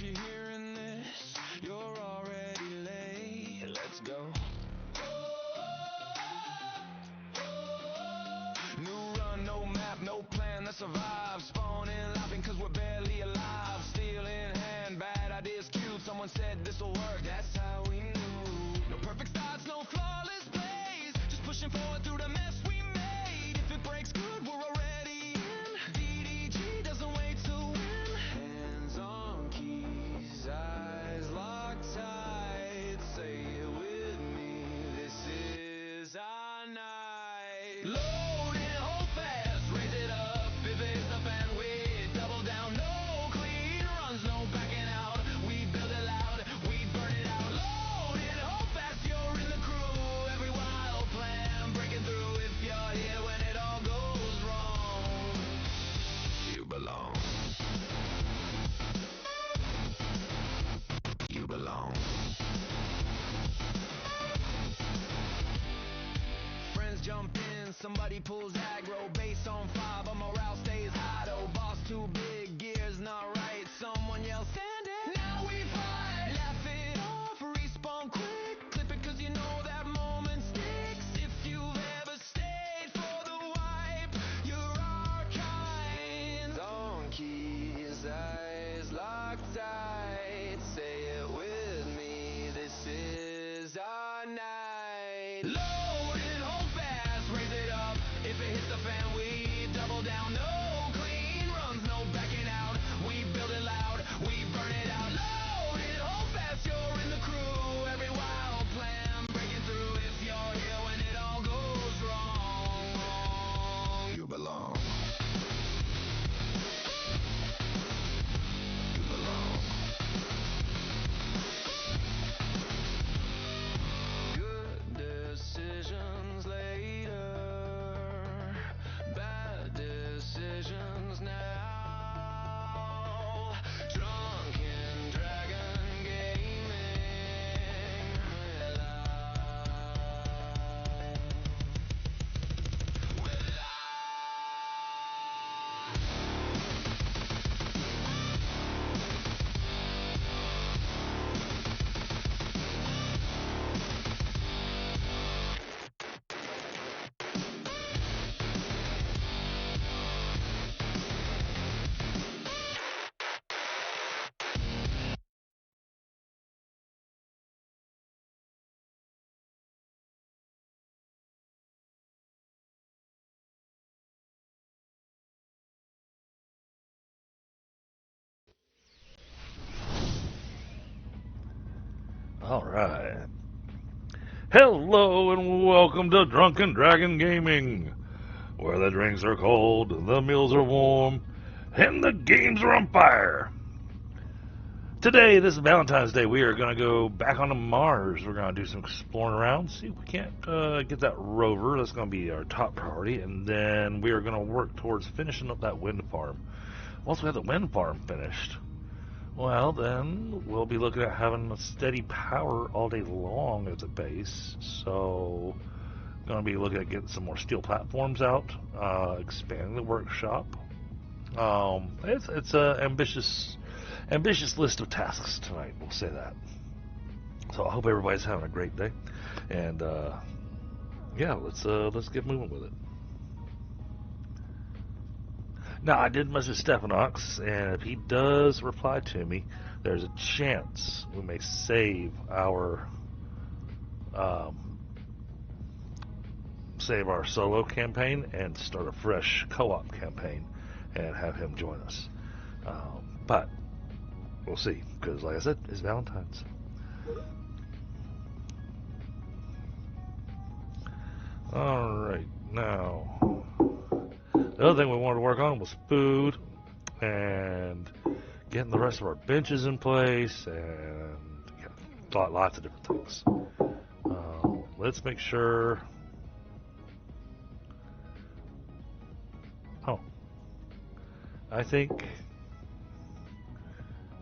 you're hearing this, you're already late. Let's go. New run, no map, no plan to survive. Spawning, laughing cause we're barely alive. Steel in hand, bad ideas cute. Someone said this'll work, that's how we knew. No perfect starts, no flawless plays. Just pushing forward through the mess we made. If it breaks good, we're already in. DDG doesn't wait to win. Hands on keys, eyes locked tight. Say it with me, this is our night. Load and hold fast, raise it up. If it's the fan, we double down. No clean runs, no backing out. We build it loud, we burn it out. Load and hold fast, you're in the crew. Every wild plan breaking through. If you're here when it all goes wrong, you belong. You belong. Friends jump in, somebody pulls aggro. Base on fire, but morale stays high though. Boss too big, gears not right. Someone yells, stand it, now we fight. Laugh it off, respawn quick. Clip it cause you know that moment sticks. If you've ever stayed for the wipe, you're our kind. Donkeys, eyes locked tight. Say it with me, this is our night. Load and hold fast, raise it up. If it hits the fan, we double down. No clean runs, no backing out. We build it loud, we burn it out. Load and hold fast, you're in the crew. Every wild plan breaking through. If you're here when it all goes wrong, you belong. You belong. Good decisions later, bad decisions now. Drunken dragon gaming All right. Hello and welcome to Drunken Dragon Gaming, where the drinks are cold, the meals are warm, and the games are on fire. Today, this is Valentine's Day, we are going to go back onto Mars. We're going to do some exploring around, see if we can't get that rover. That's going to be our top priority, and then we are going to work towards finishing up that wind farm. Once we have the wind farm finished, well, then we'll be looking at having a steady power all day long as a base. So, going to be looking at getting some more steel platforms out, expanding the workshop. It's a ambitious list of tasks tonight. We'll say that. So I hope everybody's having a great day, and yeah, let's get moving with it. Now, I did message Stefanox, and if he does reply to me, there's a chance we may save our solo campaign and start a fresh co-op campaign and have him join us. But we'll see, because like I said, it's Valentine's. All right, now the other thing we wanted to work on was food and getting the rest of our benches in place and lots of different things. Let's make sure. Oh, I think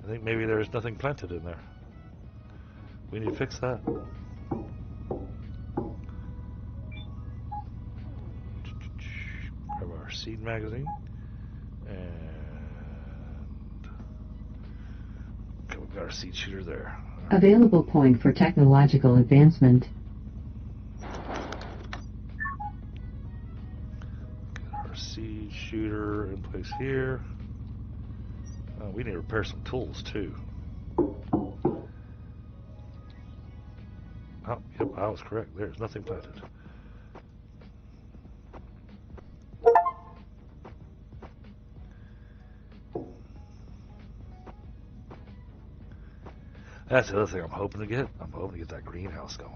maybe there's nothing planted in there. We need to fix that. Grab our seed magazine and come Got our seed shooter there. Available point for technological advancement. Got our seed shooter in place here. We need to repair some tools too. Oh, yep, I was correct. There's nothing planted. That's the other thing I'm hoping to get. I'm hoping to get that greenhouse going.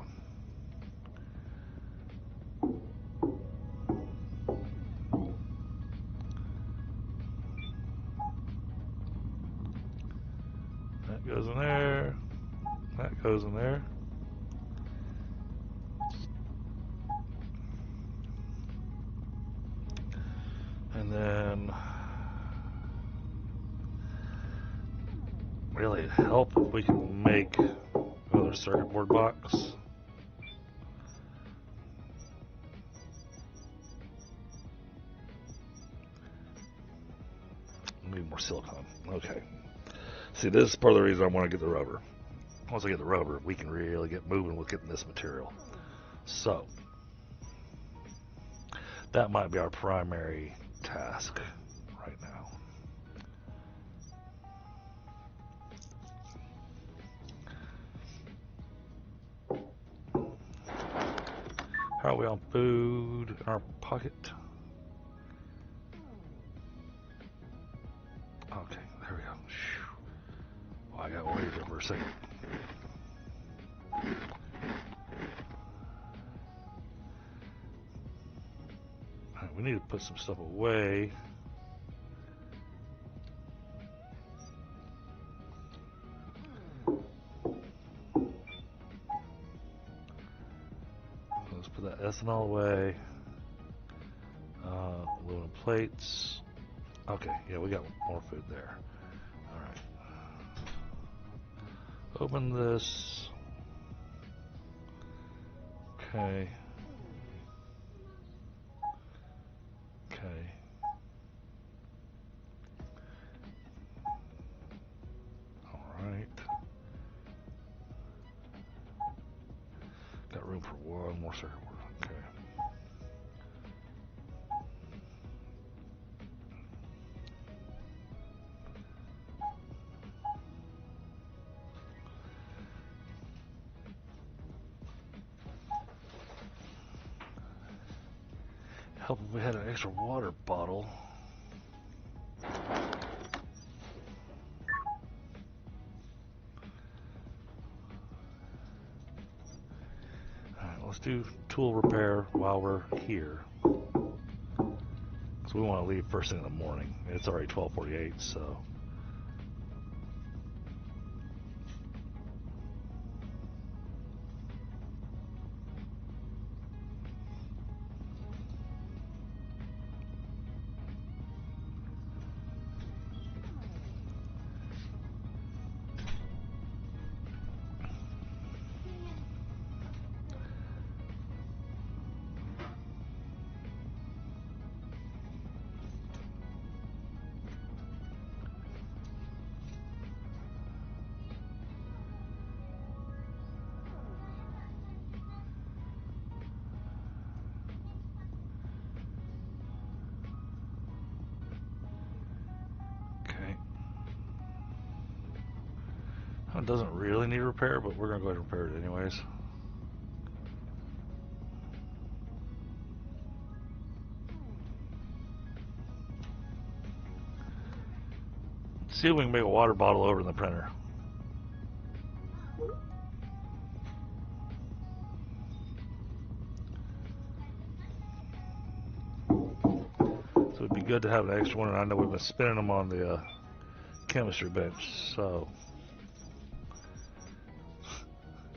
That goes in there. That goes in there. And then really it'd help if we can make another circuit board box. We need more silicon. Okay. See, this is part of the reason I want to get the Rover. Once I get the Rover, we can really get moving with getting this material. So, that might be our primary task right now. How are we on food in our pocket? Okay, there we go. Oh, I got worried there for a second. Right, we need to put some stuff away. Let's put that ethanol away. Aluminum plates. Okay, yeah, we got more food there. Alright. Open this. Okay. Okay. Alright. Got room for one more circuit board. Okay. Help if we had an extra water bottle. Alright, let's do tool repair while we're here. Because we want to leave first thing in the morning. It's already 12:48, so. Okay. It doesn't really need repair, but we're going to go ahead and repair it anyways. See if we can make a water bottle over in the printer. So it'd be good to have an extra one, and I know we've been spinning them on the chemistry bench, so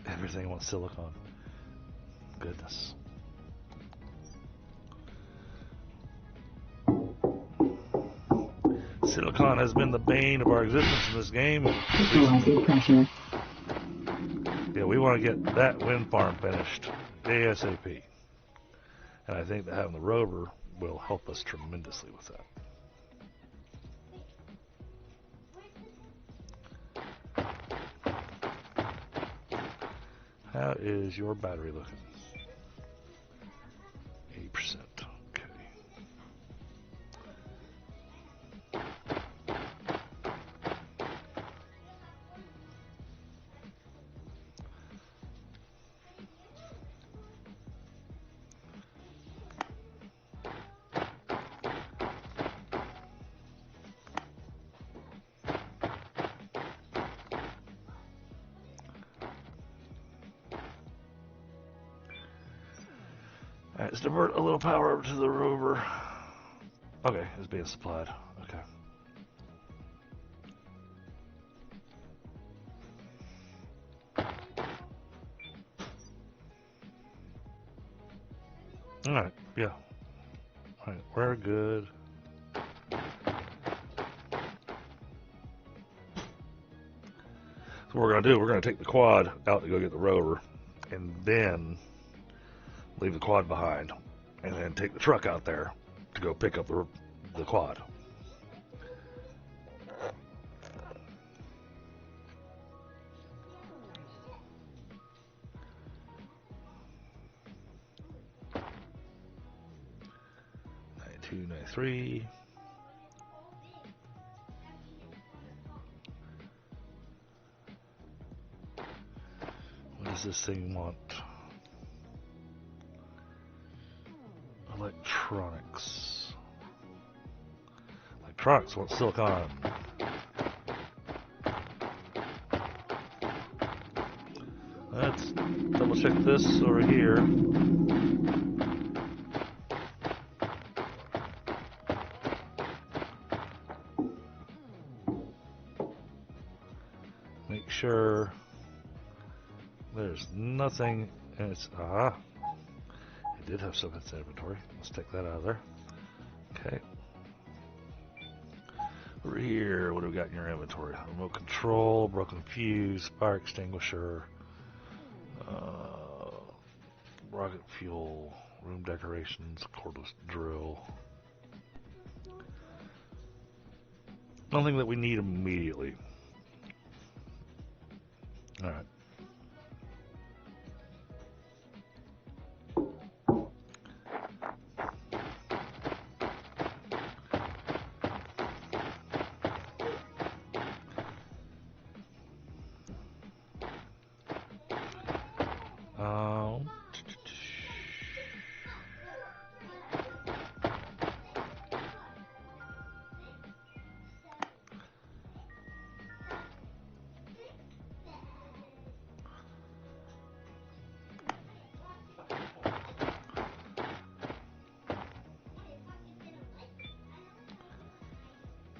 everything wants silicon. Goodness. Silicon has been the bane of our existence in this game. Pressure. Yeah, we want to get that wind farm finished ASAP. And I think that having the Rover will help us tremendously with that. How is your battery looking? 80%. Okay. Alright, let's divert a little power over to the rover. Okay, it's being supplied. Okay. Alright, yeah. Alright, we're good. So what we're going to do, we're going to take the quad out to go get the rover, and then leave the quad behind, and then take the truck out there to go pick up the quad. Two, 93. What does this thing want? Electronics. Electronics want silicon. Let's double check this over here. Make sure there's nothing in its. It did have some in its inventory. Let's take that out of there. Okay. Over here, what do we got in your inventory? Remote control, broken fuse, fire extinguisher, rocket fuel, room decorations, cordless drill. Nothing that we need immediately. Alright.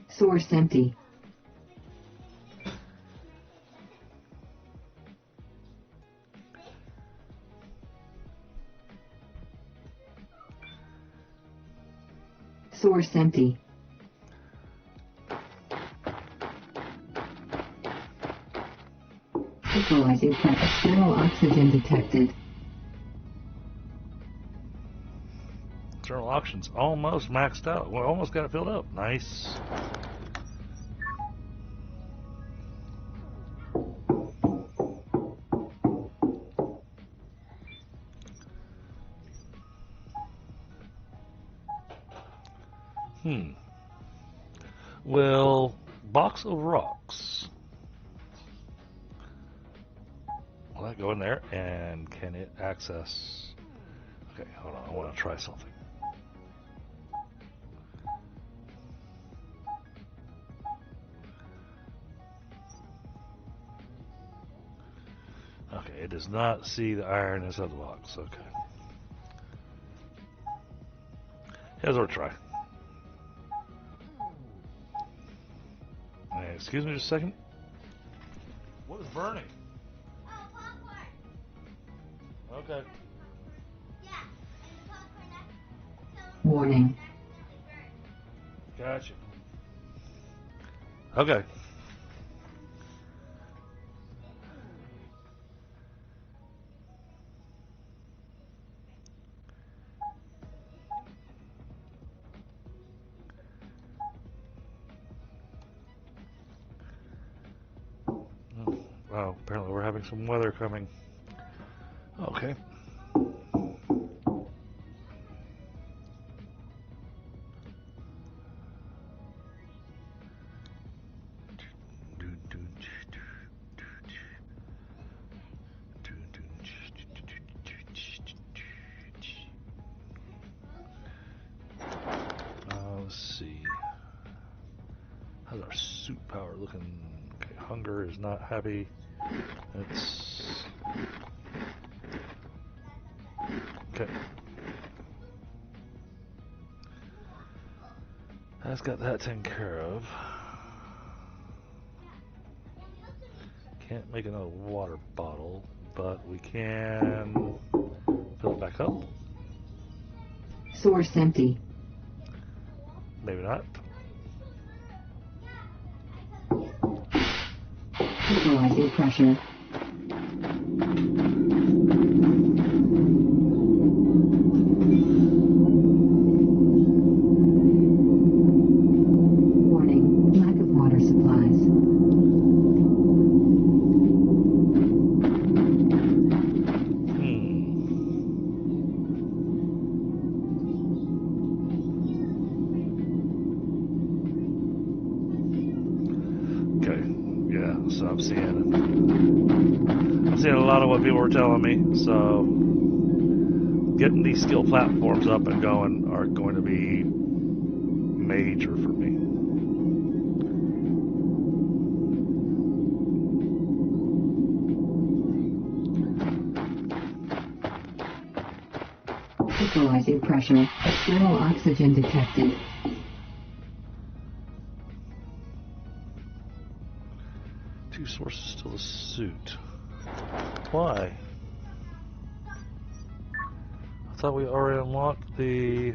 Source empty. Source empty. Equalizing pressure. External oxygen detected. Internal options almost maxed out. We almost got it filled up. Nice. Well, box of rocks. Will that go in there? And can it access? Okay, hold on. I want to try something. Okay, it does not see the iron inside the box. Okay. Here's our try. Hey, excuse me just a second. What is burning? Oh, popcorn. Okay. Yeah, and the popcorn Warning. accidentally burned. Gotcha. Okay. Wow, apparently we're having some weather coming. Okay. Let's see. How's our suit power looking? Okay, hunger is not happy. It's okay. That's got that taken care of. Can't make another water bottle, but we can fill it back up. Source empty. Maybe not. Equalizing pressure. Warning, lack of water supplies. Okay, yeah, so I'm seeing a lot of what people were telling me, so getting these skill platforms up and going are going to be major for me. Equalizing pressure. External oxygen detected. Two sources to the suit. Why? I thought we already unlocked the...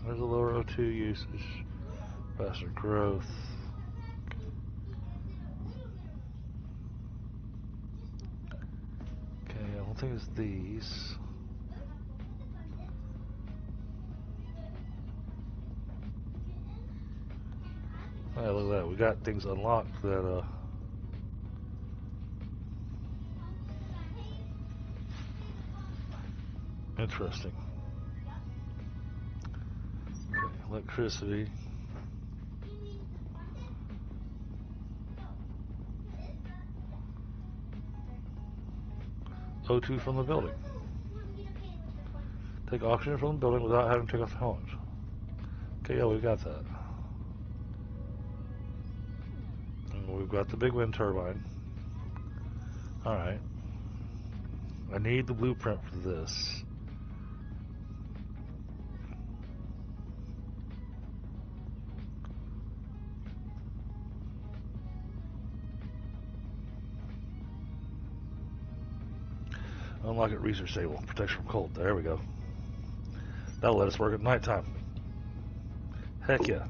There's a lower O2 usage. Faster growth. Okay, I don't think it's these. Hey, look at that. We got things unlocked that, interesting. Okay, electricity. O2 from the building. Take oxygen from the building without having to take off the helmet. Okay, yeah, we got that. And we've got the big wind turbine. Alright. I need the blueprint for this. Unlock it, research table. Protection from cold. There we go. That'll let us work at nighttime. Heck yeah.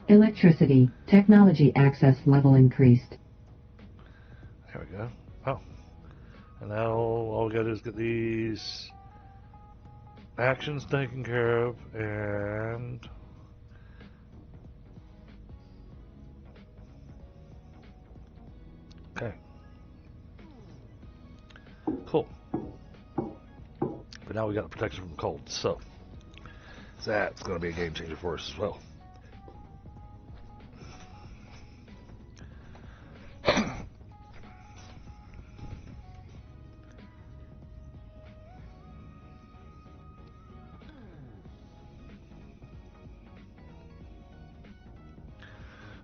Electricity. Technology access level increased. There we go. Oh. And now all we gotta do is get these actions taken care of and okay. Cool. But now we got protection from the cold, so that's gonna be a game changer for us as well.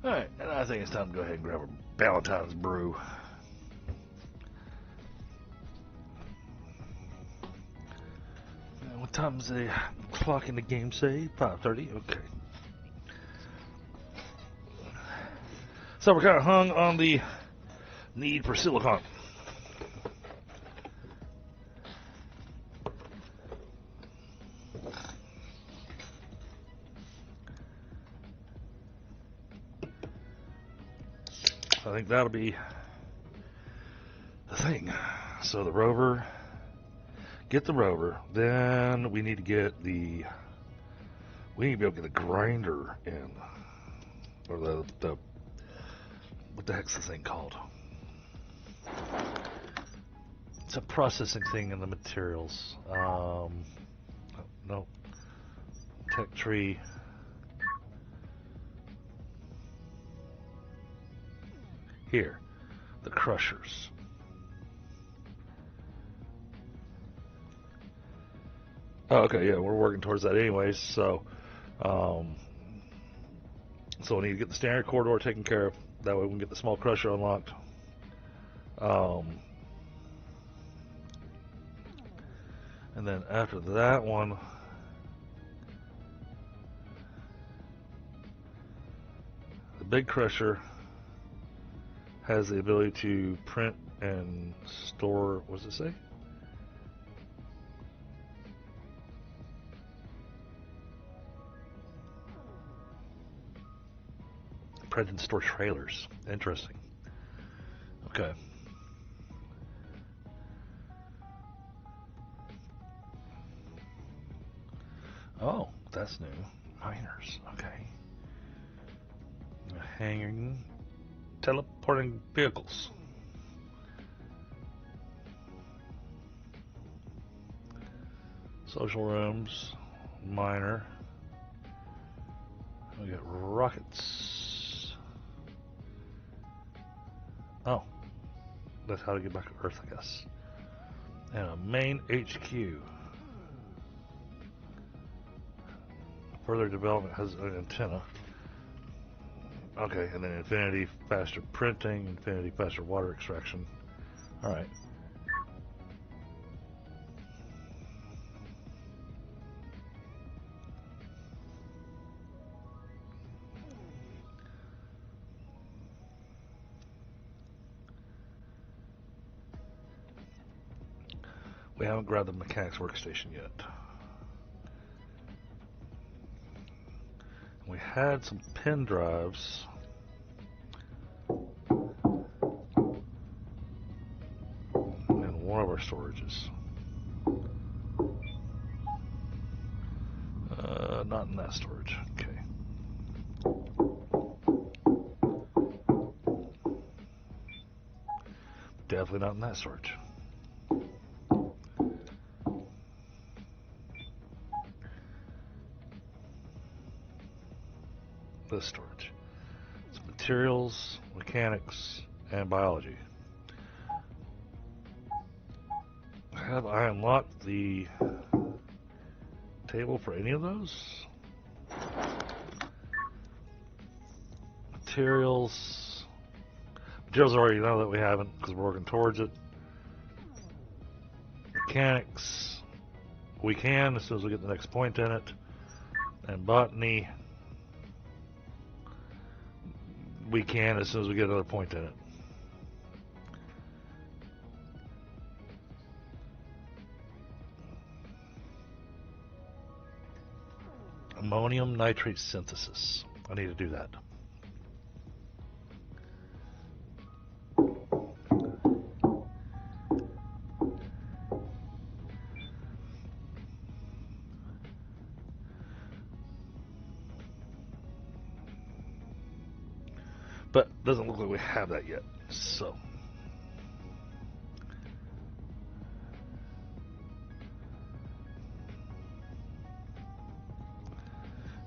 Alright, and I think it's time to go ahead and grab a Valentine's brew. And what time's the clock in the game say? 5:30? Okay. So we're kind of hung on the need for silicon. I think that'll be the thing. So the rover, get the rover. Then we need to get the. We need to be able to get the grinder in, or the what the heck's the thing called? It's a processing thing in the materials. No, tech tree. Here, the crushers. Oh, okay, yeah, we're working towards that anyways. So we need to get the standard corridor taken care of. That way we can get the small crusher unlocked. And then after that one, the big crusher has the ability to print and store, what does it say? Print and store trailers. Interesting. Okay. Oh, that's new. Miners. Okay. Hanging, teleporting vehicles. Social rooms. Miner. We got rockets. Oh, that's how to get back to Earth, I guess. And a main HQ. Further development has an antenna. Okay, and then infinity faster printing, infinity faster water extraction. Alright. We haven't grabbed the mechanics workstation yet. We had some pen drives. In one of our storages. Not in that storage. Okay. Definitely not in that storage. This storage. It's materials, mechanics, and biology. Have I unlocked the table for any of those? Materials. Materials already know that we haven't because we're working towards it. Mechanics. We can as soon as we get the next point in it. And botany. We can as soon as we get another point in it. Ammonium nitrate synthesis. I need to do that. But doesn't look like we have that yet. So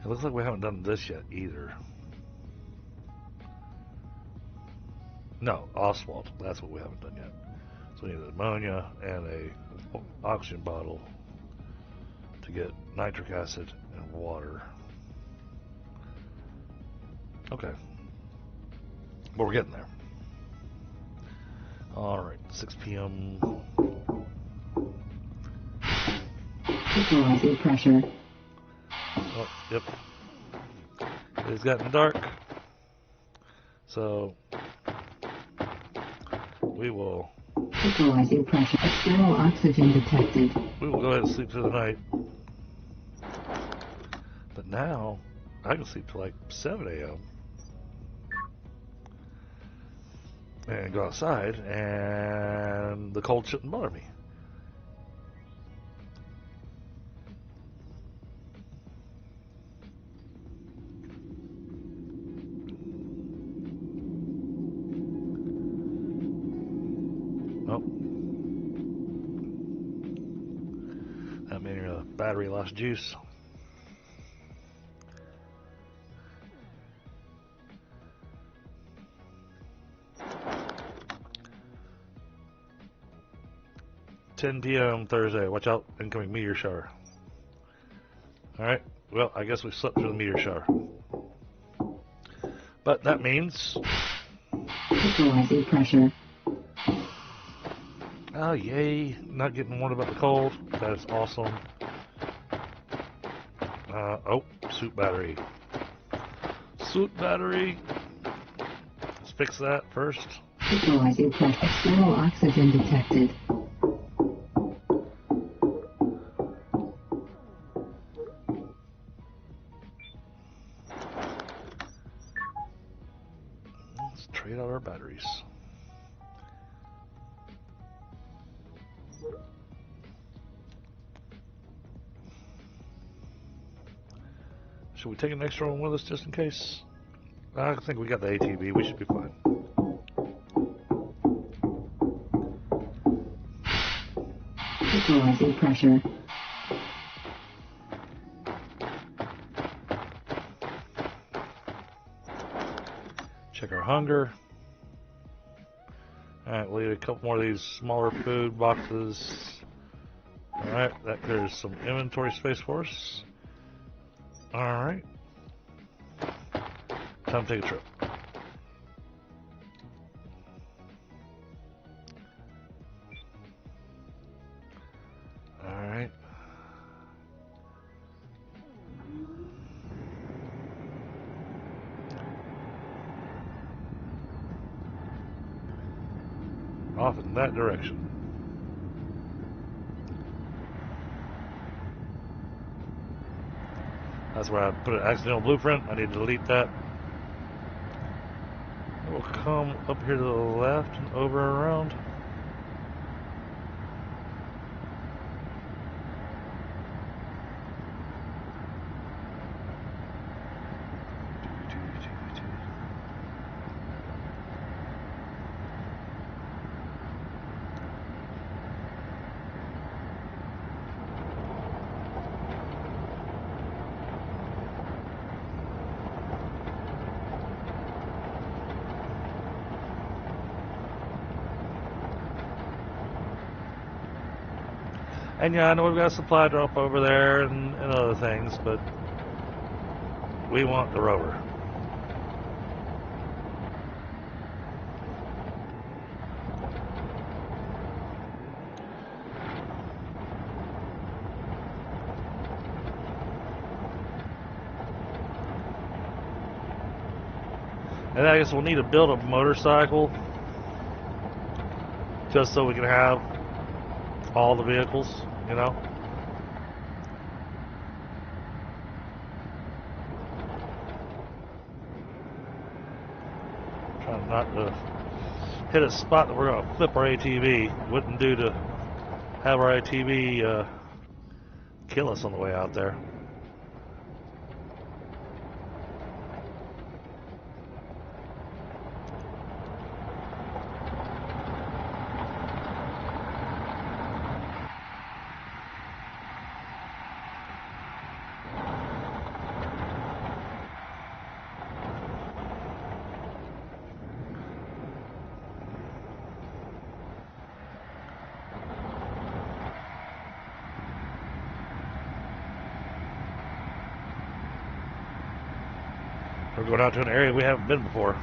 it looks like we haven't done this yet either. No, Oswald. That's what we haven't done yet. So we need ammonia and a oxygen bottle to get nitric acid and water. Okay. But we're getting there. Alright, 6 p.m. Equalizing pressure. Oh, yep. It's gotten dark. So we will Equalizing pressure. External oxygen detected. go ahead and sleep through the night. But now I can sleep till like 7 a.m. and go outside, and the cold shouldn't bother me. Oh, that means your battery lost juice. $10 p.m. Thursday. Watch out, incoming meteor shower. Alright, well, I guess we slept through the meteor shower. But that means... Equalizing pressure. Oh, yay. Not getting warned about the cold. That is awesome. Oh, suit battery. Suit battery. Let's fix that first. Equalizing pressure. External oxygen detected. Let's trade out our batteries. Should we take an extra one with us just in case? I think we got the ATV. We should be fine. Equalizing pressure. Check our hunger. Alright, we'll eat a couple more of these smaller food boxes. Alright, that clears some inventory space for us. Alright. Time to take a trip. Alright. Off in that direction. That's where I put an accidental blueprint. I need to delete that. We'll come up here to the left and over and around. And yeah, I know we've got a supply drop over there and other things, but we want the Rover. And I guess we'll need to build a motorcycle just so we can have all the vehicles, you know. Trying not to hit a spot that we're going to flip our ATV. Wouldn't do to have our ATV kill us on the way out there. We're going out to an area we haven't been before.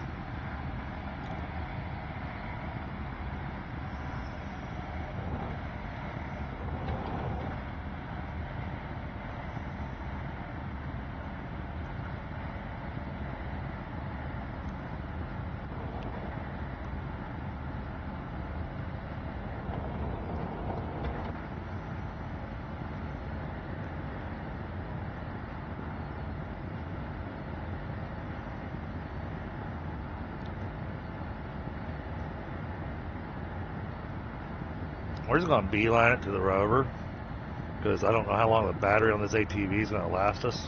We're just going to beeline it to the Rover, because I don't know how long the battery on this ATV is going to last us.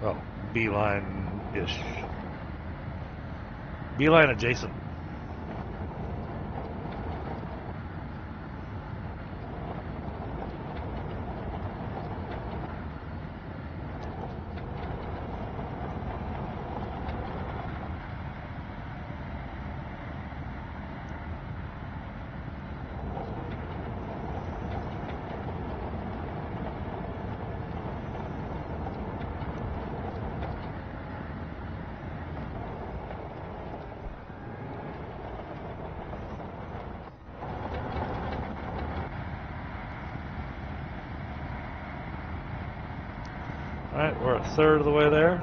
Oh, beeline-ish. Beeline adjacent. Alright, we're a third of the way there.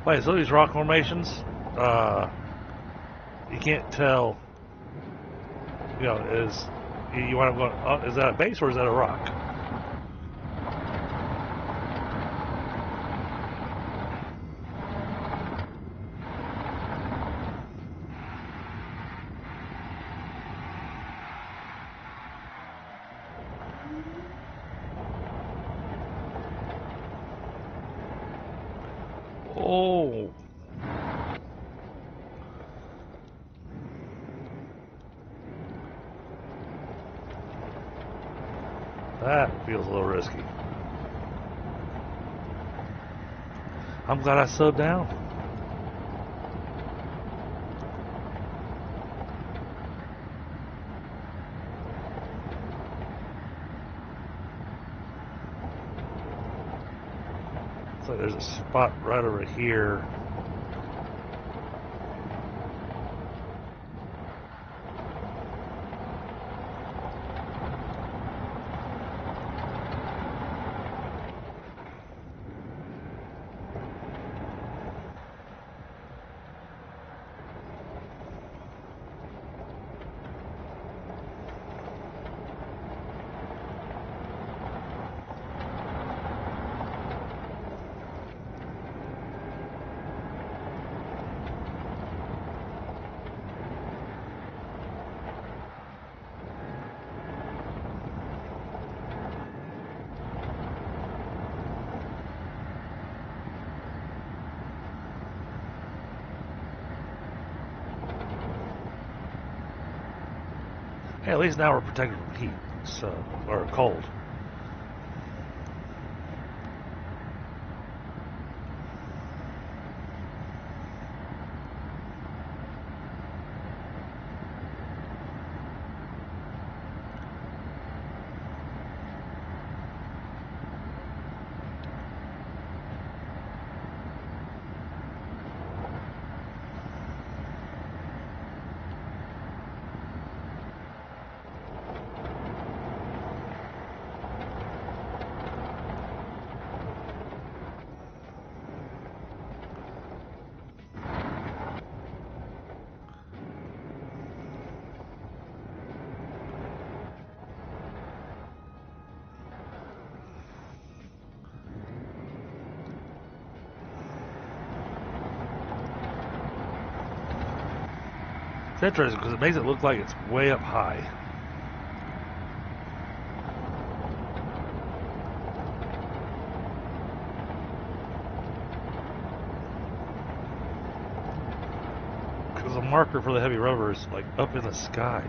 Wait, so these rock formations, you can't tell, you know, you want to go, is that a base or is that a rock? Oh. That feels a little risky. I'm glad I slowed down. Looks like there's a spot right over here. Hey, at least now we're protected from heat, so, or cold. It's interesting because it makes it look like it's way up high. Because the marker for the heavy rover is like up in the sky.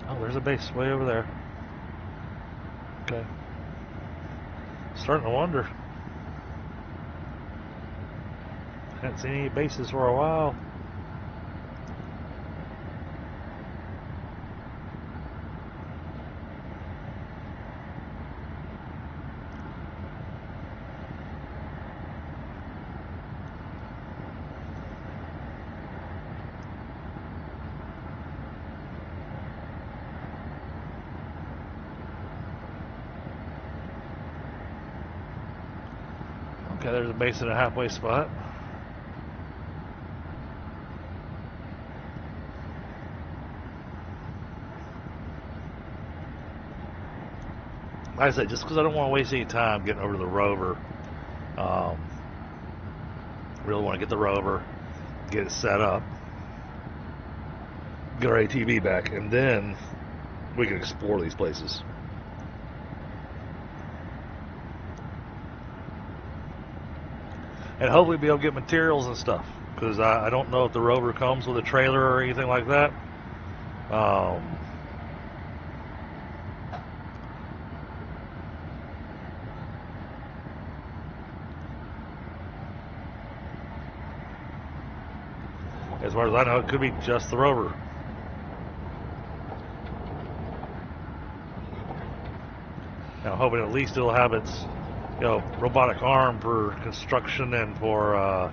Oh, there's a base way over there. Okay. Starting to wonder. Haven't seen any bases for a while. Okay, there's a base at a halfway spot. Like I said, just because I don't want to waste any time getting over to the Rover. Really want to get the Rover, get it set up, get our ATV back, and then we can explore these places. And hopefully be able to get materials and stuff, because I don't know if the Rover comes with a trailer or anything like that. As far as I know, it could be just the Rover. And I'm hoping at least it'll have its, robotic arm for construction and for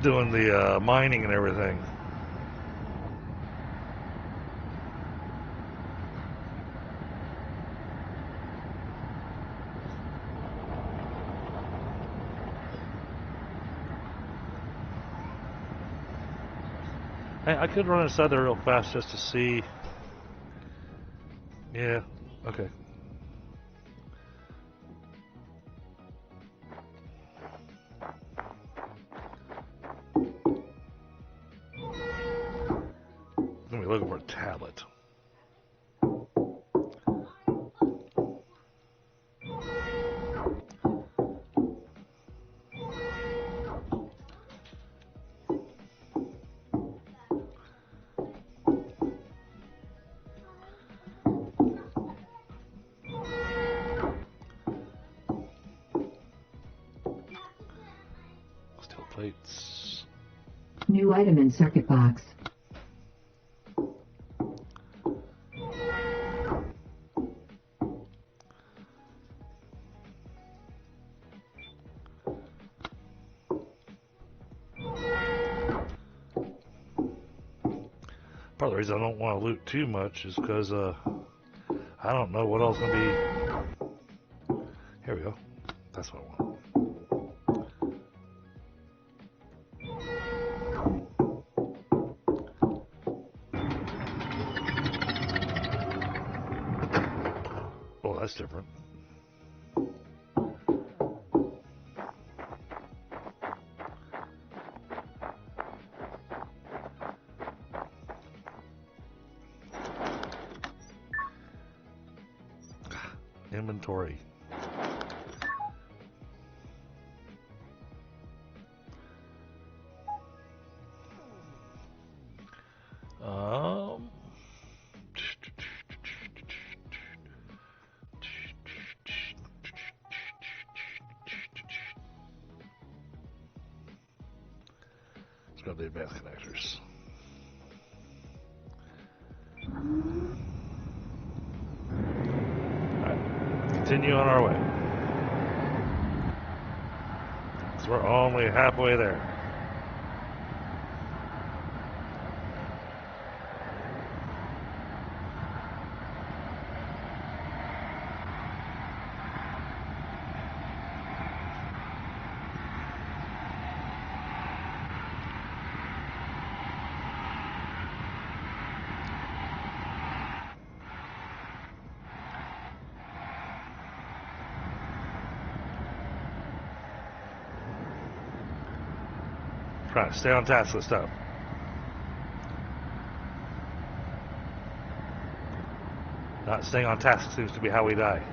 doing the mining and everything. Hey, I could run inside there real fast just to see. Yeah, okay. Let me look for a tablet. Steel plates. New item in circuit box. Part of the reason I don't want to loot too much is because I don't know what else going to be. Here we go. That's what I want. Oh, that's different. Inventory. Let's grab the advanced connectors. Continue on our way. So we're only halfway there. Try to stay on task this time. Not staying on task seems to be how we die.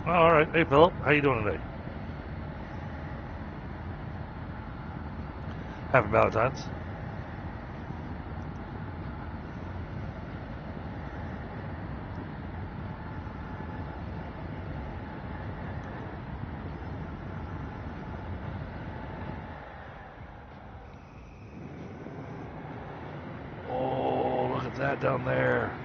All right. Hey, Philip. How you doing today? Happy Valentine's. Oh, look at that down there.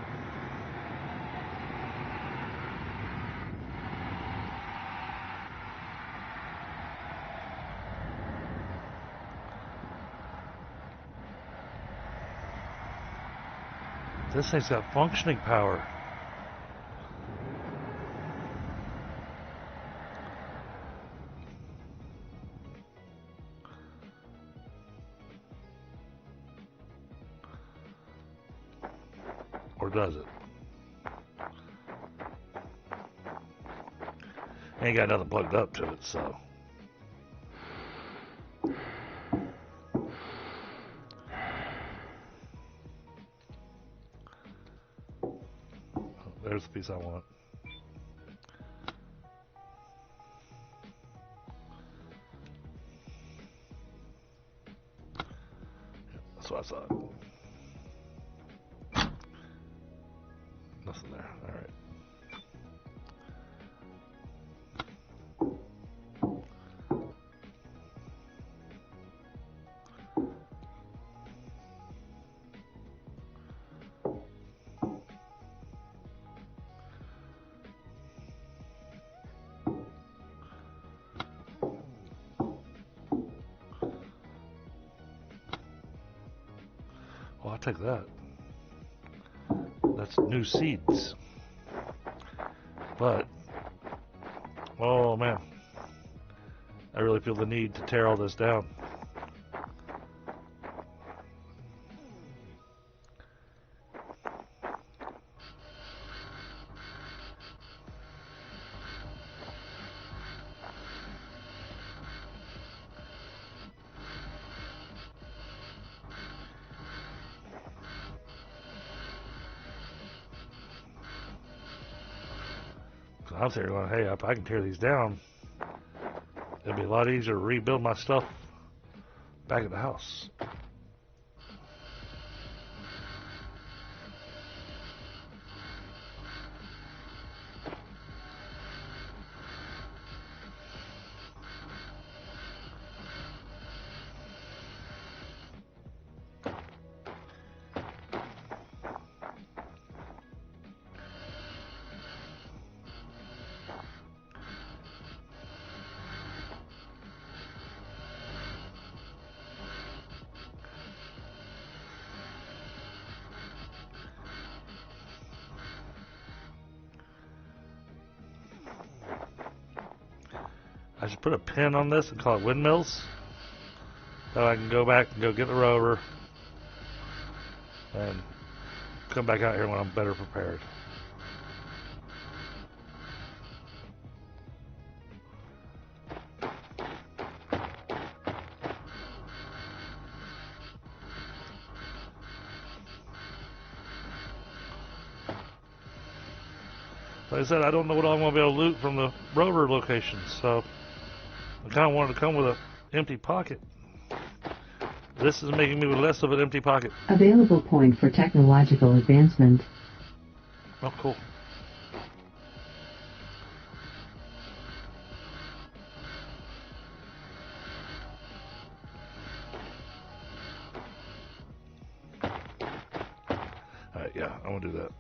This thing's got functioning power. Or does it? Ain't got nothing plugged up to it, so. There's the piece I want. That's what I thought. Nothing there. All right. Well, I'll take that. That's new seeds. But, oh man, I really feel the need to tear all this down. I'm sitting here going, hey, if I can tear these down, it'll be a lot easier to rebuild my stuff back at the house. I should put a pin on this and call it windmills. So I can go back and go get the rover and come back out here when I'm better prepared. Like I said, I don't know what I'm going to be able to loot from the rover locations, so I kind of wanted to come with an empty pocket. This is making me with less of an empty pocket. Available point for technological advancement. Oh, cool. Alright, yeah, I want to do that.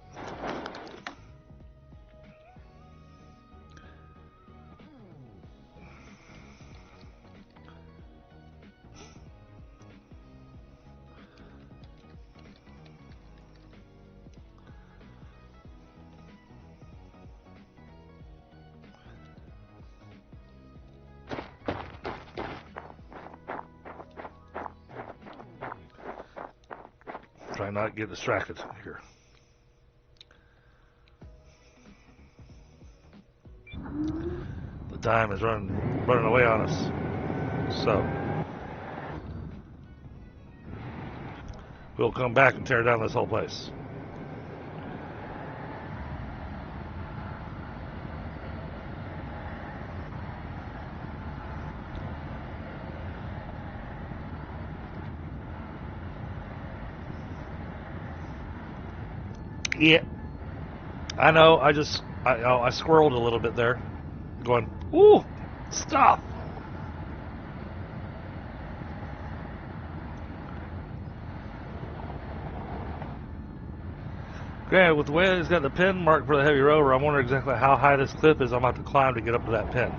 Try not to get distracted here. The time is running away on us. So we'll come back and tear down this whole place. Yeah, I know. I squirreled a little bit there, going, "Ooh, stop!" Granted, with the way it's got the pin marked for the heavy rover, I wonder exactly how high this cliff is I'm about to climb to get up to that pin.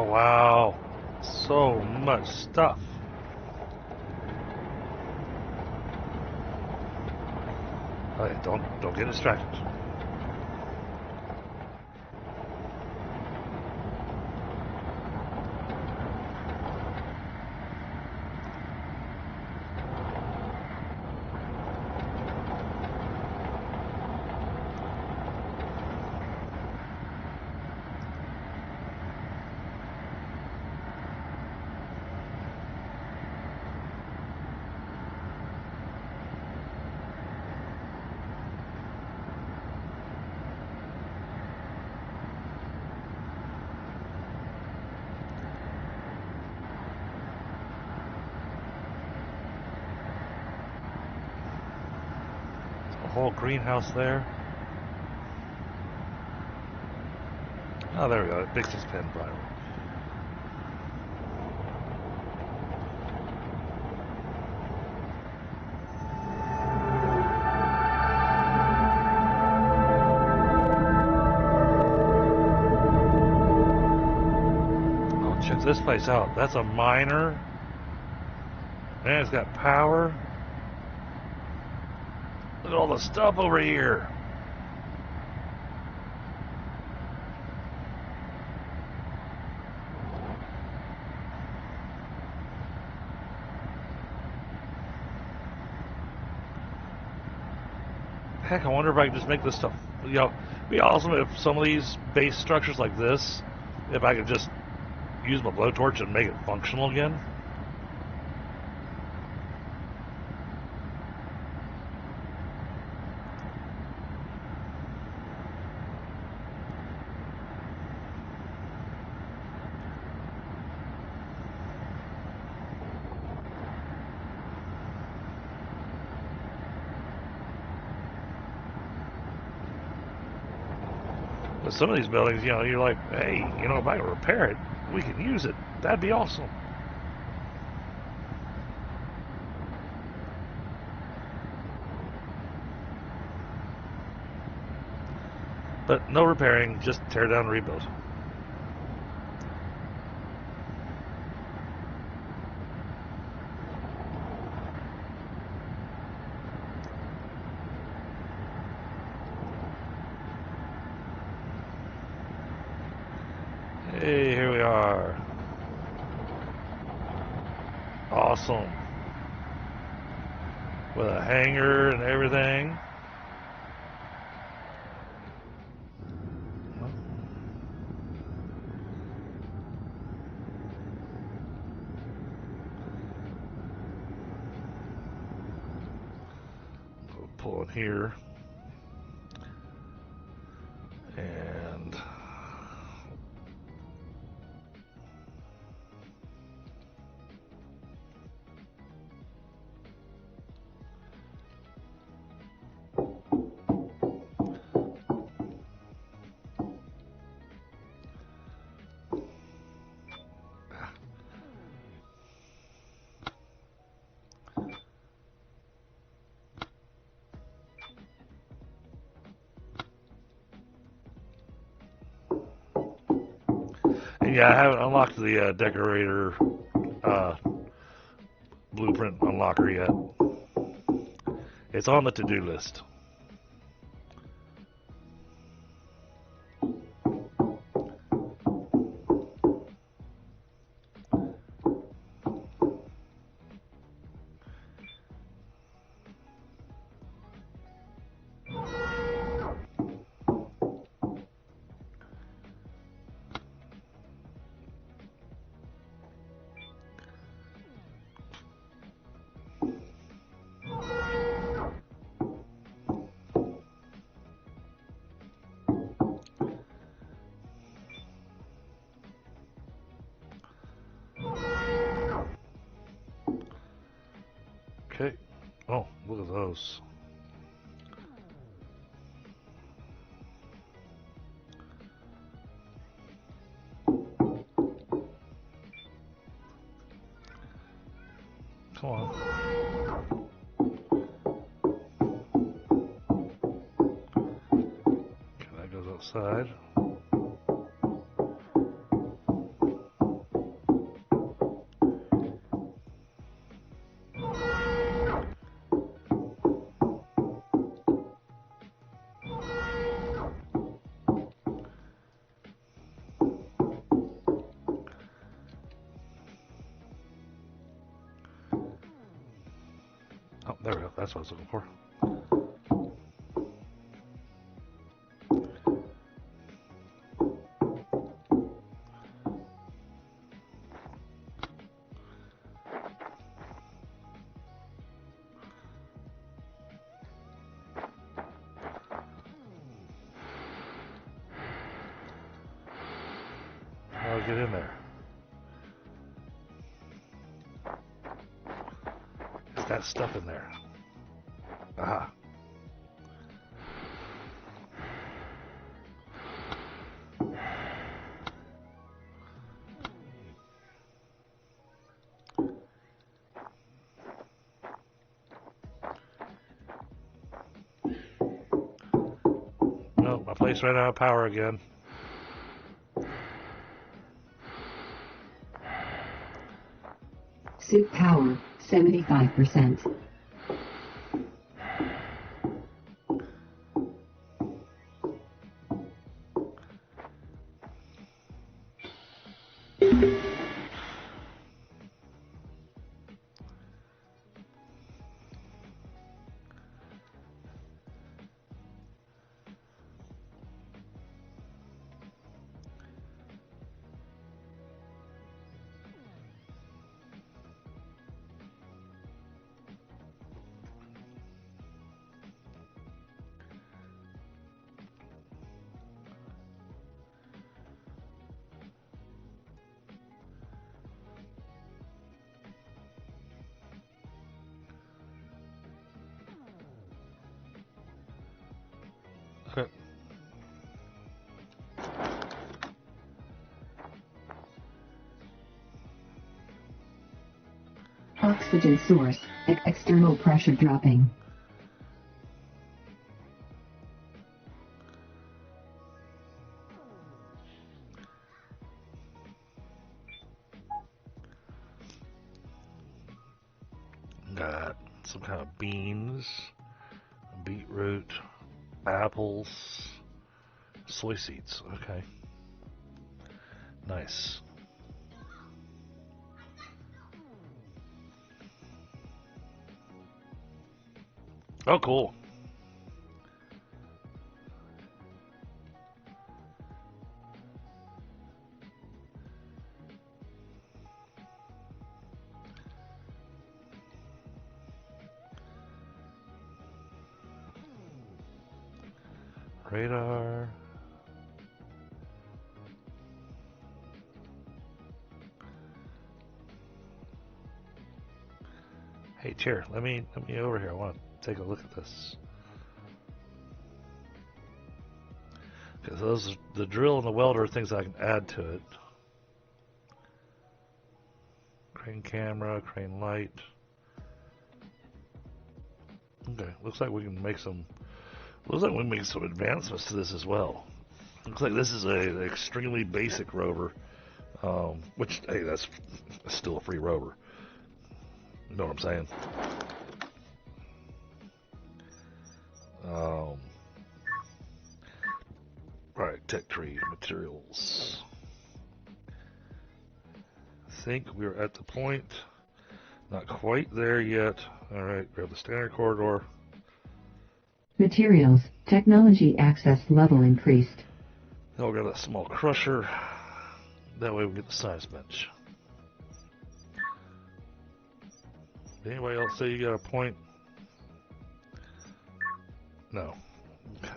wow. So much stuff. Okay, don't get distracted. Whole greenhouse there. Oh, there we go. It makes this pen finally. Oh, check this place out. That's a miner. Man, it's got power. Look at all the stuff over here. Heck, I wonder if I could just make this stuff, you know, it'd be awesome if some of these base structures like this, if I could just use my blowtorch and make it functional again. But some of these buildings, you know, you're like, hey, you know, if I can repair it, we can use it. That'd be awesome. But no repairing, just tear down and rebuild. Hey, here we are. Awesome. With a hangar and everything. Pull in here. And yeah, I haven't unlocked the decorator blueprint unlocker yet. It's on the to-do list. Okay. Oh, look at those. Come on. Okay, that goes outside. Oh, there we go. That's what I was looking for. How do I get in there? Is that stuff in there? Aha. No, my place ran out of power again. Suit power, 75%. Okay. Oxygen source, external pressure dropping. Got some kind of beans, beetroot, apples, soy seeds. Okay. Nice. Oh, cool. Radar. Hey, chair, let me over here. I want to take a look at this. Because those, the drill and the welder are things I can add to it. Crane camera, crane light. Okay, looks like we can make some. Looks like we can make some advancements to this as well. Looks like this is an extremely basic rover, which hey, that's still a free rover. You know what I'm saying? Alright, tech tree materials. I think we're at the point. Not quite there yet. Alright, grab the standard corridor. Materials, technology access level increased. Then we'll grab a small crusher. That way we get the science bench. Did anybody else say you got a point? No. Okay.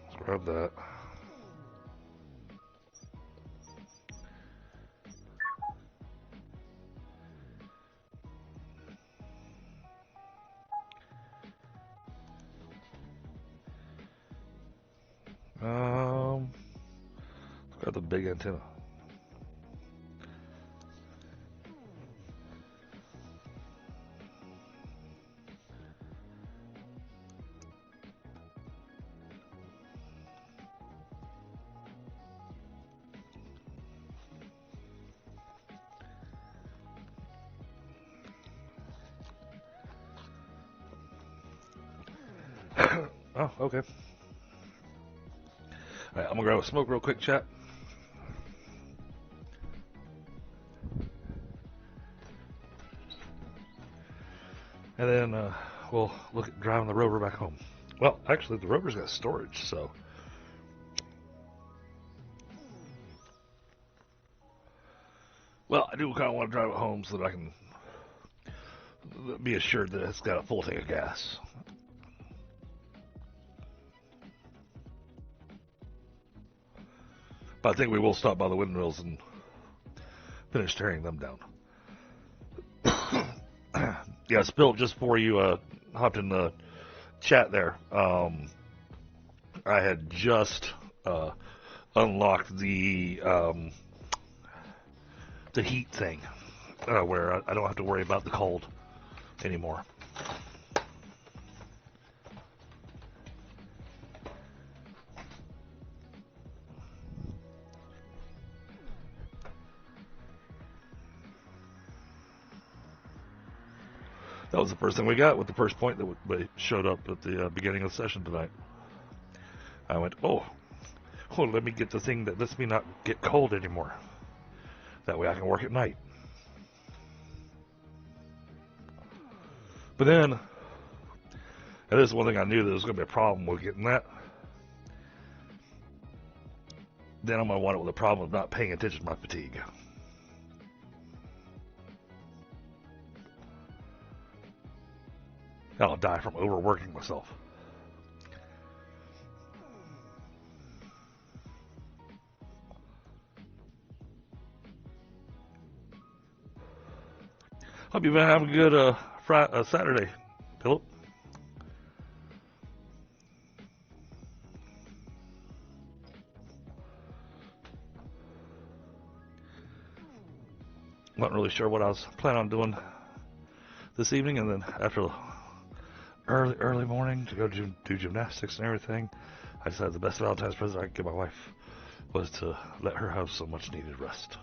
Let's grab that. Let's grab the big antenna. Oh, okay. Alright, I'm gonna grab a smoke real quick, chat. And then we'll look at driving the Rover back home. Well, actually, the Rover's got storage, so. Well, I do kind of want to drive it home so that I can be assured that it's got a full tank of gas. But I think we will stop by the windmills and finish tearing them down. Yeah, Spill, just before you hopped in the chat there, I had just unlocked the heat thing, where I don't have to worry about the cold anymore. That was the first thing we got with the first point that showed up at the beginning of the session tonight. I went, oh, let me get the thing that lets me not get cold anymore. That way I can work at night. But then, and this is one thing I knew that there was going to be a problem with getting that. Then I'm going to wind up with a problem of not paying attention to my fatigue. I'll die from overworking myself. Hope you've been having a good Saturday, Philip. Wasn't really sure what I was planning on doing this evening, and then after early morning to go do gymnastics and everything, I decided the best Valentine's present I could give my wife was to let her have so much needed rest.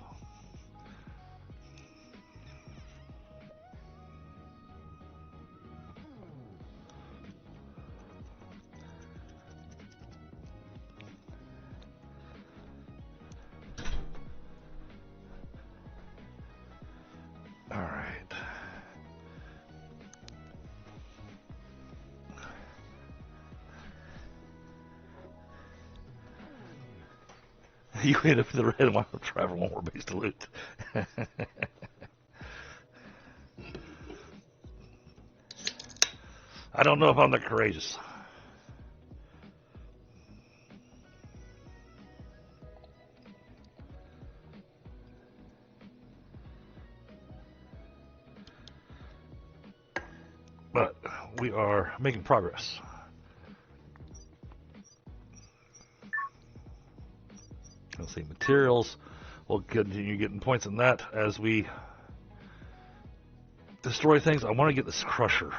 All right. You end up in the red and want to travel one more base to loot. I don't know if I'm that courageous. But we are making progress. Let's see, materials. We'll continue getting points in that as we destroy things. I want to get this crusher.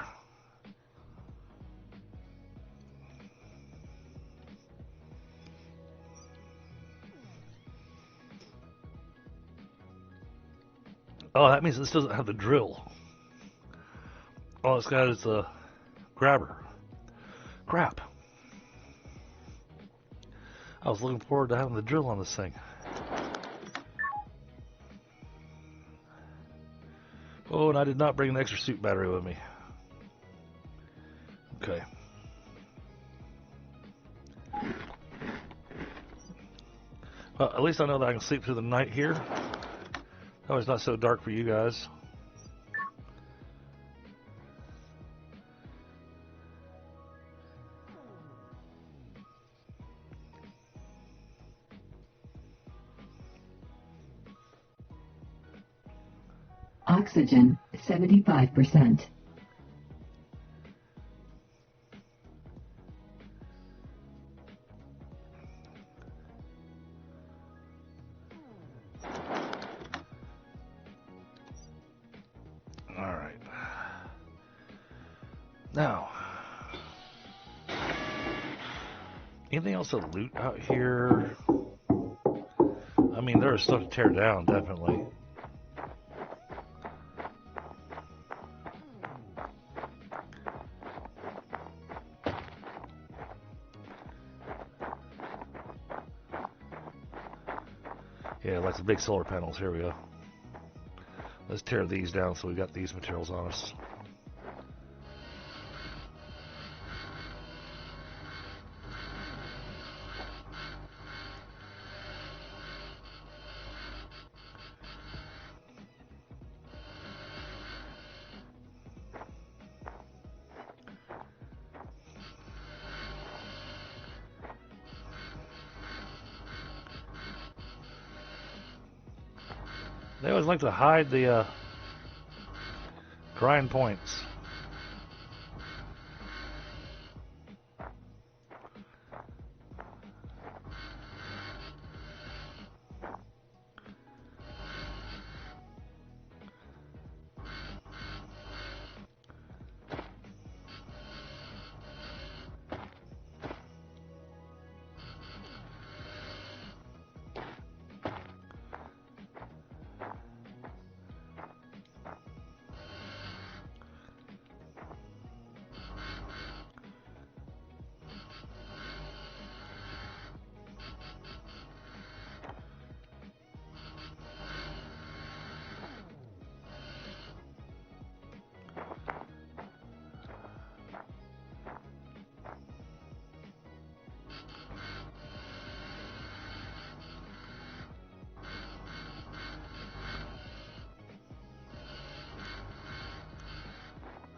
Oh, that means this doesn't have the drill. All it's got is a grabber. Crap. I was looking forward to having the drill on this thing. Oh, and I did not bring an extra suit battery with me. Okay. Well, at least I know that I can sleep through the night here. That was not so dark for you guys. Oxygen, 75%. All right. Now, anything else to loot out here? I mean, there is stuff to tear down, definitely. Yeah, like the big solar panels. Here we go. Let's tear these down so we got these materials on us. They always like to hide the grind points.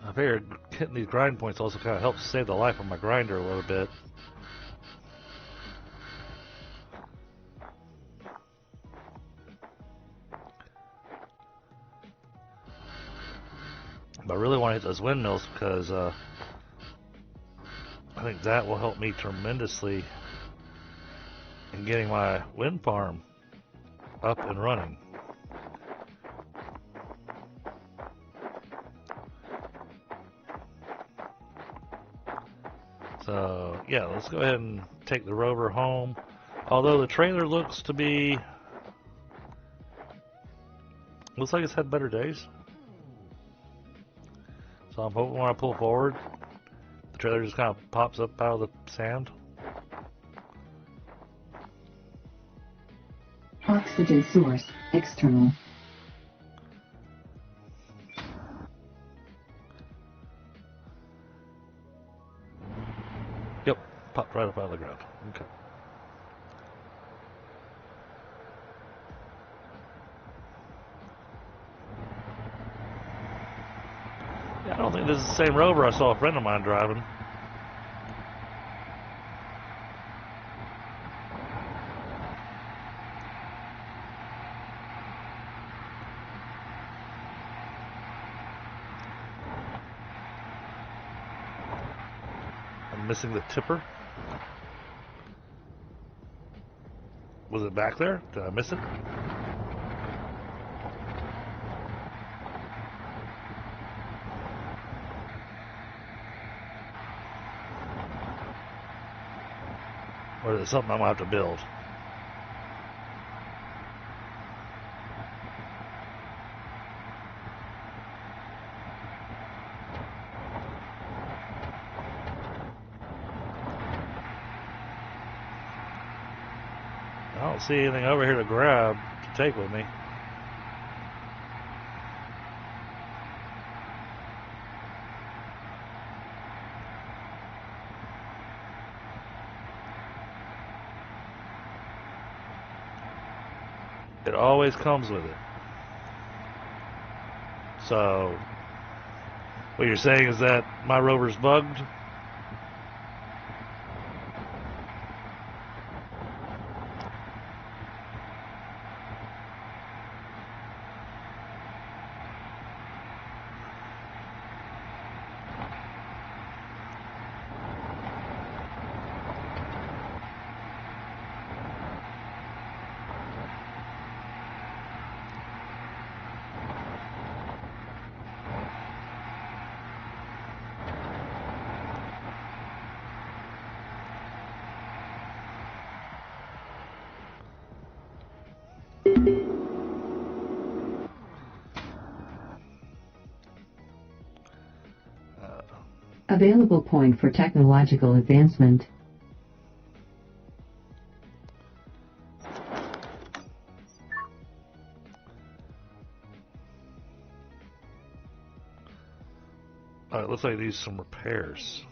I figured hitting these grind points also kind of helps save the life of my grinder a little bit. But I really want to hit those windmills because I think that will help me tremendously in getting my wind farm up and running. So, yeah, let's go ahead and take the Rover home. Although the trailer looks like it's had better days. So I'm hoping when I pull forward, the trailer just kind of pops up out of the sand. Oxygen source, external. Yep, popped right up out of the ground. Okay. Yeah, I don't think this is the same Rover I saw a friend of mine driving. I'm missing the tipper. Was it back there? Did I miss it? Or is it something I'm going to have to build? I don't see anything over here to grab to take with me. It always comes with it. So, what you're saying is that my Rover's bugged? Available point for technological advancement. looks like it needs some repairs.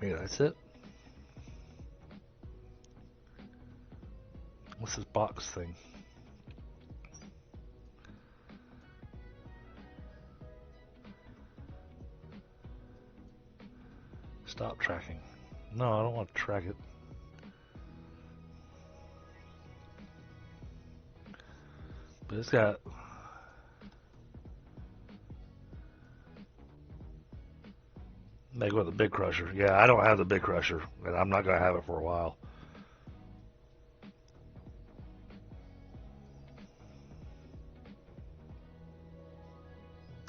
Maybe that's it. What's this box thing? Stop tracking. No, I don't want to track it. But it's got... Make with the big crusher. Yeah, I don't have the big crusher, and I'm not going to have it for a while.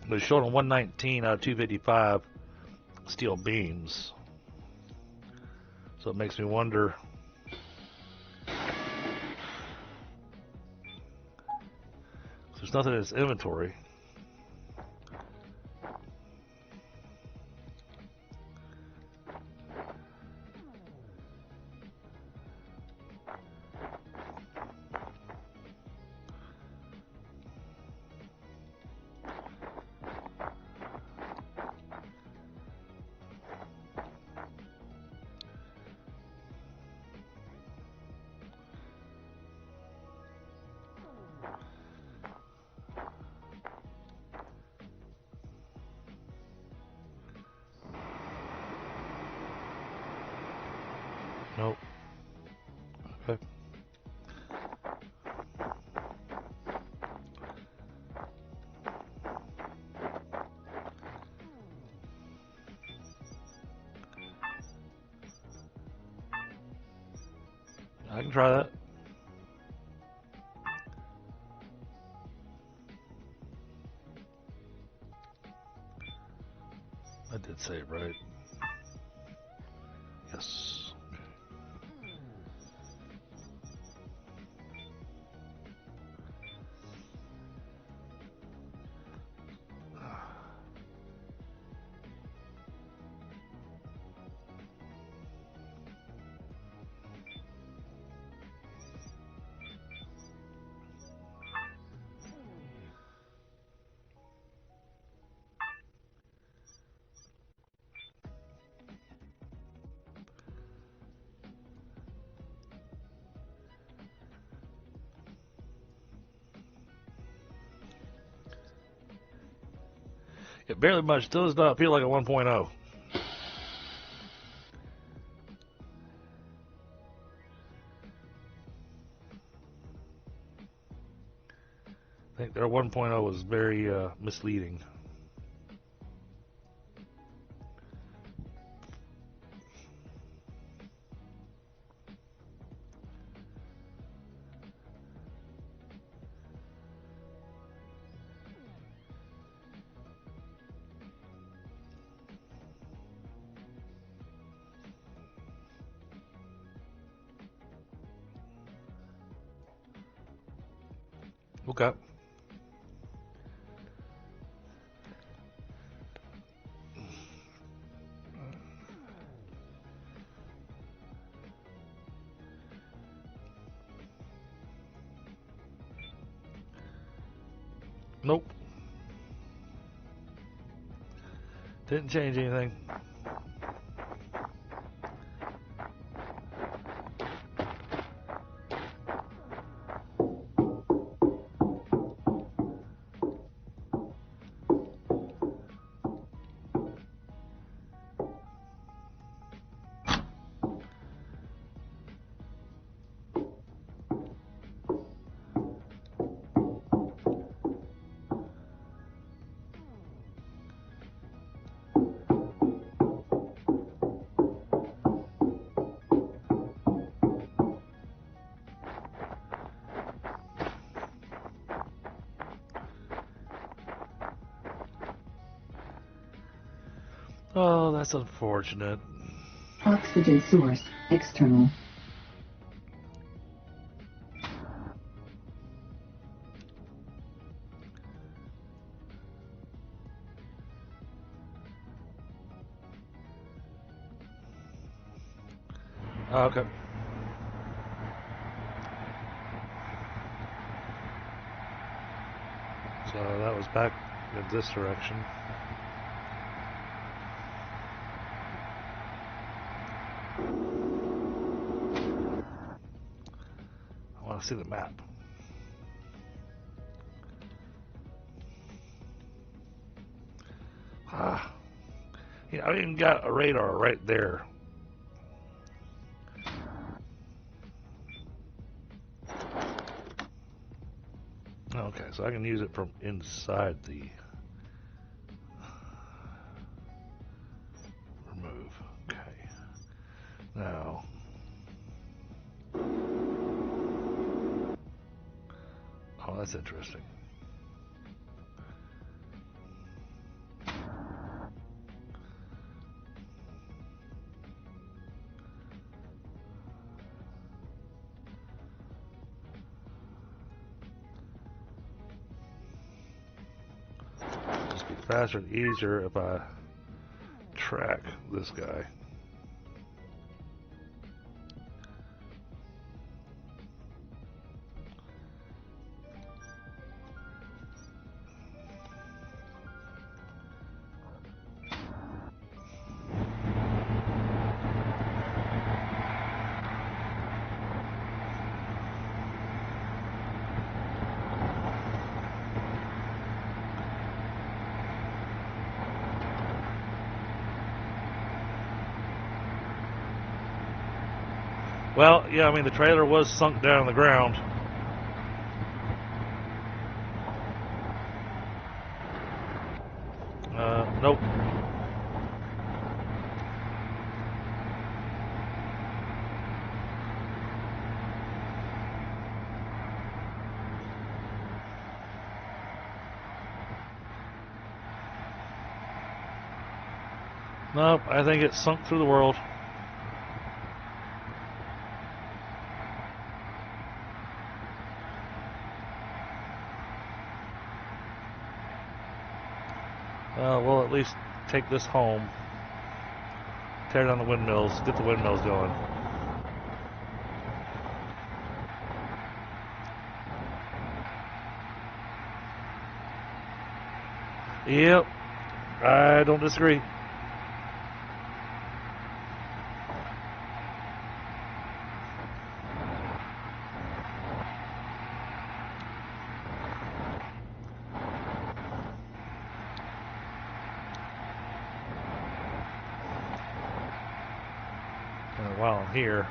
But it's showing 119 out of 255 steel beams. So it makes me wonder. There's nothing in its inventory. Nope. Okay. I can try that. I did say it right. Yes. It barely much. Still does not feel like a 1.0. I think their 1.0 was very misleading. Okay. Nope. Didn't change anything. Oh, that's unfortunate. Oxygen source, external. Okay. back in this direction. I want to see the map. Yeah, I even got a radar right there. Okay, so I can use it from inside the remove. Okay. Now, oh, that's interesting. Just be faster and easier if I track this guy. Well, yeah, I mean, the trailer was sunk down on the ground. Nope. Nope, I think it sunk through the world. We'll at least take this home. Tear down the windmills, get the windmills going. Yep, I don't disagree. And while I'm here,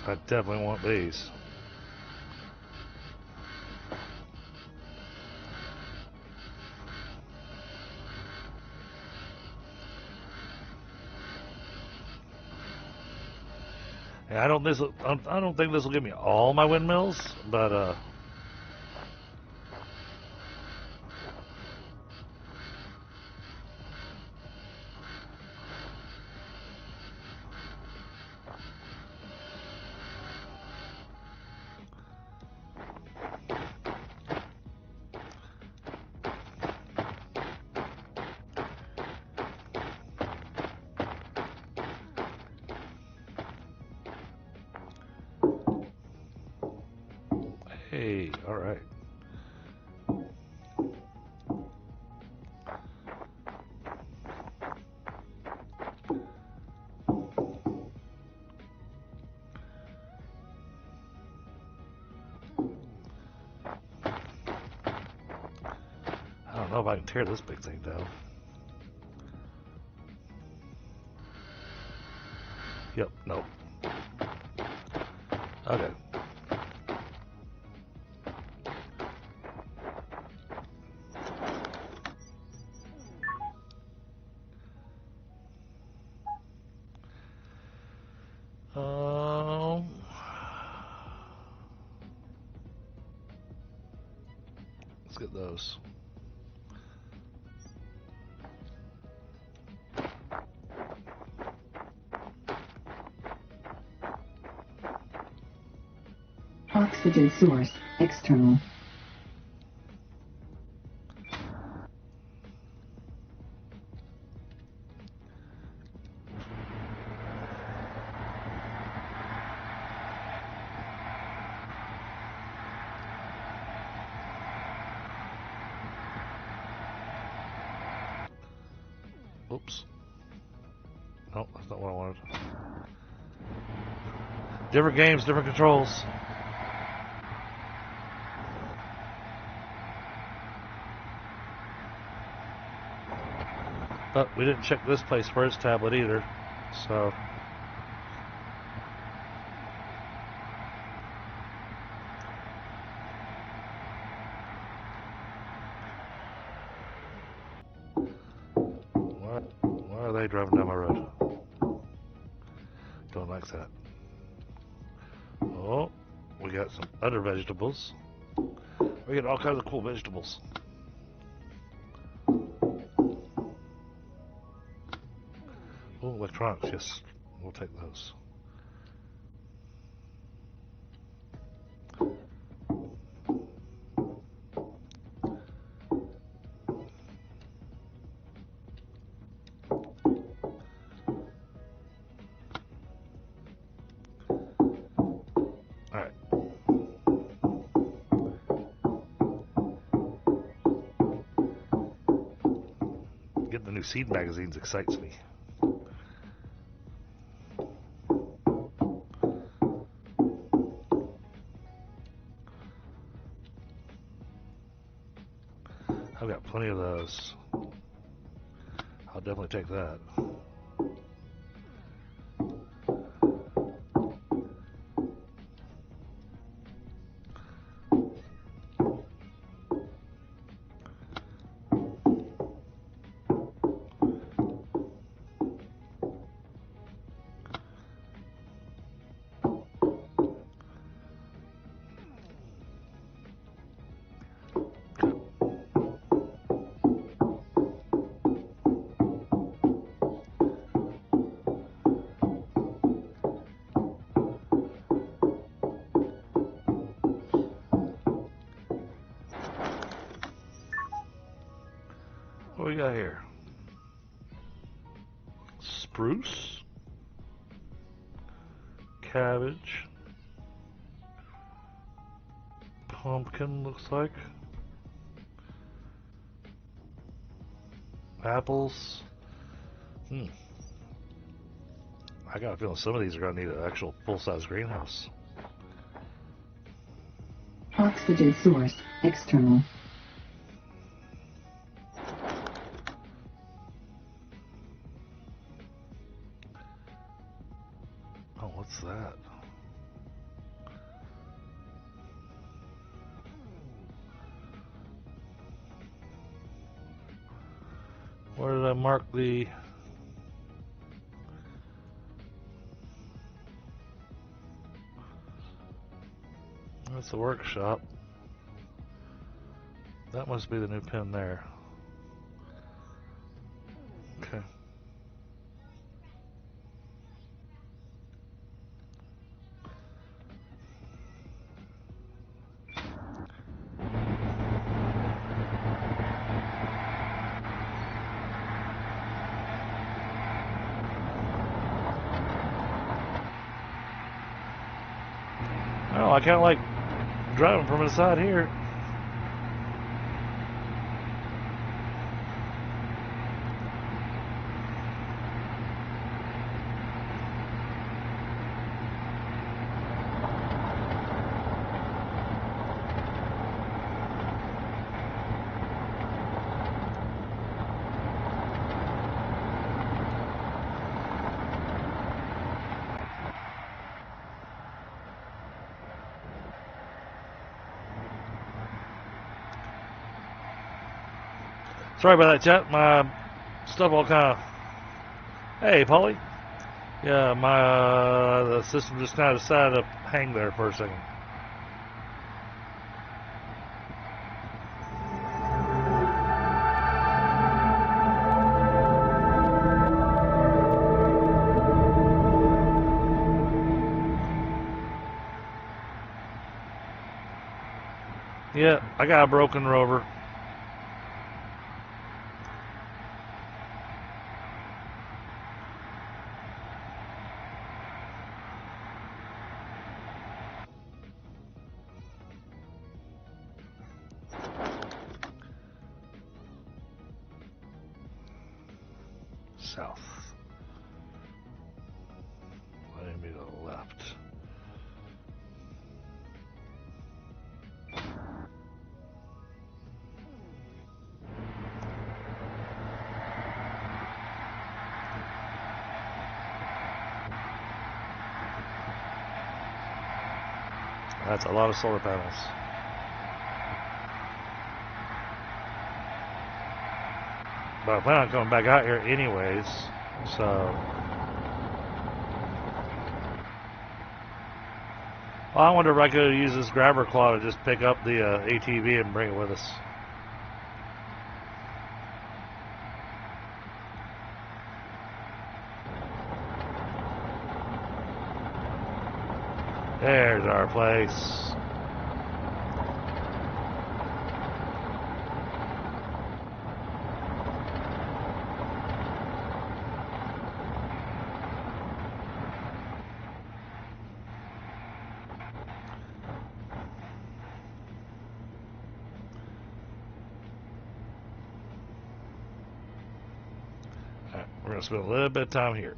I definitely want these. And I don't think this will give me all my windmills, but hey, all right. I don't know if I can tear this big thing down. Yep, nope. Okay. Let's get those. Oxygen source, external. Oops. No, that's not what I wanted. Different games, different controls. But we didn't check this place for its tablet either, so. Why are they driving down my road? Don't like that. Oh, we got some other vegetables. We get all kinds of cool vegetables. Oh, electronics, yes. We'll take those. Alright. Getting the new seed magazines excites me. I've got plenty of those. I'll definitely take that. What we got here? Spruce, cabbage, pumpkin looks like, apples. I got a feeling some of these are going to need an actual full-size greenhouse. Oxygen source, external. Oh, what's that? Where did I mark the... That's the workshop. That must be the new pin there. Okay. Oh, I kind of like driving from the side here. Sorry about that, chat. My stuff all kind of... Hey, Polly. Yeah, my the system just kind of decided to hang there for a second. Yeah, I got a broken Rover. South. Letting me to the left. That's a lot of solar panels. But I plan on coming back out here anyways, so. Well, I wonder if I could use this grabber claw to just pick up the ATV and bring it with us. There's our place. Alright, we're going to spend a little bit of time here.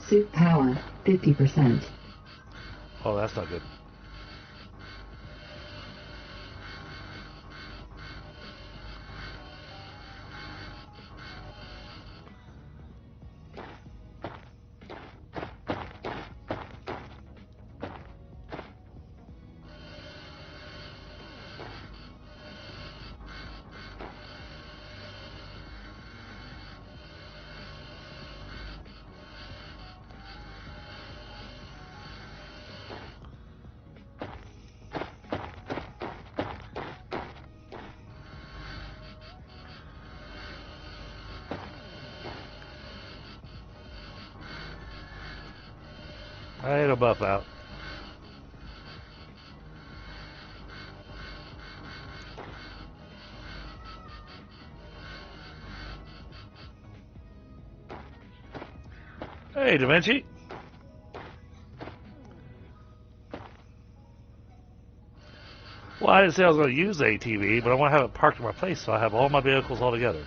Suit power, 50%. Oh, that's not good. I had a buff out. Hey, Da Vinci. Well, I didn't say I was going to use the ATV, but I want to have it parked in my place so I have all my vehicles all together.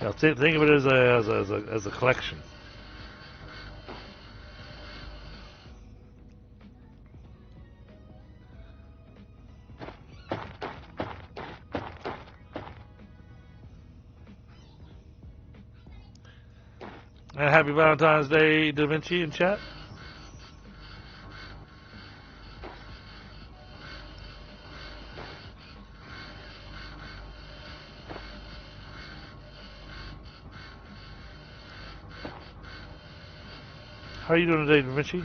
You know, think of it as a collection. And happy Valentine's Day, Da Vinci, in chat. How are you doing today, Da Vinci?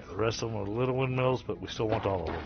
The rest of them are little windmills, but we still want all of them.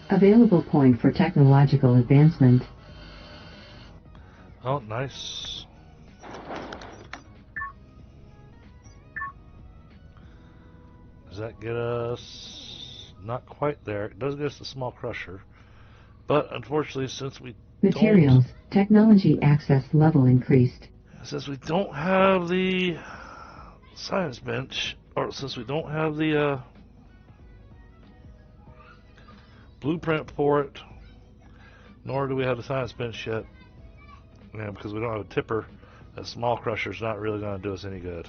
Available point for technological advancement. Oh, nice. Does that get us? Not quite there. It does get us the small crusher. But unfortunately, since we Materials. Technology access level increased. don't have the science bench, or since we don't have the blueprint for it, nor do we have the science bench yet, because we don't have a tipper, that small crusher is not really going to do us any good,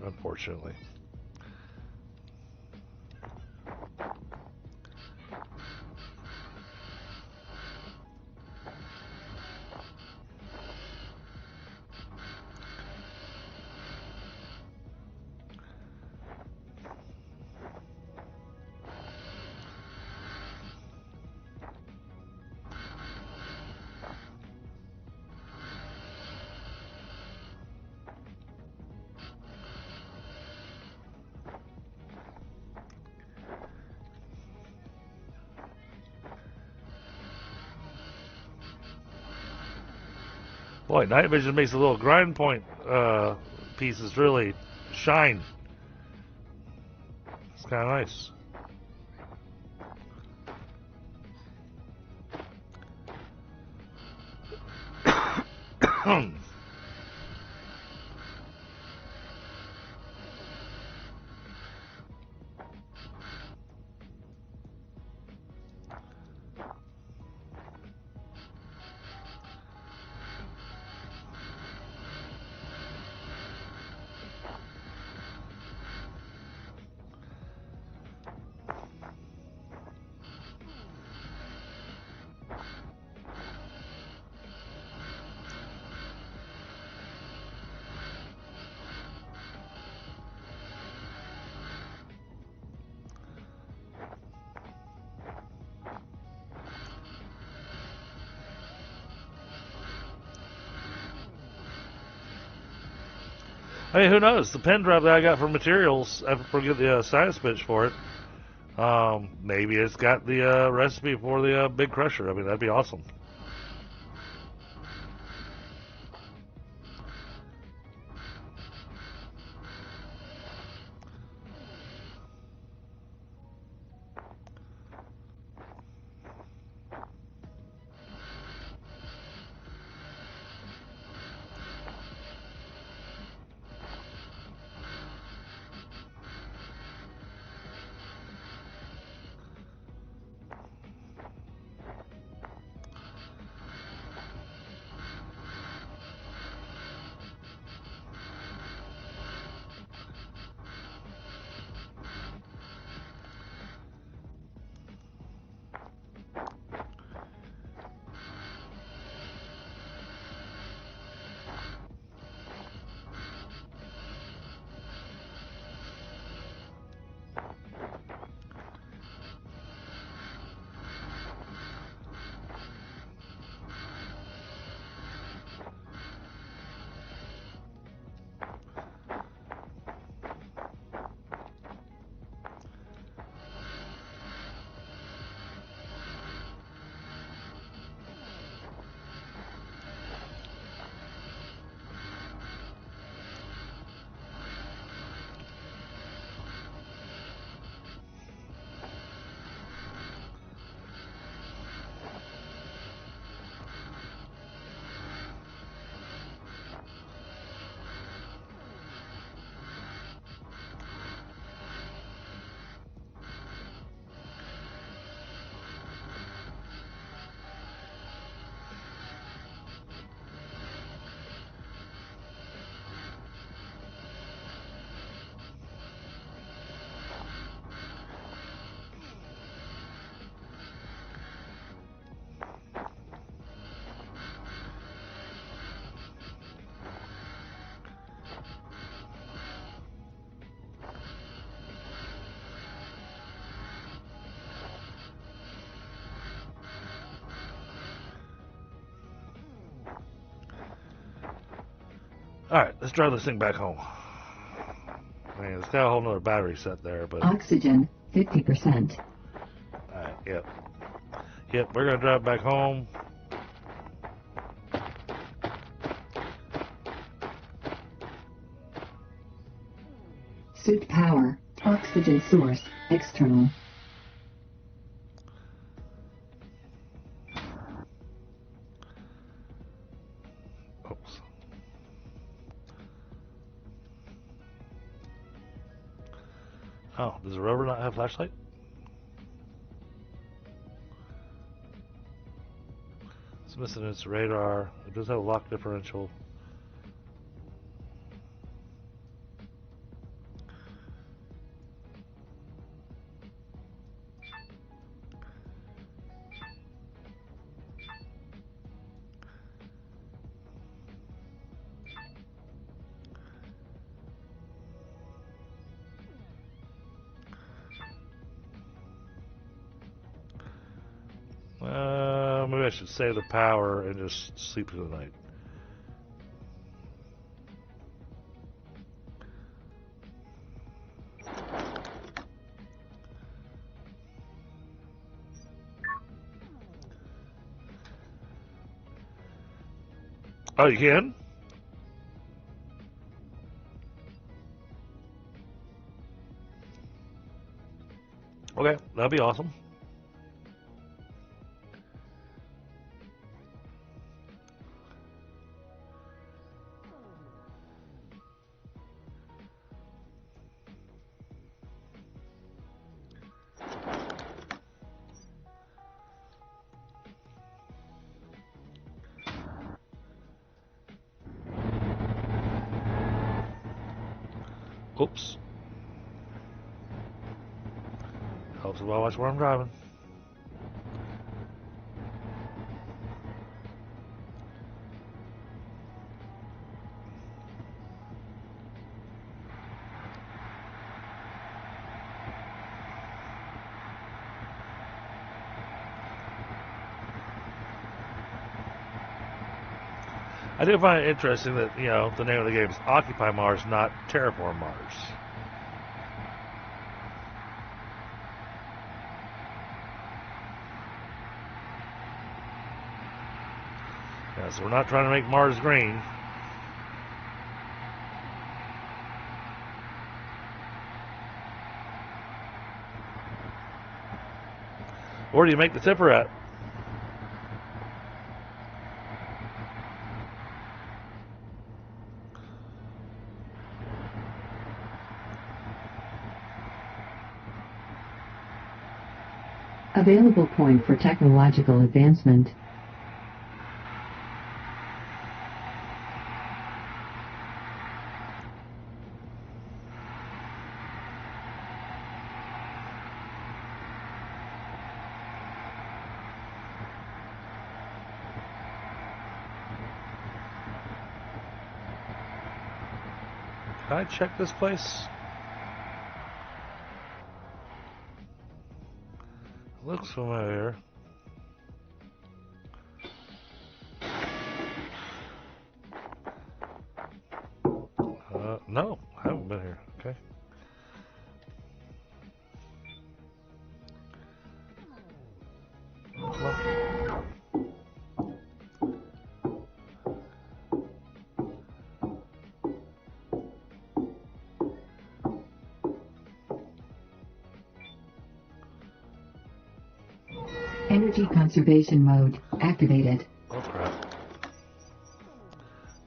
unfortunately. Boy, night vision makes the little grind point pieces really shine. It's kind of nice. I mean, who knows? The pen drive that I got for materials, I forget the science bench for it. Maybe it's got the recipe for the big crusher. I mean, that'd be awesome. Alright, let's drive this thing back home. Man, it's got a whole nother battery set there, but... Oxygen, 50%. Alright. Yep. Yep, we're gonna drive back home. Suit power. Oxygen source. External. Oops. Oh, does the Rover not have flashlight? It's missing its radar. It does have a lock differential. Maybe I should save the power and just sleep through the night. Oh, you can? Okay, that'd be awesome. Oops. Helps if I watch where I'm driving. I do find it interesting that, you know, the name of the game is Occupy Mars, not Terraform Mars. Yeah, so we're not trying to make Mars green. Where do you make the tipper at? Available point for technological advancement. Can I check this place? Looks familiar. No, I haven't been here. Okay. Come on. Energy conservation mode activated. Oh crap.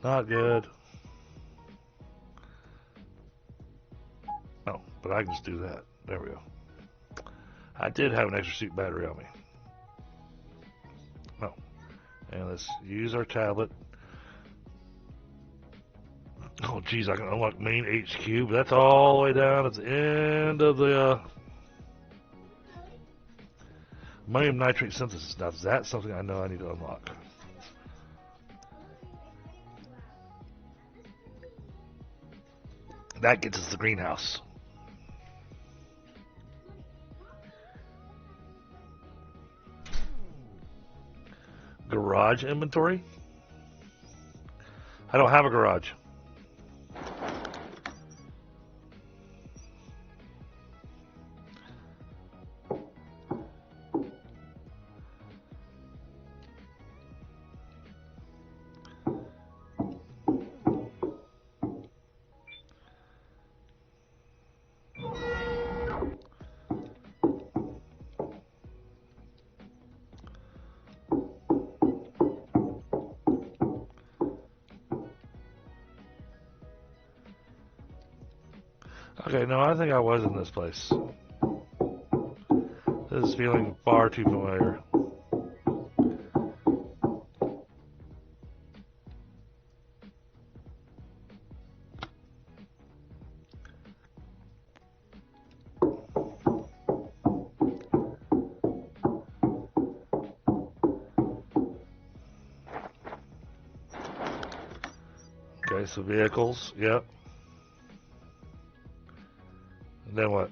Not good. Oh, but I can just do that. There we go. I did have an extra suit battery on me. Oh. And let's use our tablet. Oh geez, I can unlock main HQ, but that's all the way down at the end of the ammonium nitrate synthesis. Now that's something I know I need to unlock. That gets us the greenhouse. Garage inventory? I don't have a garage. Okay, no, I think I was in this place. This is feeling far too familiar. Okay, so vehicles, yep. And then what?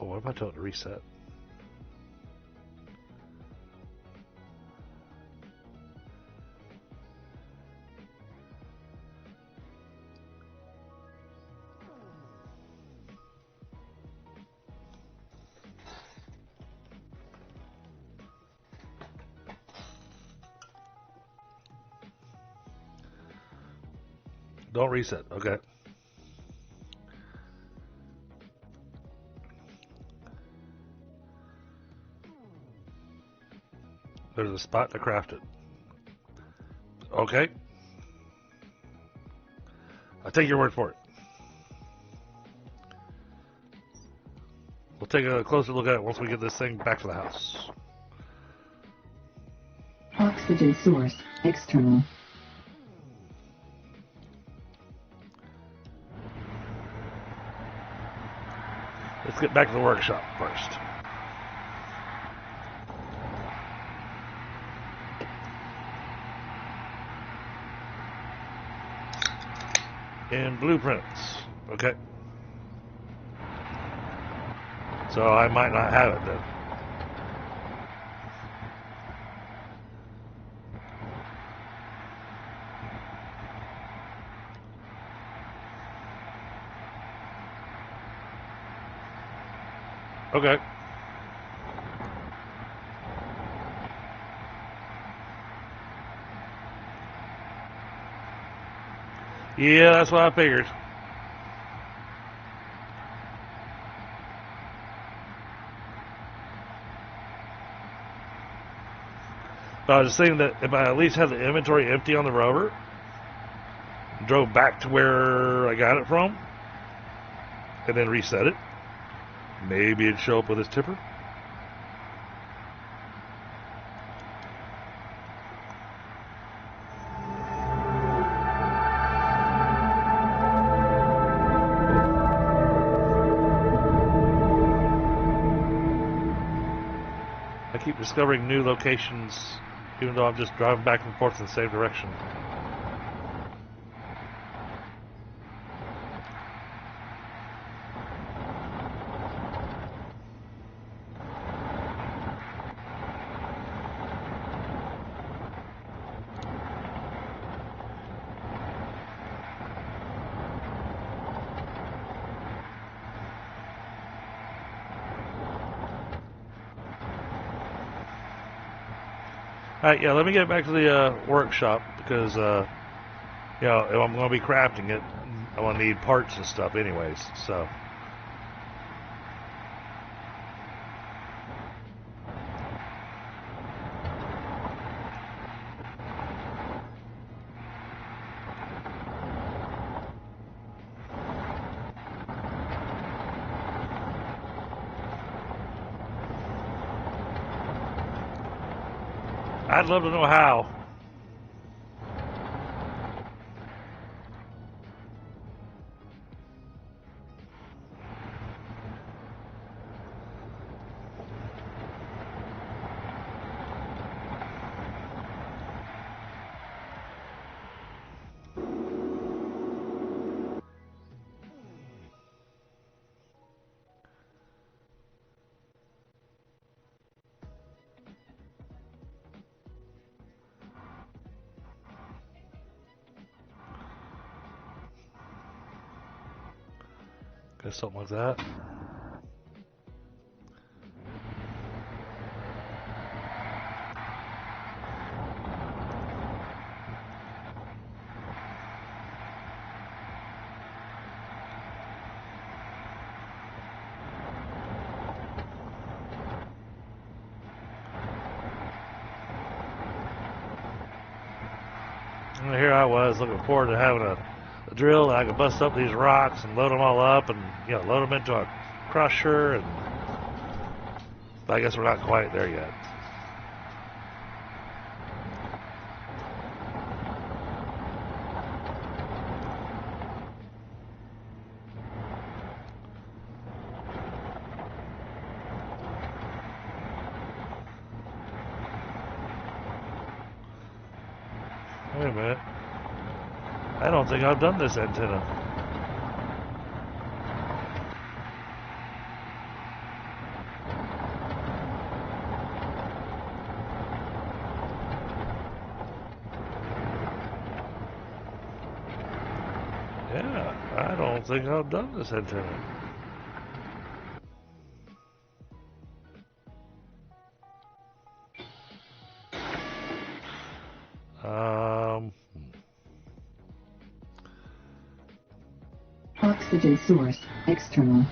Oh, what if I tell it to reset? Don't reset, okay. There's a spot to craft it. Okay. I'll take your word for it. We'll take a closer look at it once we get this thing back to the house. Oxygen source, external. Let's get back to the workshop first. And blueprints. Okay. So I might not have it then. Okay. Yeah, that's what I figured. But I was just thinking that if I at least had the inventory empty on the Rover, drove back to where I got it from, and then reset it, maybe it'd show up with its tipper. I keep discovering new locations, even though I'm just driving back and forth in the same direction. Alright, yeah, let me get back to the workshop because, you know, if I'm going to be crafting it, I'm going to need parts and stuff anyways, so. I'd love to know how. Guess something like that. And here I was looking forward to having a drill that I could bust up these rocks and load them all up and load them into a crusher. And but I guess we're not quite there yet. Wait a minute. I don't think I've done this antenna. Yeah, I don't think I've done this antenna. Oxygen source, external.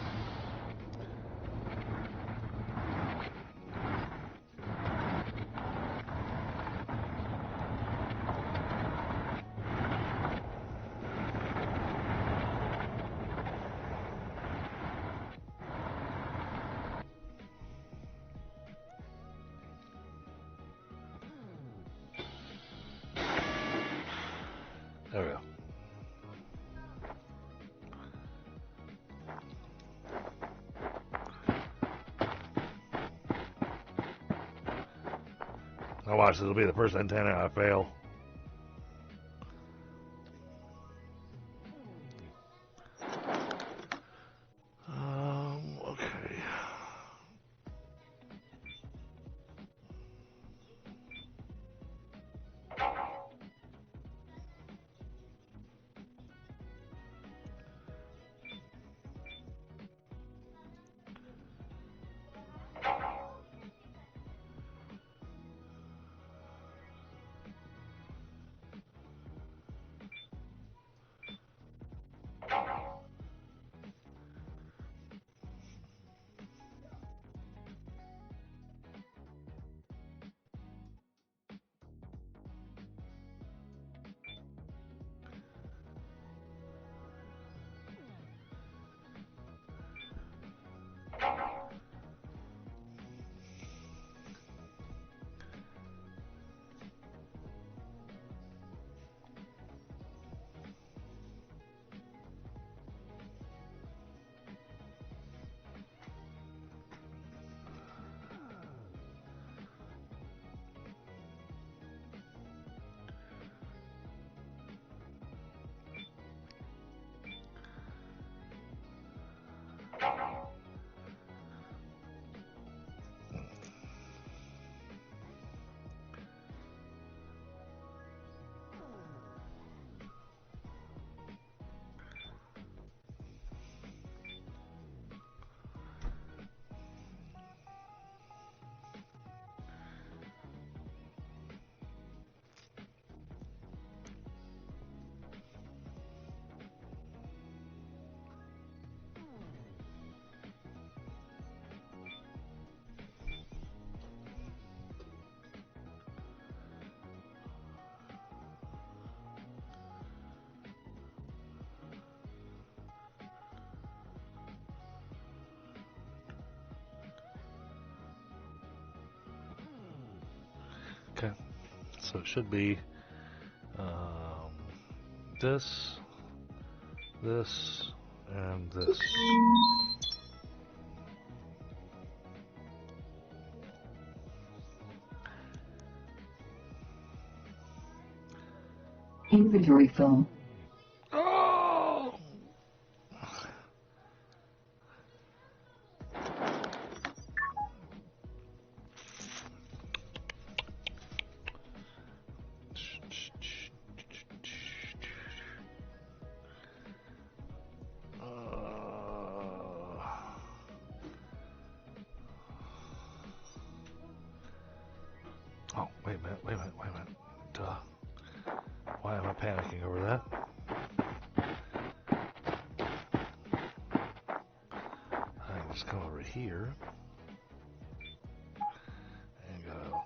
There we go. Now watch, this will be the first antenna I fail. Okay. Okay, so it should be this, this, and this. Inventory full. Oh! Oh, wait a minute, wait a minute, wait a minute. Duh. Why am I panicking over that? I can just come over here and go.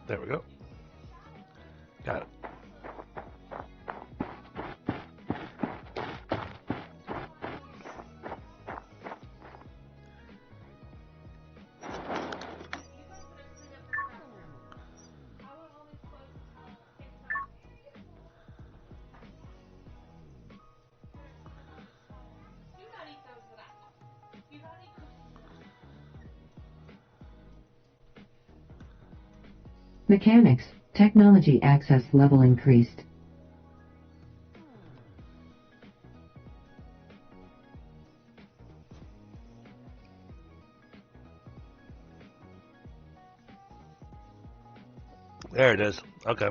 There we go. Got it. Mechanics, technology access level increased. There it is. Okay.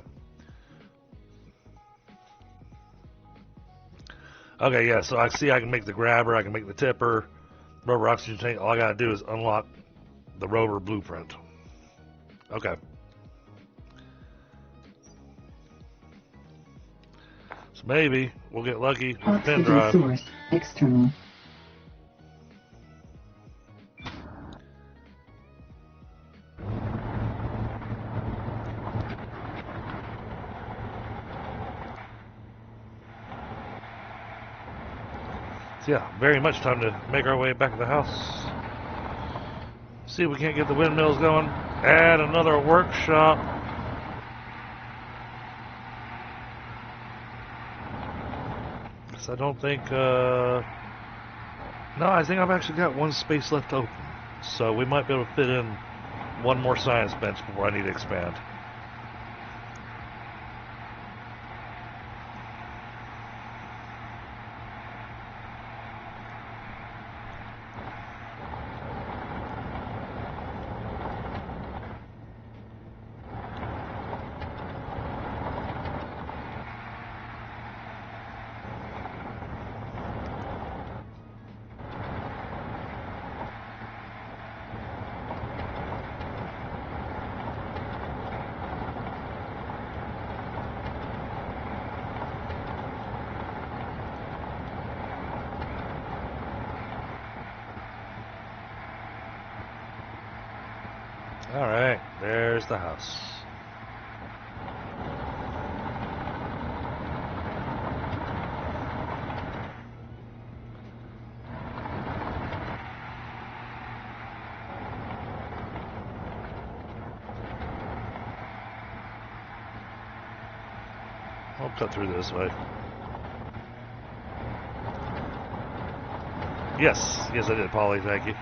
Okay, yeah, so I see I can make the grabber, I can make the tipper, Rover oxygen tank. All I gotta do is unlock the Rover blueprint. Okay. So maybe we'll get lucky with the pen Oxygen drive. source, external. So yeah, very much time to make our way back to the house. See if we can't get the windmills going. Add another workshop. So I don't think, no, I think I've actually got one space left open. So we might be able to fit in one more science bench before I need to expand. Alright, there's the house. I'll cut through this way. Yes, I did, Polly, thank you.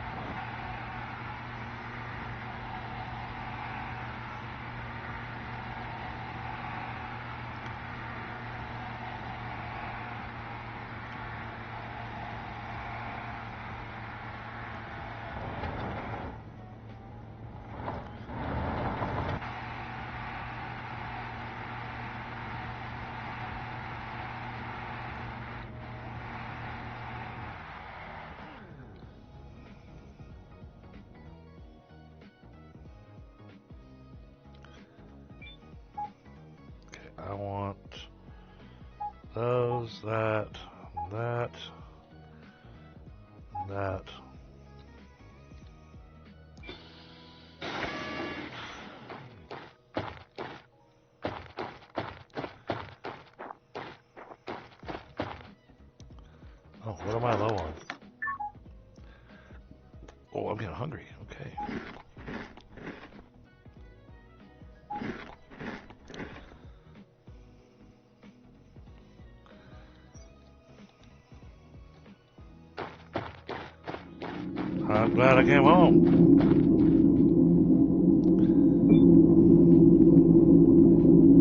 I want those, that. Oh, what am I low on? Oh, I'm getting hungry. Okay. I'm glad I came home.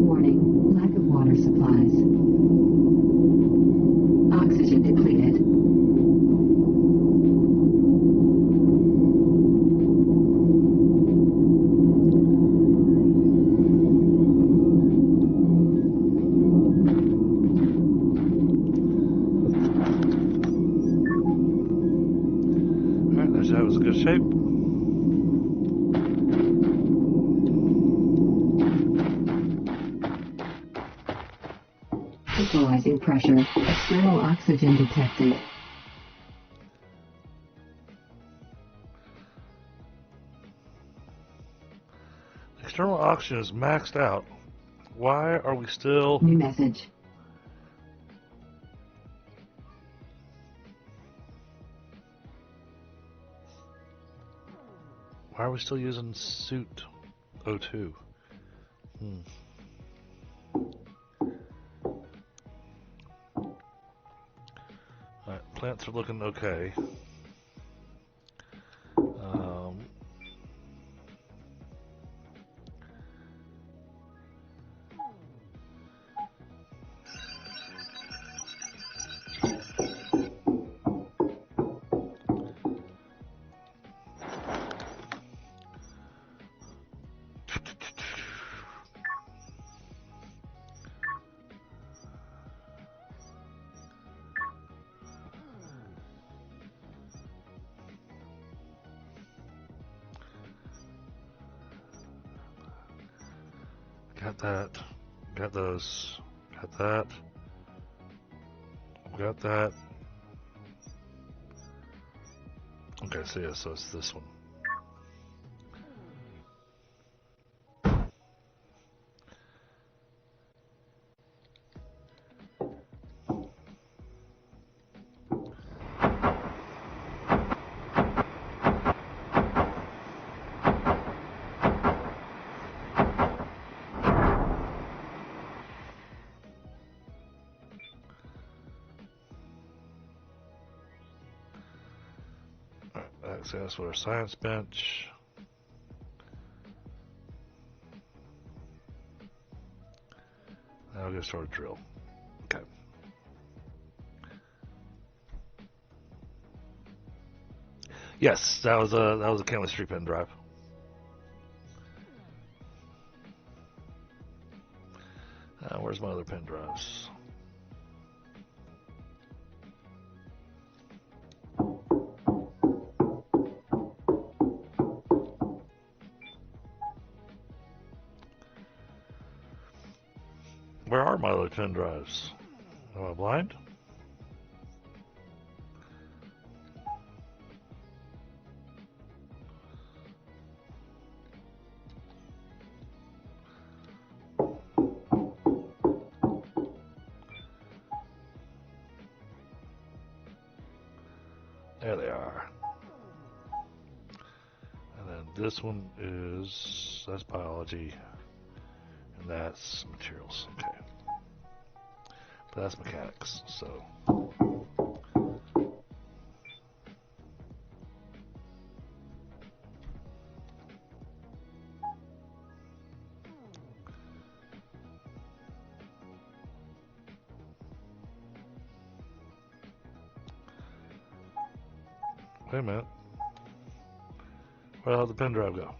Warning, lack of water supplies. Oxygen depleted. Alright, there's that was in good shape. Equalizing pressure. External oxygen detected. External oxygen is maxed out. Why are we still... New message. Why are we still using suit O2? Alright, plants are looking okay. Got that. Got those. Got that. Got that. Okay, so yeah, so it's this one. Access with our science bench. Now we're gonna start a drill. Okay. Yes, that was a chemistry pen drive. Where's my other pen drives? Where are my other pen drives? Am I blind? There they are. And then this one that's biology, and that's materials. Okay. But that's mechanics, so. Wait a minute. Where the hell did the pen drive go?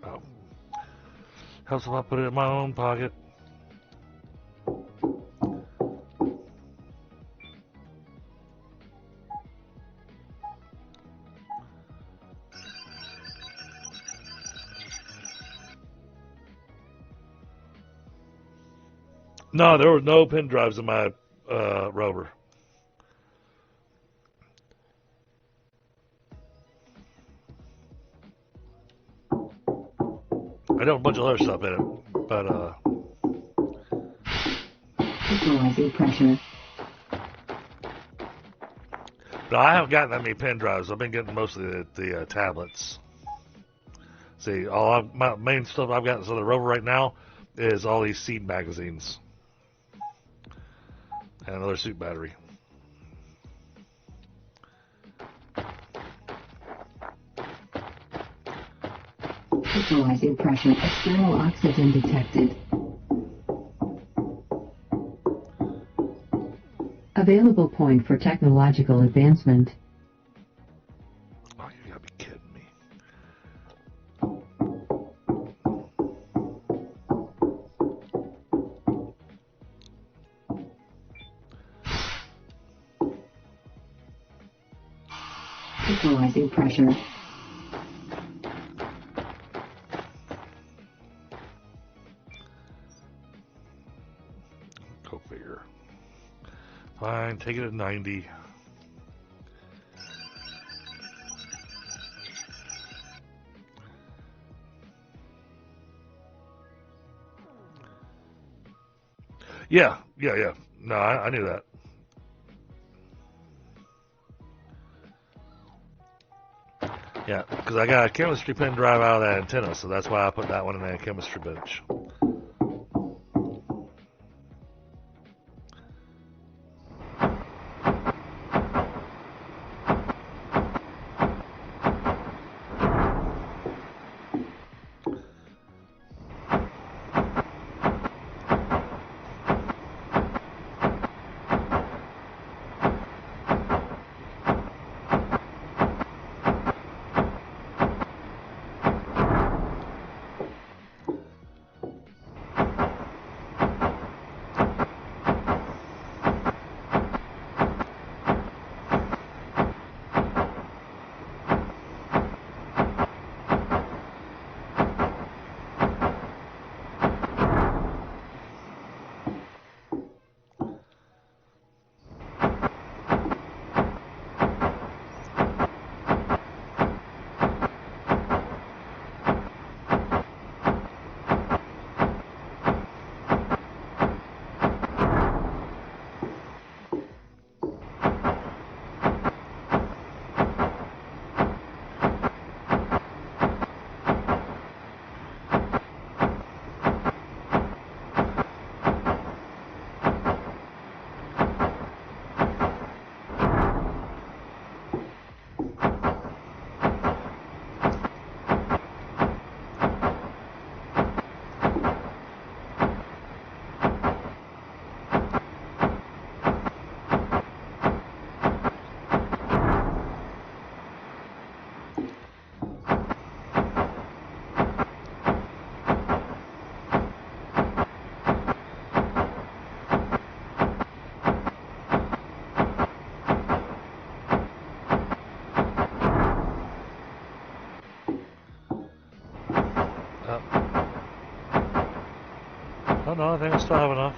Oh. Helps if I put it in my own pocket. No, there were no pen drives in my Rover. I know a bunch of other stuff in it, but Equalizing pressure. no, I haven't gotten that many pen drives. I've been getting mostly the tablets. See, my main stuff I've got in the Rover right now is all these seed magazines and another suit battery. Equalizing pressure. External oxygen detected. Available point for technological advancement. Oh, you gotta be kidding me. Equalizing pressure. Go figure. Fine, take it at 90. Yeah. No, I knew that. Yeah, because I got a chemistry pen drive out of that antenna, so that's why I put that one in that chemistry bench. Oh no, I think I still have enough.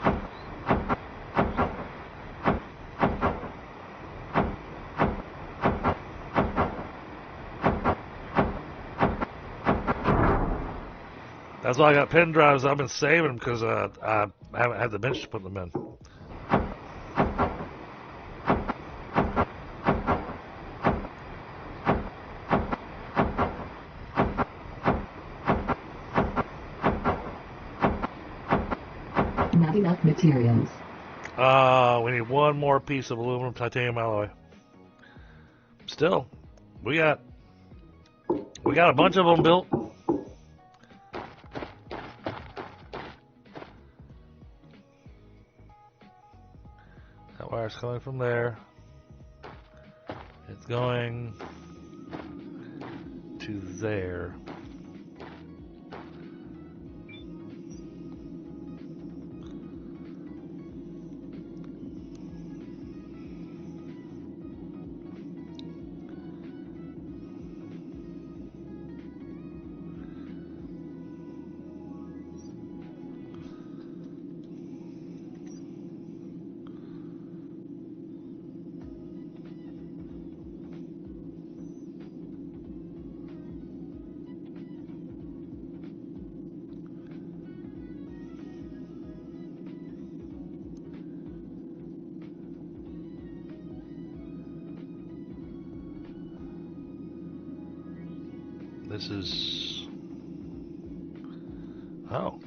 That's why I got pen drives. I've been saving them because I haven't had the bench to put them in. Not enough materials. We need one more piece of aluminum titanium alloy. Still, we got a bunch of them built. That wire's coming from there. It's going to there. This is... Oh.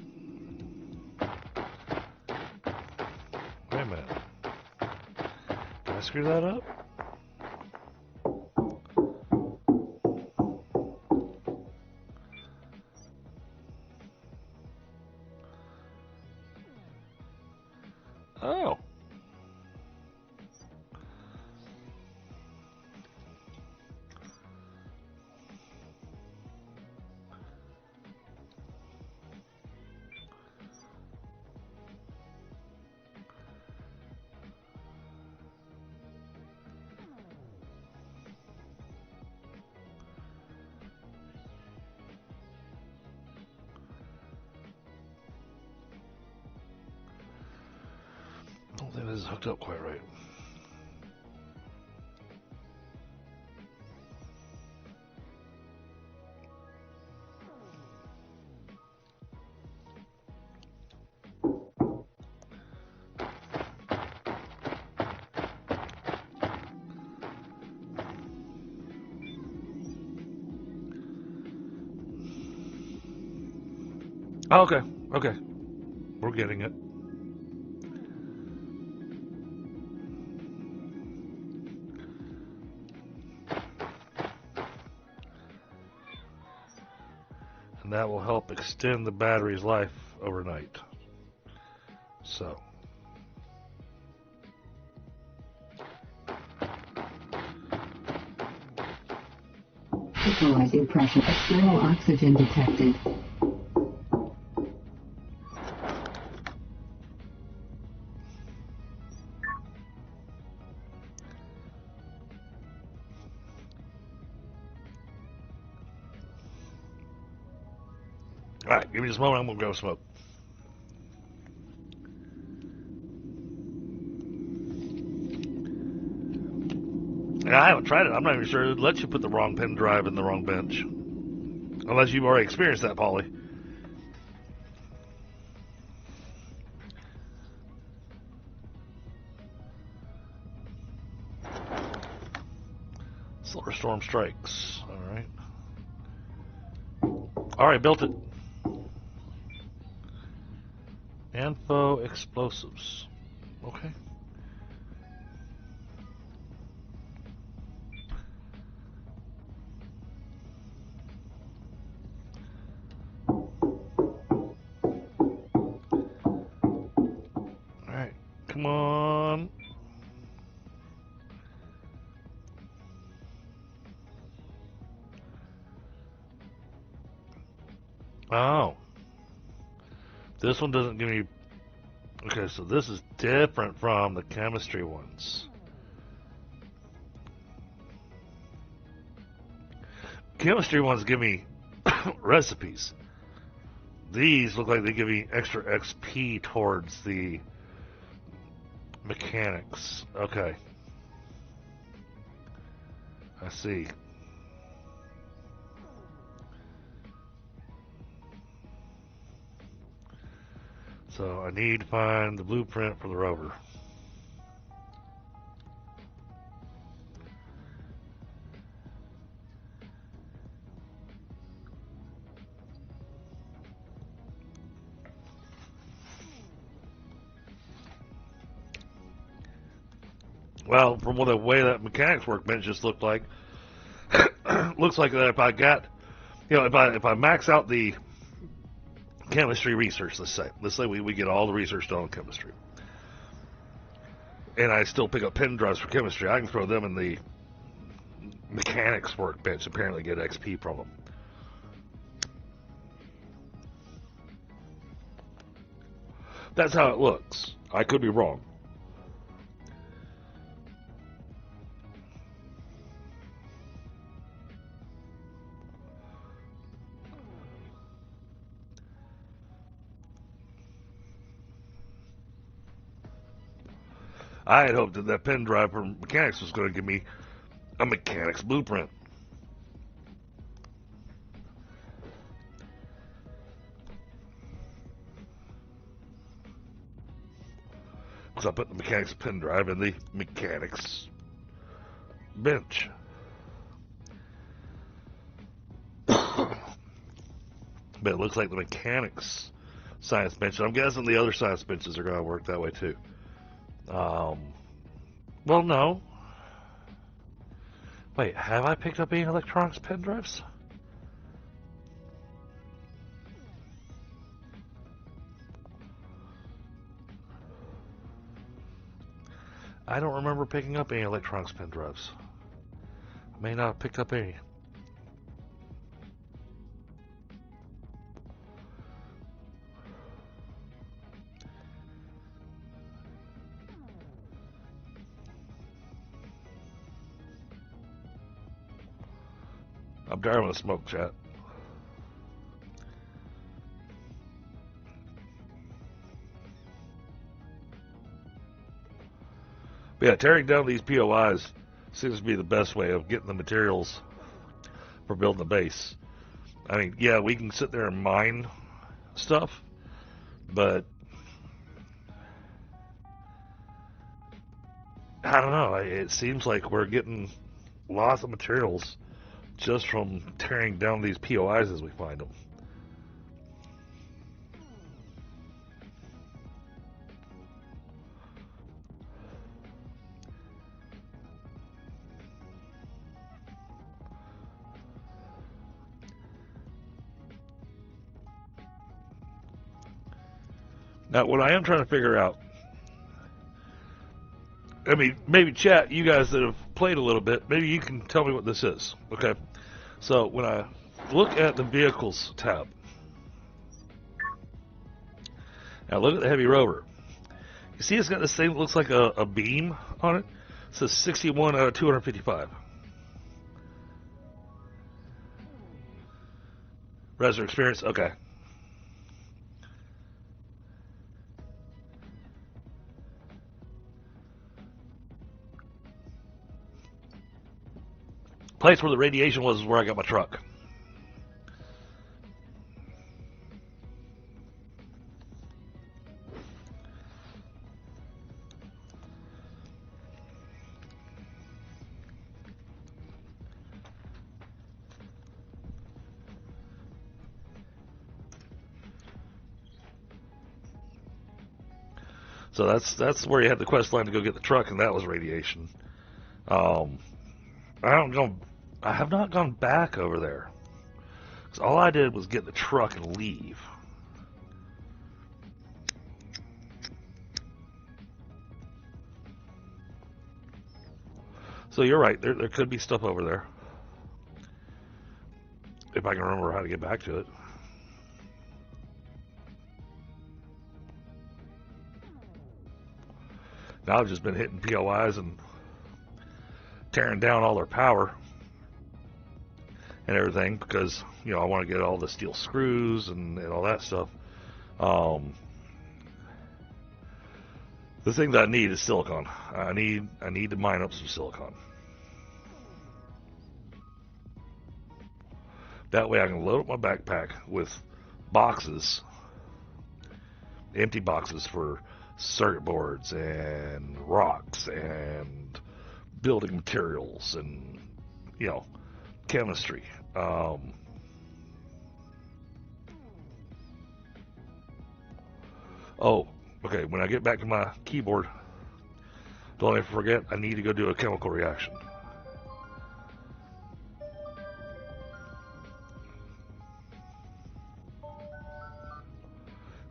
Wait a minute. Did I screw that up? Oh. I don't think this is hooked up quite right. Okay, okay. We're getting it. And that will help extend the battery's life overnight. So. Equalizing pressure. External oxygen detected. Alright, give me just a moment. I'm going to go smoke. And I haven't tried it. I'm not even sure it lets you put the wrong pen drive in the wrong bench. Unless you've already experienced that, Polly. Solar storm strikes. Alright. Alright, built it. Info explosives. Okay. Alright. Come on. Oh. This one doesn't give me... Okay, so this is different from the chemistry ones. Chemistry ones give me recipes. These look like they give me extra XP towards the mechanics. Okay. I see. So I need to find the blueprint for the rover. Well, from the way that mechanics workbench just looked like, looks like that if I got, if I max out the chemistry research, let's say we get all the research done on chemistry, and I still pick up pen drives for chemistry, I can throw them in the mechanics workbench, apparently get XP from them. That's how it looks. I could be wrong. I had hoped that that pen drive for mechanics was going to give me a mechanics blueprint. Because I put the mechanics pen drive in the mechanics bench. But it looks like the mechanics science bench. I'm guessing the other science benches are going to work that way too. Well, no. Wait, have I picked up any electronics pen drives? I don't remember picking up any electronics pen drives. I may not have picked up any. I'm tired of the smoke, chat. But yeah, tearing down these POIs seems to be the best way of getting the materials for building the base. I mean, yeah, we can sit there and mine stuff, but I don't know. It seems like we're getting lots of materials just from tearing down these POIs as we find them. Now, what I am trying to figure out, I mean, maybe chat, you guys that have played a little bit, maybe you can tell me what this is. Okay, so when I look at the vehicles tab, now look at the heavy rover. You see it's got this thing that looks like a beam on it? It says 61 out of 255. Resident experience, okay. Place where the radiation was is where I got my truck. So that's where you had the quest line to go get the truck, and that was radiation. I have not gone back over there, because all I did was get the truck and leave. So you're right, there could be stuff over there, if I can remember how to get back to it. Now I've just been hitting POIs and tearing down all their power and everything because, you know, I want to get all the steel screws and all that stuff. The thing that I need is silicon. I need to mine up some silicon. That way I can load up my backpack with boxes, empty boxes for circuit boards and rocks and building materials and, you know, chemistry. Oh, okay, when I get back to my keyboard, don't ever forget, I need to go do a chemical reaction.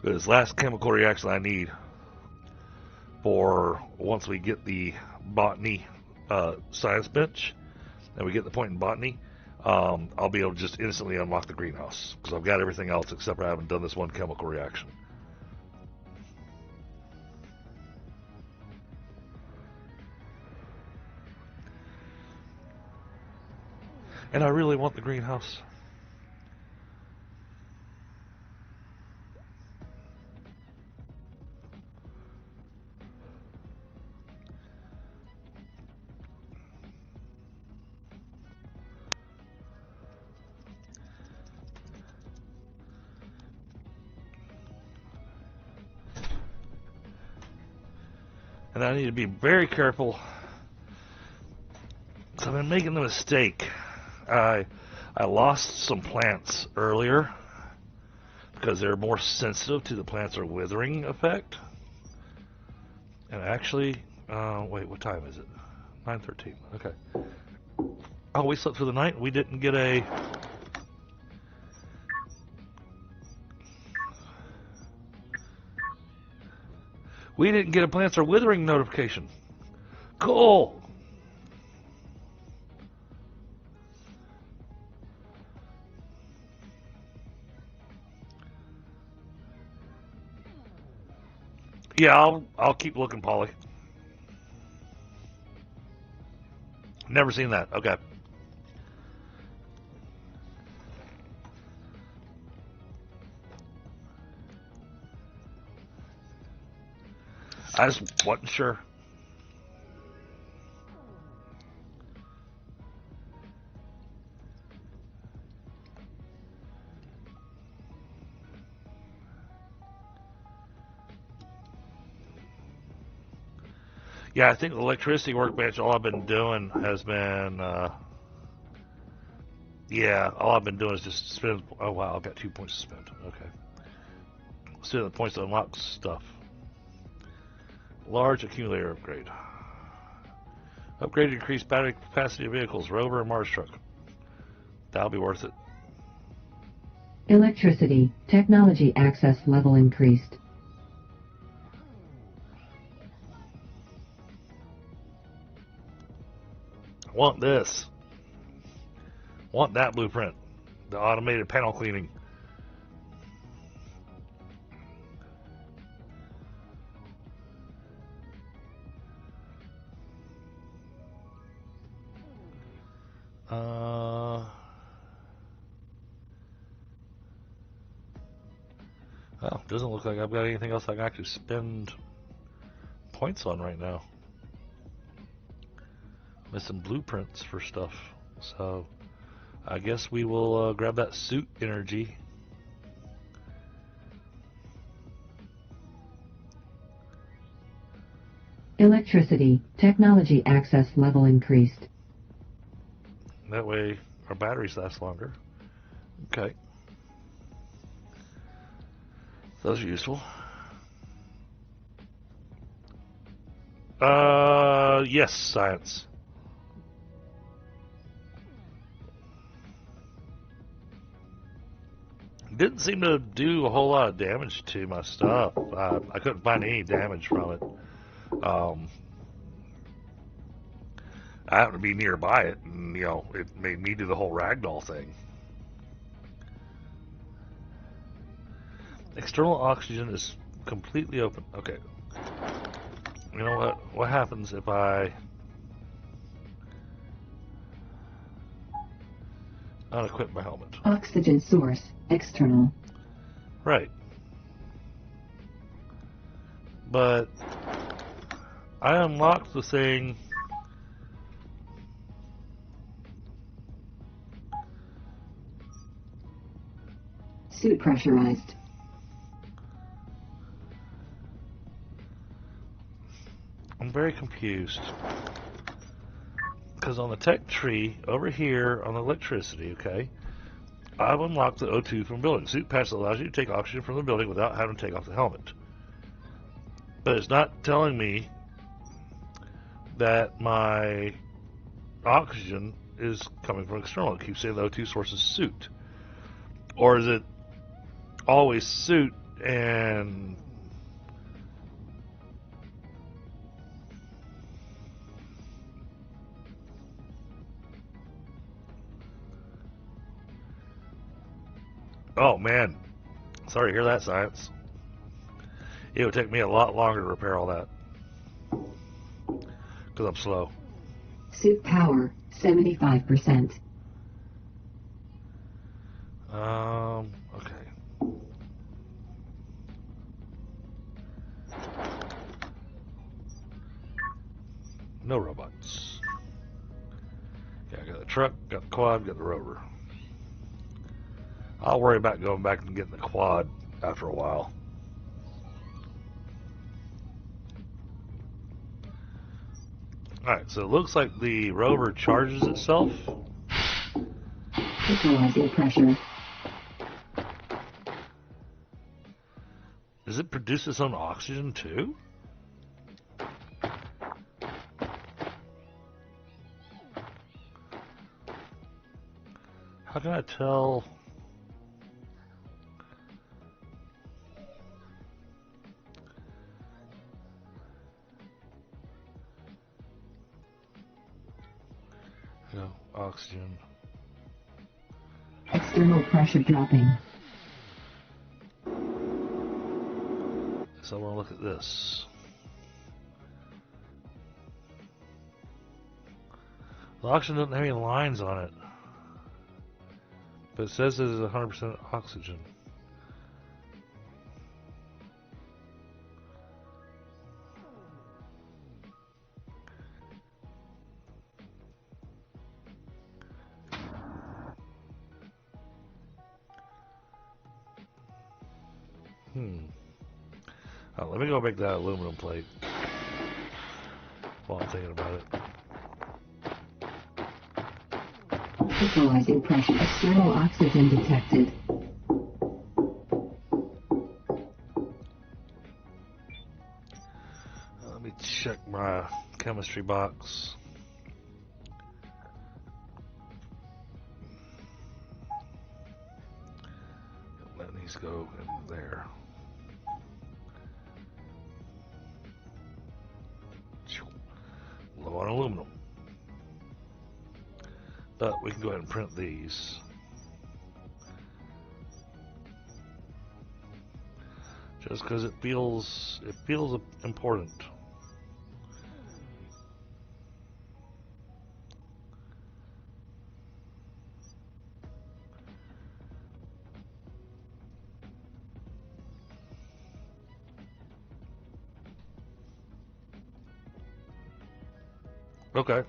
This last chemical reaction I need for once we get the botany science bench and we get the point in botany, I'll be able to just instantly unlock the greenhouse because I've got everything else except I haven't done this one chemical reaction. And I really want the greenhouse. And I need to be very careful. So I've been making the mistake. I lost some plants earlier because they're more sensitive to the plants are withering effect. And actually, wait, what time is it? 9:13. Okay. Oh, we slept through the night. We didn't get a. We didn't get a plants are withering notification. Cool. Yeah, I'll keep looking, Polly. Never seen that. Okay. I just wasn't sure. Yeah, I think the electricity workbench, all I've been doing has been, yeah, all I've been doing is just spend, oh wow, I've got 2 points to spend. Okay. Spend the points to unlock stuff. Large accumulator upgrade. Upgrade to increase battery capacity of vehicles, Rover and Mars truck. That'll be worth it. Electricity. Technology access level increased. Want this. Want that blueprint. The automated panel cleaning. Well, doesn't look like I've got anything else I can actually spend points on right now. Missing blueprints for stuff. So, I guess we will grab that suit energy. Electricity. Technology access level increased. That way our batteries last longer. Okay. Those are useful. Yes, science. Didn't seem to do a whole lot of damage to my stuff. I couldn't find any damage from it. I happened to be nearby it, and it made me do the whole ragdoll thing. External oxygen is completely open. Okay. You know what? What happens if I unequip my helmet? Oxygen source. External. Right. But I unlocked the thing. Suit pressurized. I'm very confused. Because on the tech tree, over here on the electricity, okay, I've unlocked the O2 from building. Suit patch allows you to take oxygen from the building without having to take off the helmet. But it's not telling me that my oxygen is coming from external. It keeps saying the O2 source is suit. Or is it always suit and... Oh man, sorry to hear that, science. It would take me a lot longer to repair all that. Because I'm slow. Suit power. 75%. Okay. No robots. Okay, I got the truck, got the quad, got the rover. I'll worry about going back and getting the quad after a while. Alright, so it looks like the rover charges itself. Equalizing pressure. Does it produce its own oxygen too? How can I tell? No, oxygen. External pressure dropping. So I want to look at this. The oxygen doesn't have any lines on it. But it says it is 100% oxygen. Oh, let me go make that aluminum plate while I'm thinking about it. Equalizing pressure. External oxygen detected. Let me check my chemistry box. That needs to go in there. Low on aluminum. We can go ahead and print these. Just because it feels important. Okay.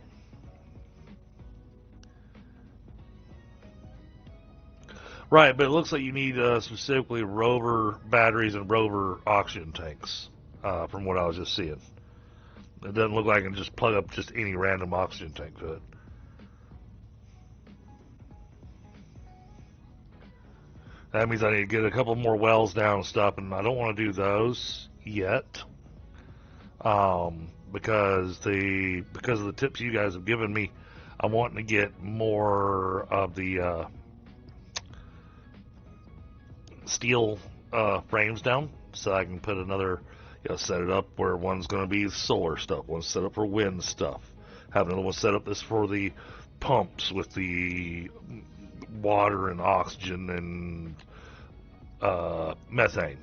Right, but it looks like you need specifically Rover batteries and Rover oxygen tanks, from what I was just seeing. It doesn't look like I can just plug up just any random oxygen tank to it. That means I need to get a couple more wells down and stuff, and I don't want to do those yet, because of the tips you guys have given me. I'm wanting to get more of the steel frames down, so I can put another, set it up where one's going to be solar stuff, one's set up for wind stuff, have another one set up this for the pumps with the water and oxygen and methane.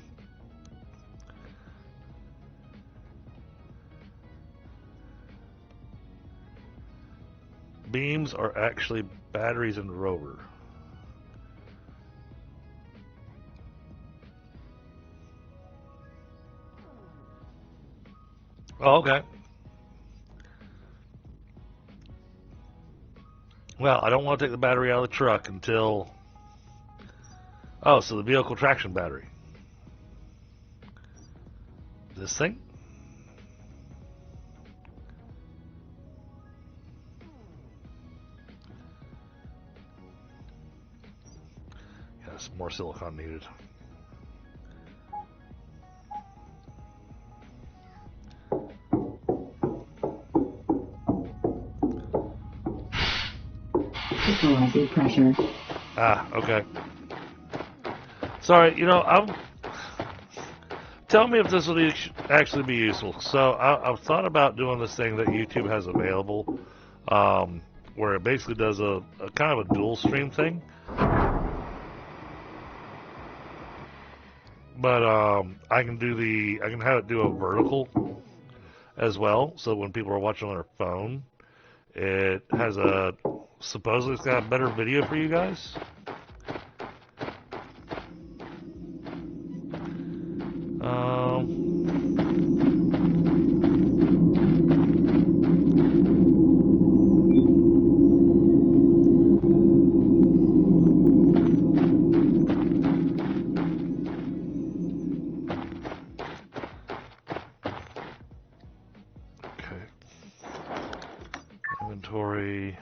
Beams are actually batteries in Rover. Oh, okay. Well, I don't want to take the battery out of the truck until... Oh, so the vehicle traction battery. This thing? Yeah, some more silicon needed. Equalizing pressure. Ah, okay. Sorry, tell me if this will actually be useful. So I've thought about doing this thing that YouTube has available, where it basically does a kind of a dual stream thing. But I can have it do a vertical as well. So when people are watching on their phone, it has supposedly it's got a better video for you guys. Okay. Inventory.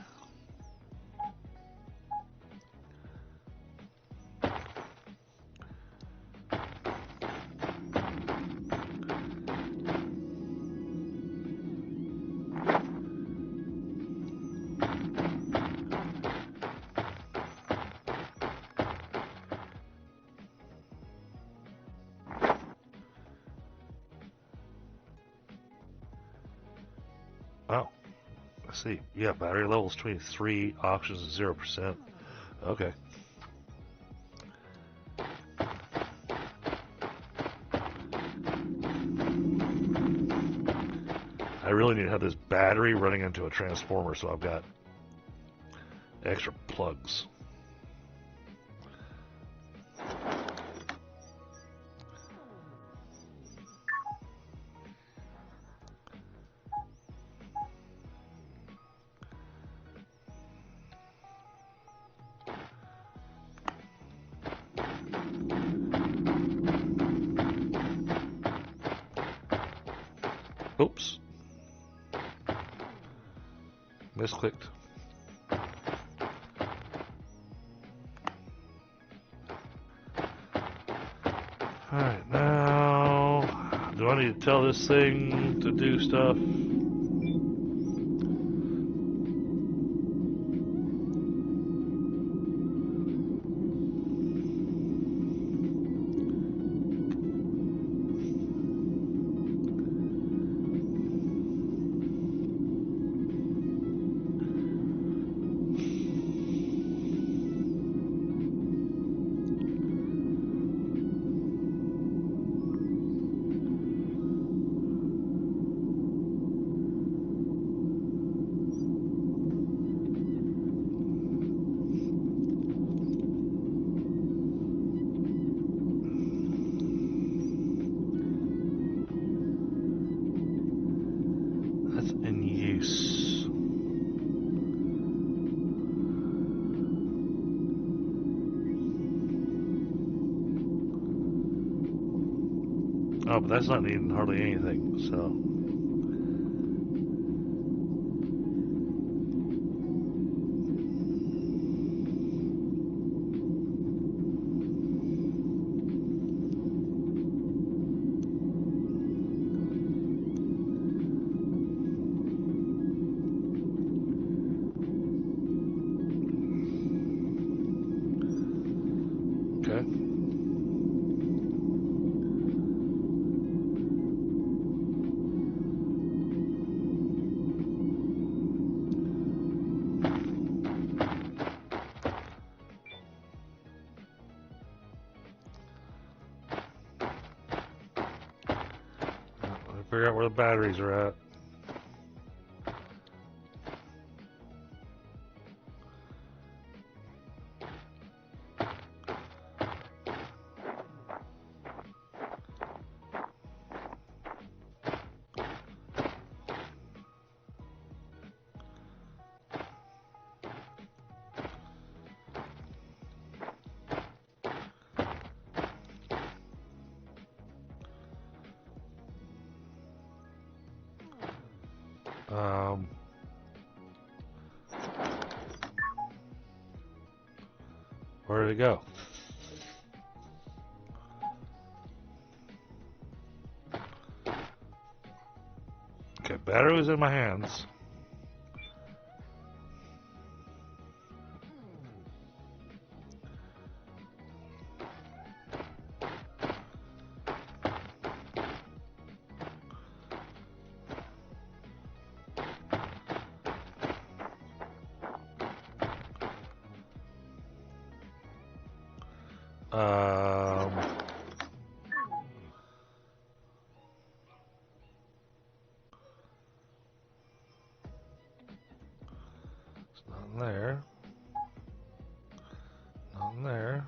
Oh, I see. Yeah, battery levels 23, oxygen is 0%. Okay. I really need to have this battery running into a transformer, so I've got extra plugs. Oops. Misclicked. Alright, now... Do I need to tell this thing to do stuff? Oh, but that's not needing hardly anything, so. Okay. Figure out where the batteries are at. Where did it go? Okay, battery was in my hands. Um, it's not in there. Not in there.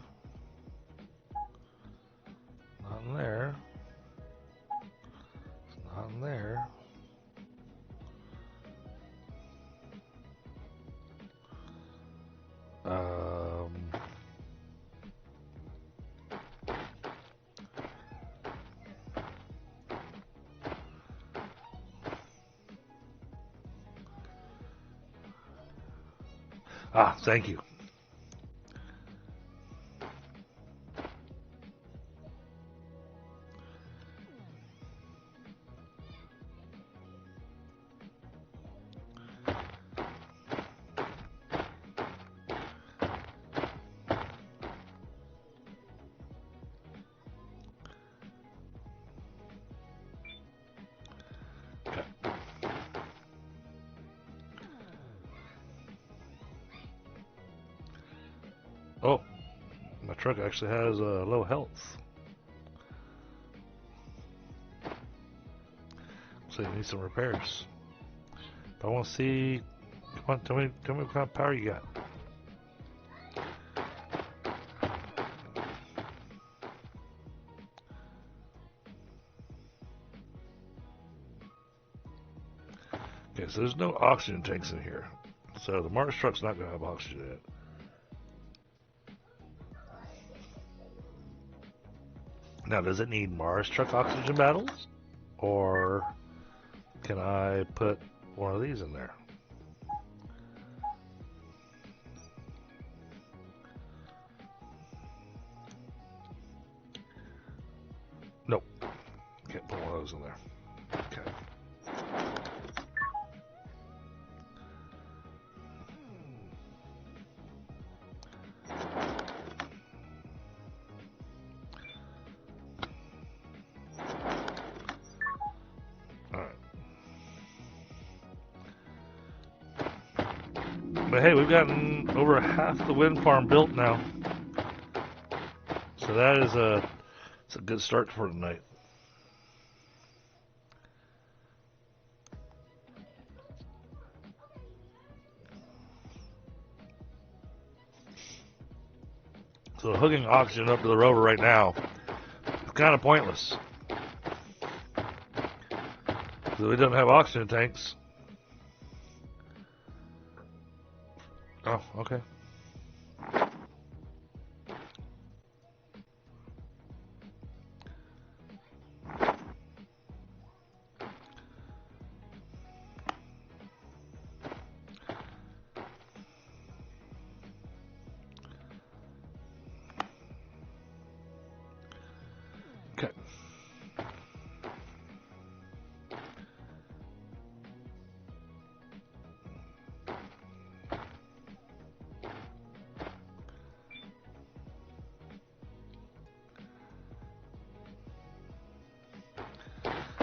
Not in there. It's not in there. Thank you. Oh, my truck actually has low health. So it needs some repairs. But I want to see. Come on, tell me what kind of power you got. Okay, so there's no oxygen tanks in here. So the Mars truck's not going to have oxygen in it. Now, does it need Mars truck oxygen bottles? Or can I put one of these in there? Nope. Can't put one of those in there. Okay. But hey, we've gotten over half the wind farm built now. So that is it's a good start for tonight. So hooking oxygen up to the rover right now is kind of pointless. So we don't have oxygen tanks. Oh, okay.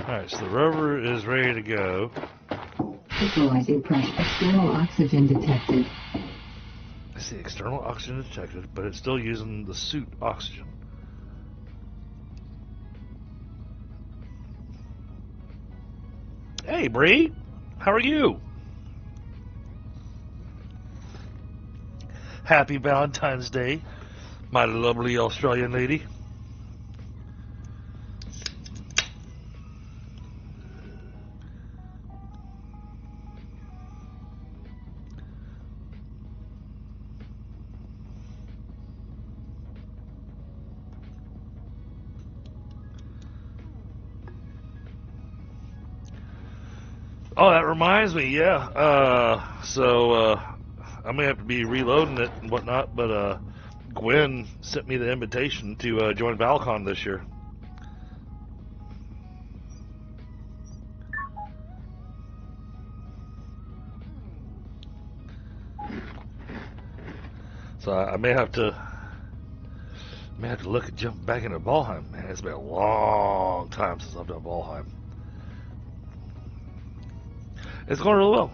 Alright, so the rover is ready to go. Equalizing pressure. External oxygen detected. I see external oxygen detected, but it's still using the suit oxygen. Hey, Bree! How are you? Happy Valentine's Day, my lovely Australian lady. Oh, that reminds me, yeah. I may have to be reloading it and whatnot, but Gwen sent me the invitation to join ValCon this year. So I may have to look at jumping back into Valheim. Man, it's been a long time since I've done Valheim. It's going really well.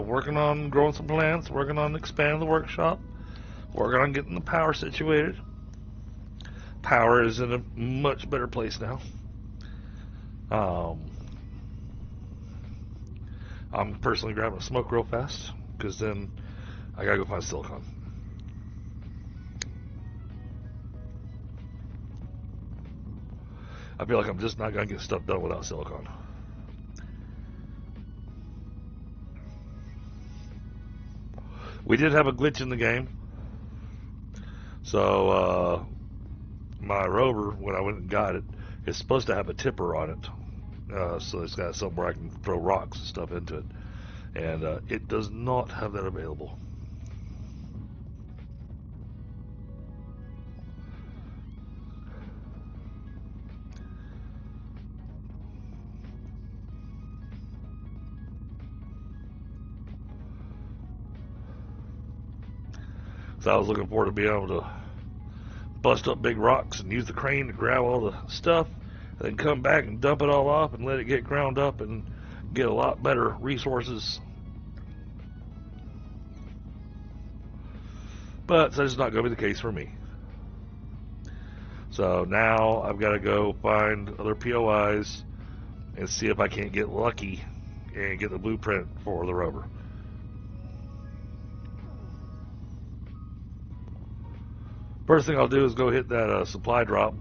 Working on growing some plants, working on expanding the workshop, working on getting the power situated. Power is in a much better place now. I'm personally grabbing a smoke real fast because then I gotta go find silicon. I feel like I'm just not gonna get stuff done without silicon. We did have a glitch in the game. So, my rover, when I went and got it, is supposed to have a tipper on it. So it's got somewhere I can throw rocks and stuff into it. And it does not have that available. So I was looking forward to being able to bust up big rocks and use the crane to grab all the stuff, and then come back and dump it all off and let it get ground up and get a lot better resources. But that's not going to be the case for me. So now I've got to go find other POIs and see if I can't get lucky and get the blueprint for the rover. First thing I'll do is go hit that supply drop.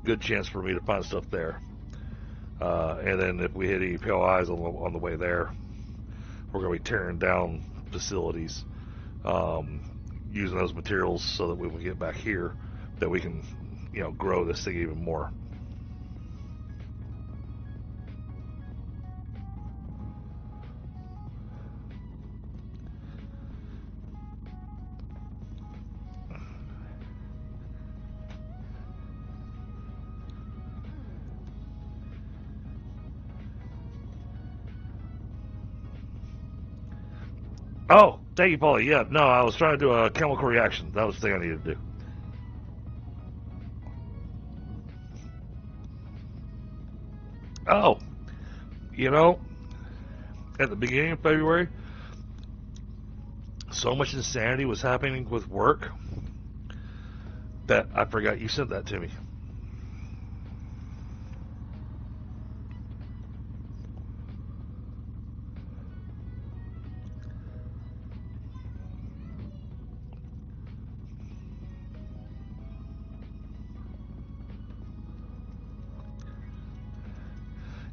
Good chance for me to find stuff there. And then if we hit any POIs on the way there, we're going to be tearing down facilities, using those materials so that when we get back here, that we can, grow this thing even more. Oh, thank you, Paulie. Yeah, no, I was trying to do a chemical reaction. That was the thing I needed to do. Oh, at the beginning of February, so much insanity was happening with work that I forgot you sent that to me.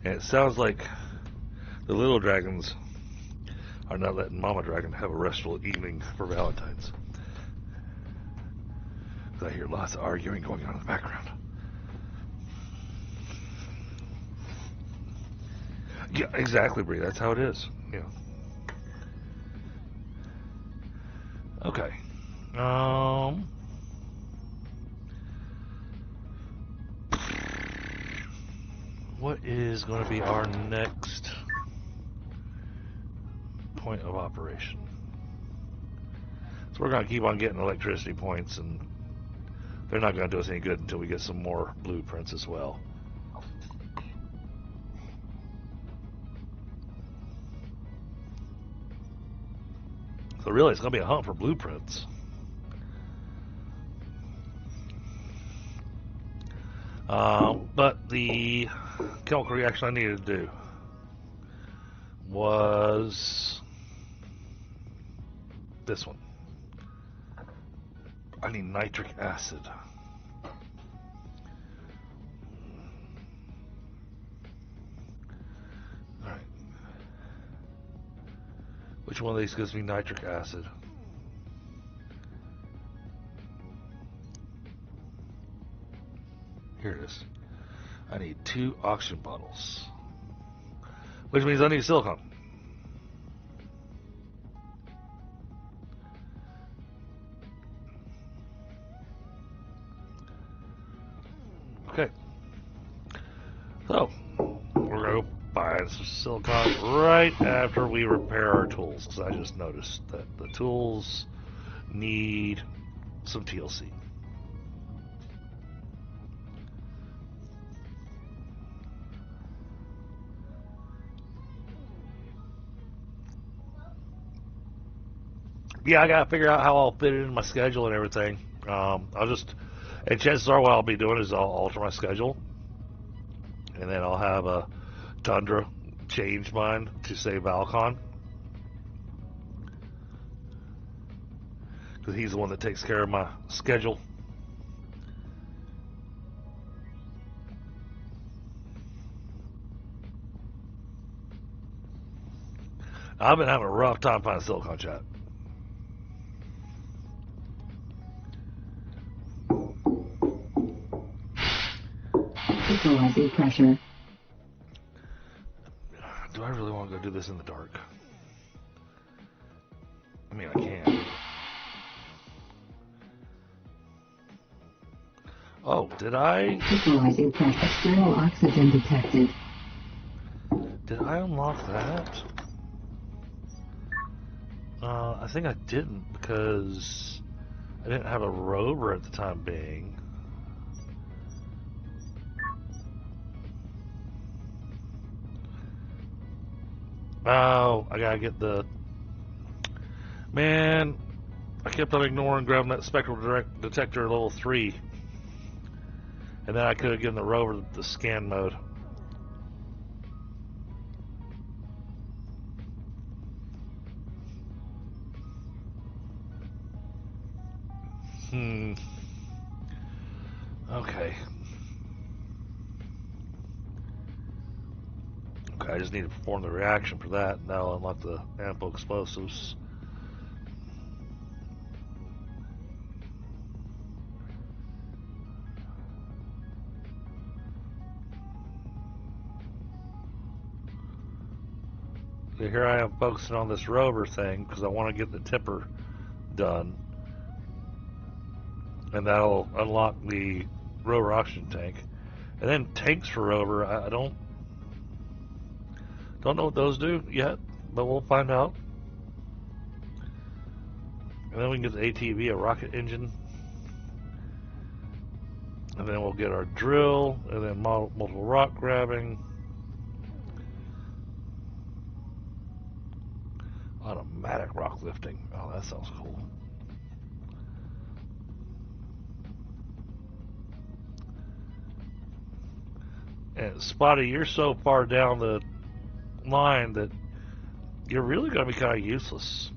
And it sounds like the little dragons are not letting Mama Dragon have a restful evening for Valentine's. I hear lots of arguing going on in the background. Yeah, exactly, Bree. That's how it is. Yeah. Okay. What is going to be our next point of operation? So we're going to keep on getting electricity points and they're not going to do us any good until we get some more blueprints as well. So really, it's going to be a hunt for blueprints. But the chemical reaction I needed to do was this one. I need nitric acid. Alright. Which one of these gives me nitric acid? Here it is. I need 2 oxygen bottles. Which means I need silicone. Okay. So, we're going to buy some silicone right after we repair our tools. Because I just noticed that the tools need some TLC. Yeah, I gotta figure out how I'll fit it in my schedule and everything. And chances are what I'll be doing is I'll alter my schedule, and then I'll have a Tundra change mine to say Valcon, because he's the one that takes care of my schedule. I've been having a rough time finding silicone, chat. Equalizing pressure. Do I really want to go do this in the dark? I mean, I can. Oh, did I? Equalizing pressure. External oxygen detected. Did I unlock that? I think I didn't because I didn't have a rover at the time being. Oh, I gotta get the... Man, I kept on ignoring grabbing that spectral detector level 3. And then I could have given the rover the scan mode. Okay. Okay, I just need to perform the reaction for that, and that'll unlock the ample explosives. So here I am focusing on this rover thing because I want to get the tipper done, and that'll unlock the rover oxygen tank. And then tanks for rover, I don't know what those do yet, but we'll find out. And then we can get the ATV, a rocket engine. And then we'll get our drill, and then multiple rock grabbing. Automatic rock lifting. Oh, that sounds cool. And Spotty, you're so far down the line that you're really going to be kind of useless.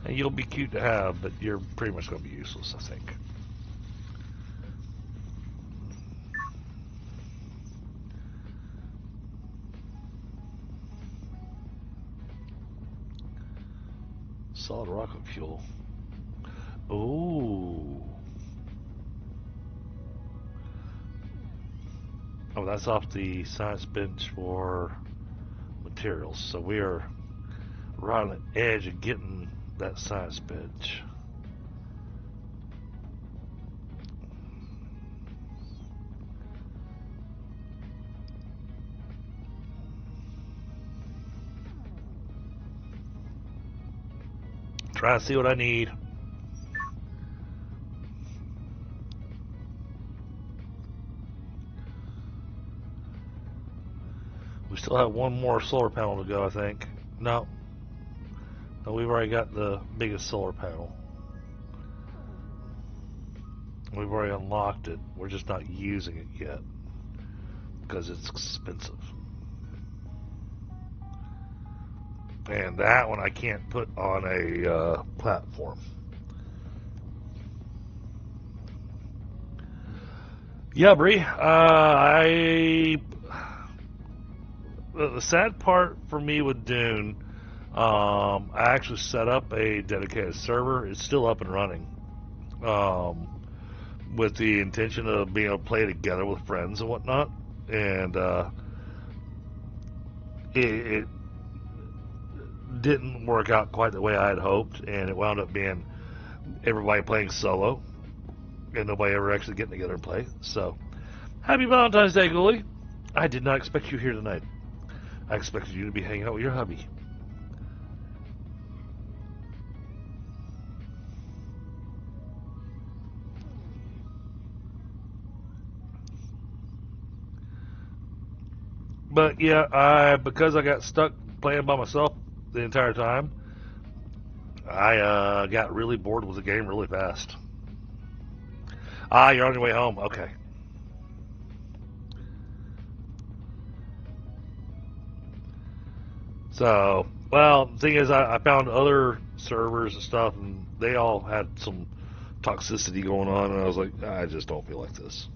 And you'll be cute to have, but you're pretty much going to be useless, I think. Solid rocket fuel. Ooh. Oh, that's off the science bench for materials. So we are right on the edge of getting that science bench. Try to see what I need. We still have one more solar panel to go, I think. No. No, we've already got the biggest solar panel. We've already unlocked it. We're just not using it yet because it's expensive. And that one I can't put on a platform. Yeah, Bree. The sad part for me with Dune, I actually set up a dedicated server. It's still up and running, with the intention of being able to play together with friends and whatnot. And it didn't work out quite the way I had hoped, and it wound up being everybody playing solo and nobody ever actually getting together and play. So, happy Valentine's Day, Ghoulie. I did not expect you here tonight. I expected you to be hanging out with your hubby. But yeah, because I got stuck playing by myself the entire time, I got really bored with the game really fast. Ah, you're on your way home. Okay. So, well, the thing is, I found other servers and stuff, and they all had some toxicity going on, and I was like, I just don't feel like this.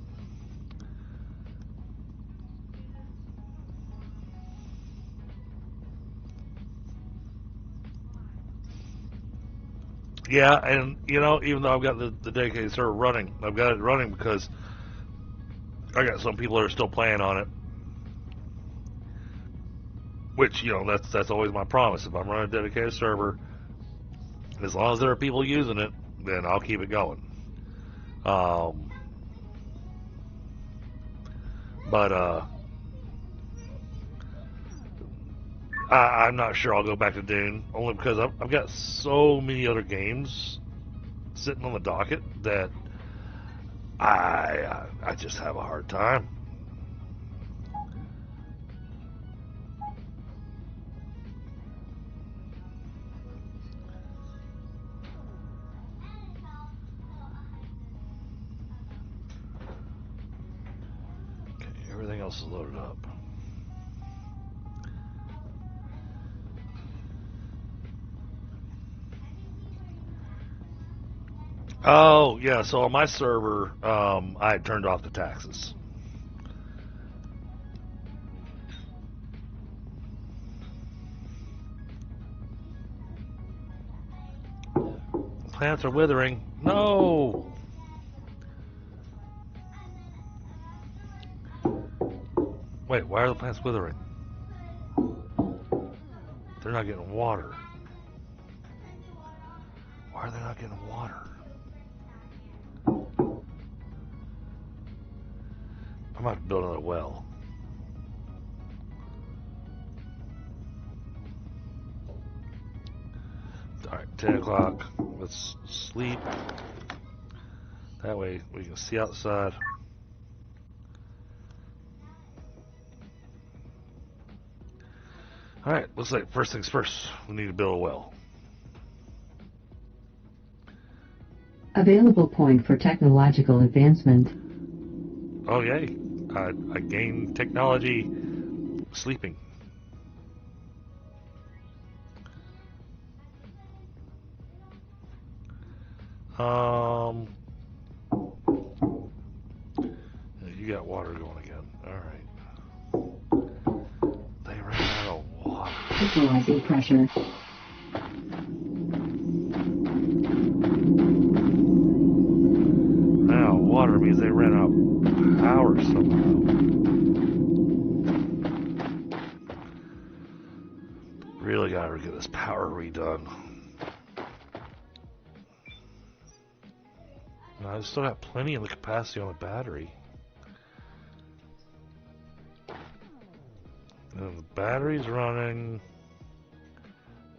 Yeah, and even though I've got the dedicated server running, I've got it running because I got some people that are still playing on it. Which, that's always my promise. If I'm running a dedicated server, as long as there are people using it, then I'll keep it going. But I'm not sure I'll go back to Dune, only because I've got so many other games sitting on the docket that I just have a hard time. Okay, everything else is loaded up. Oh, yeah, so on my server, I had turned off the taxes. Plants are withering. No! Wait, why are the plants withering? They're not getting water. Why are they not getting water? I'm about to build another well. Alright, 10 o'clock. Let's sleep. That way we can see outside. Alright, looks like first things first. We need to build a well. Available point for technological advancement. Oh, yay. I gained technology sleeping. You got water going again. Alright. They ran out of water. Equalizing pressure. Now, water means they ran out of power somehow. Really gotta get this power redone. I still got plenty of the capacity on the battery. And the battery's running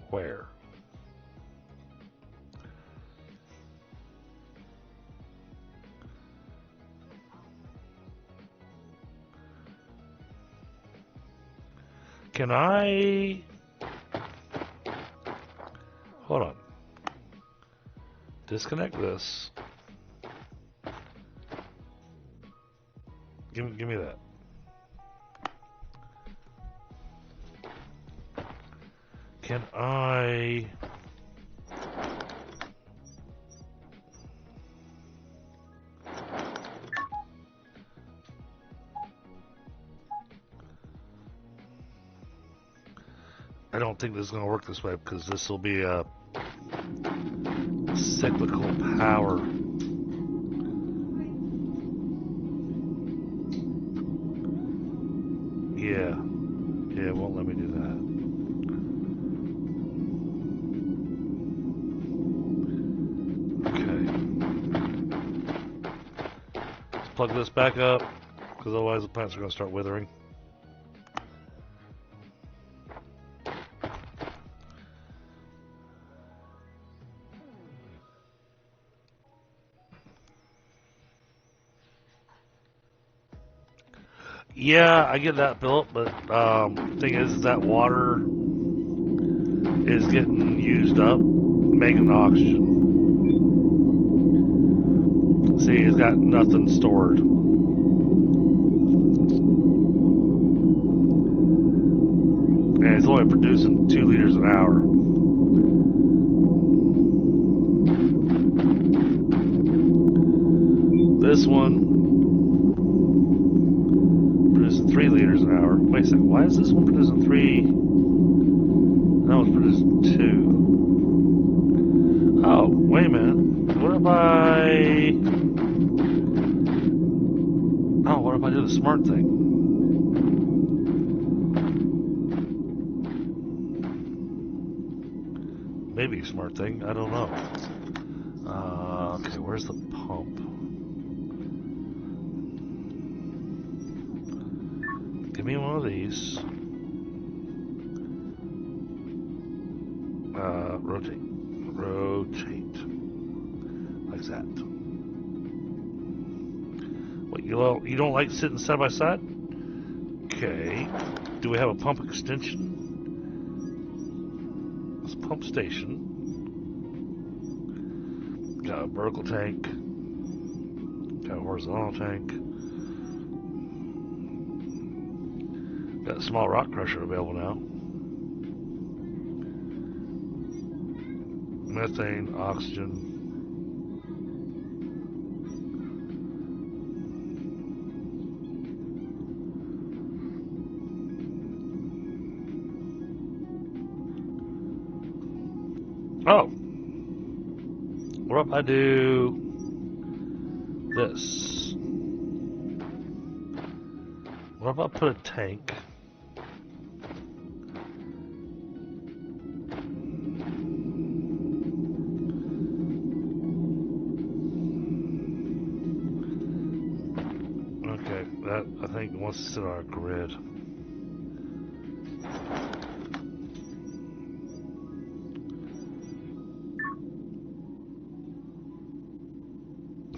where? Can I... Hold on. Disconnect this. Give me that. Can I... I don't think this is going to work this way because this will be a cyclical power. Yeah, it won't let me do that. Okay. Let's plug this back up because otherwise the plants are going to start withering. Yeah, I get that, Philip, but the thing is that water is getting used up, making oxygen. See, it's got nothing stored. And it's only producing 2 liters an hour. This one 3 liters an hour. Wait a second, why is this one producing 3? That one's producing 2. Oh, wait a minute. What if I do the smart thing? Maybe a smart thing, I don't know. Okay, where's the pump? Give me one of these. Rotate. Like that. What, you don't like sitting side by side? Okay. Do we have a pump extension? It's a pump station. Got a vertical tank. Got a horizontal tank. Got a small rock crusher available now. Methane, oxygen. Oh! What if I do this? What if I put a tank? Okay, that I think wants to sit on our grid.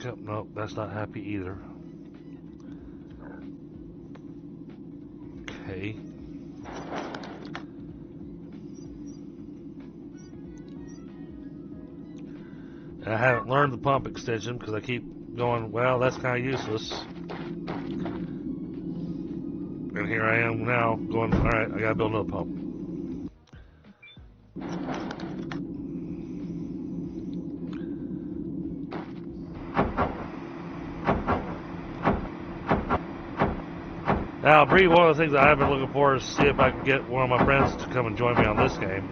Yep, nope, that's not happy either. Okay. And I haven't learned the pump extension because I keep going, well, that's kind of useless. And here I am now going, alright, I gotta build another pump. Now, Bree, one of the things I have been looking for is to see if I can get one of my friends to come and join me on this game.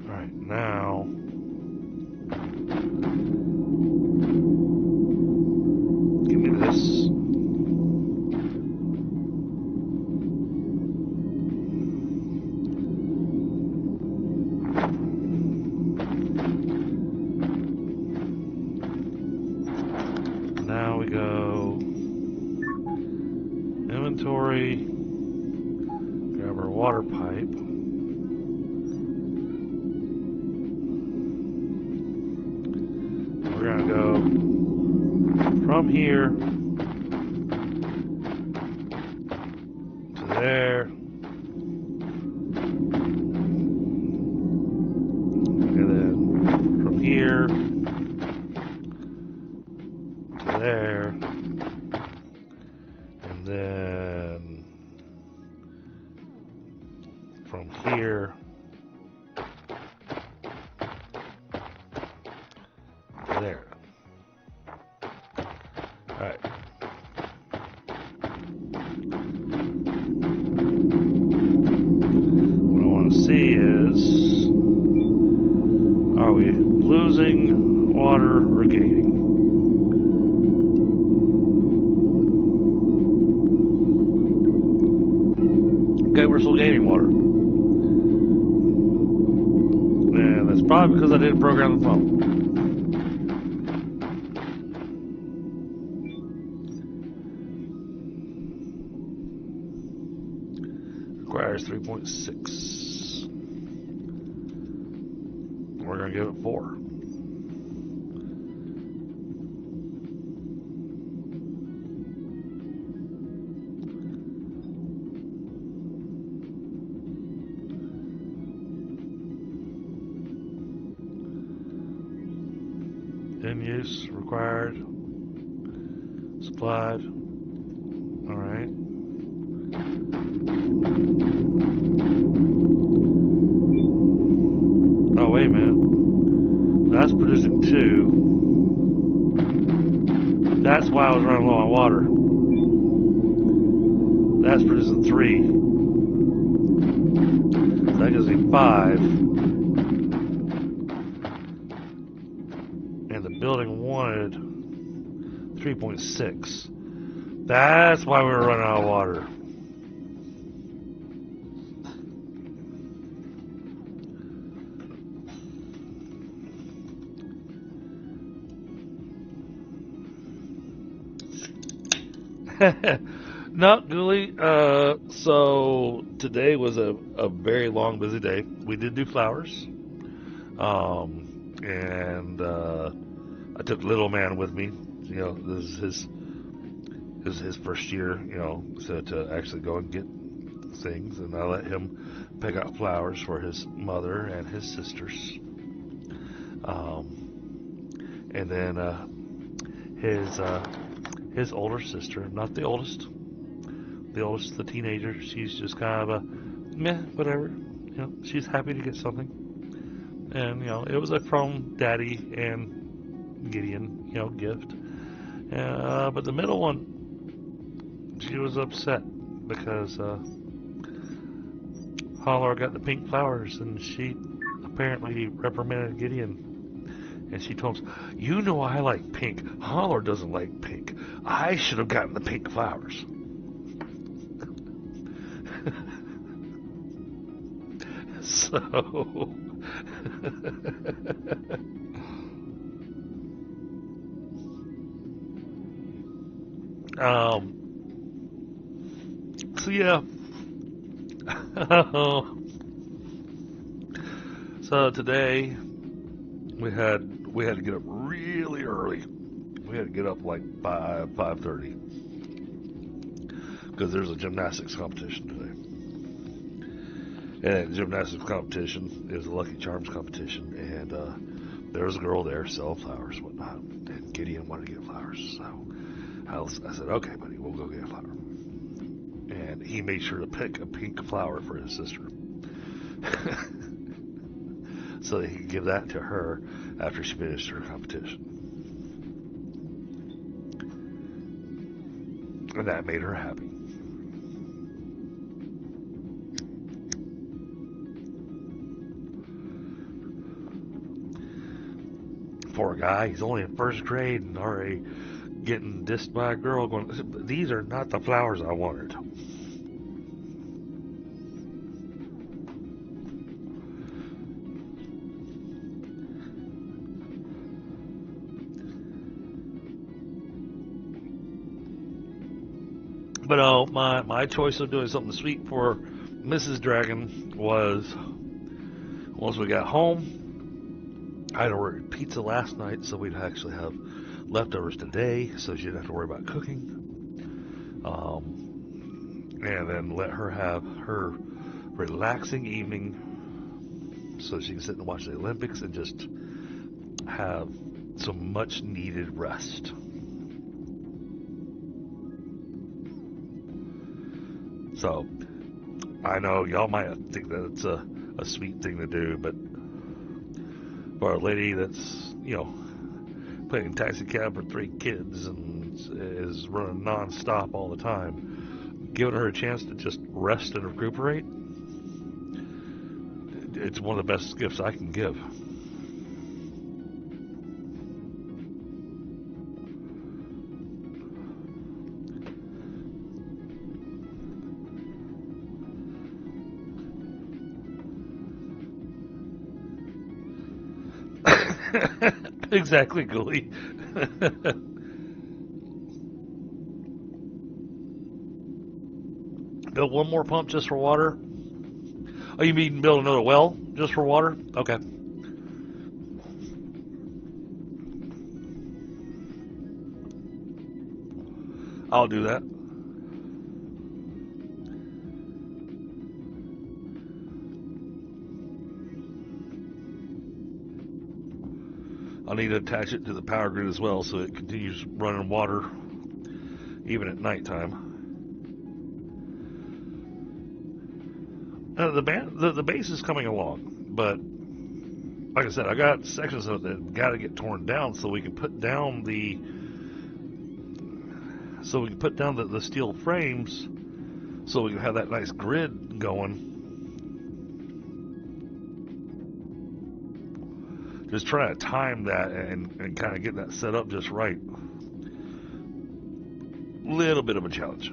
Alright, now... give me this. Now we go inventory, grab our water pipe. We're gonna go from here to there. And then from here to there. And then from here to there. Alright. What I want to see is, are we losing water or gaining? Okay, we're still gaining water. And that's probably because I didn't program the phone. Requires 3.6. We're going to give it 4. In use, required, supplied. All right. Oh, wait a minute. That's producing 2. That's why I was running low on water. That's producing 3. So that gives me 5. And the building wanted 3.6. That's why we were running out of water. Not really. So today was a very long, busy day. We did do flowers. And I took little man with me. You know, this is his first year, you know, so to actually go and get things. And I let him pick out flowers for his mother and his sisters. And then his older sister, not the oldest, the teenager, she's just kind of a meh, whatever. You know, she's happy to get something. And, you know, it was a from Daddy and Gideon, you know, gift. But the middle one, she was upset because Holler got the pink flowers, and she apparently reprimanded Gideon. And she told him, "You know I like pink. Holler doesn't like pink. I should have gotten the pink flowers." So... so yeah. So today we had to get up really early. We had to get up like 5:30 because there's a gymnastics competition today. And gymnastics competition is a Lucky Charms competition, and there was a girl there selling flowers and whatnot. And Gideon wanted to get flowers, so I said, "Okay, buddy, we'll go get a flower." And he made sure to pick a pink flower for his sister, so that he could give that to her after she finished her competition. And that made her happy. Poor guy, he's only in first grade and already getting dissed by a girl going, "These are not the flowers I wanted." But my choice of doing something sweet for Mrs. Dragon was, once we got home, I had ordered pizza last night, so we'd actually have leftovers today, so she didn't have to worry about cooking. And then let her have her relaxing evening so she can sit and watch the Olympics and just have some much needed rest. So I know y'all might think that it's a sweet thing to do, but for a lady that's, playing taxi cab for 3 kids and is running non-stop all the time, giving her a chance to just rest and recuperate, it's one of the best gifts I can give. Exactly, Ghoulie. Build one more pump just for water? Oh, you mean build another well just for water? Okay. I'll do that. I'll need to attach it to the power grid as well so it continues running water even at nighttime. The base is coming along, but like I said, I got sections of it that got to get torn down so we can put down the steel frames so we can have that nice grid going. Just trying to time that and kind of get that set up just right. Little bit of a challenge.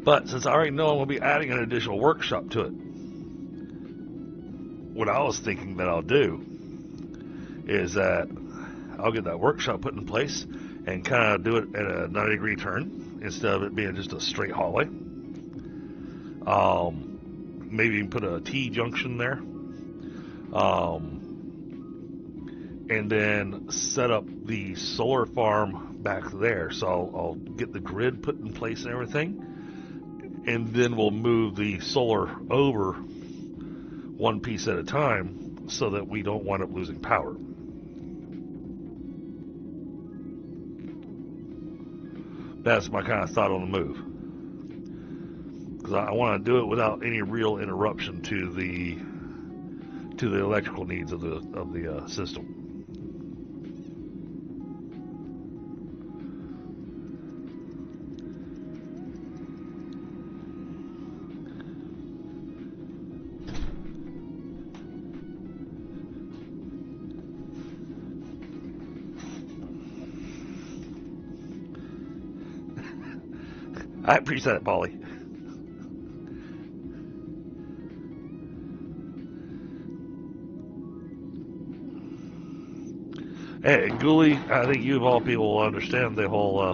But since I already know I'm going to be adding an additional workshop to it, what I was thinking that I'll do is that I'll get that workshop put in place and kind of do it at a 90-degree turn instead of it being just a straight hallway. Maybe even put a T-junction there. And then set up the solar farm back there. So I'll get the grid put in place and everything. And then we'll move the solar over one piece at a time so that we don't wind up losing power. That's my kind of thought on the move. Because I want to do it without any real interruption to the electrical needs of the system. I appreciate it, Polly. Hey, Ghoulie, I think you of all people will understand the whole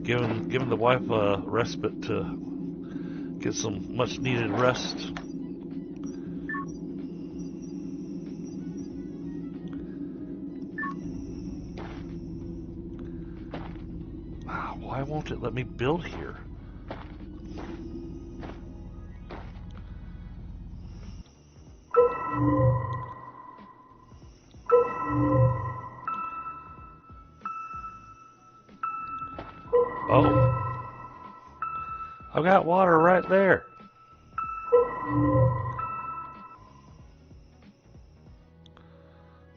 giving the wife a respite to get some much needed rest. Why won't it let me build here? Oh. I've got water right there.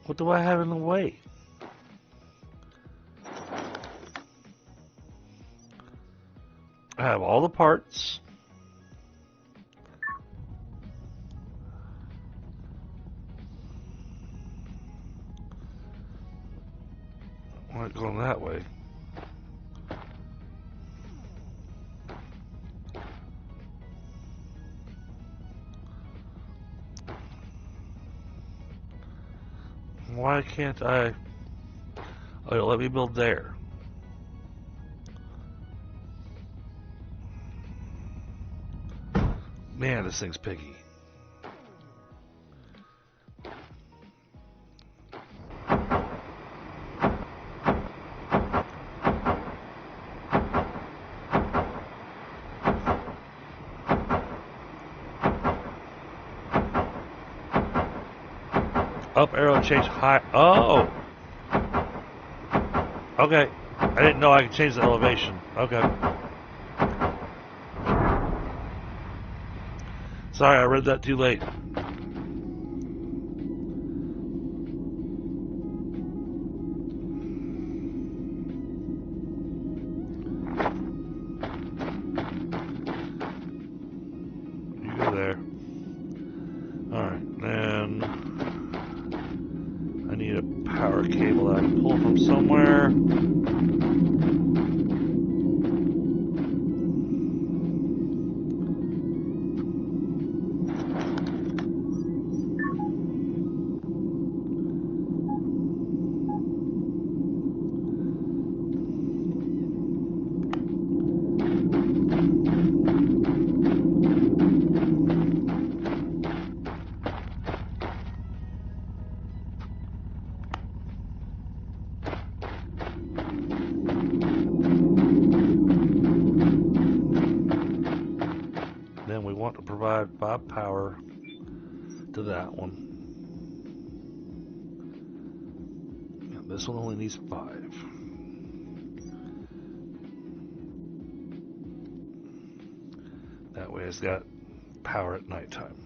What do I have in the way? I have all the parts. I'm not going that way. Why can't I? Oh, let me build there. Man, this thing's picky. Up arrow change high. Oh! Okay. I didn't know I could change the elevation. Okay. Sorry, I read that too late. You go there. Alright, then I need a power cable that I can pull from somewhere. Then we want to provide 5 power to that one. And this one only needs 5. That way it's got power at nighttime.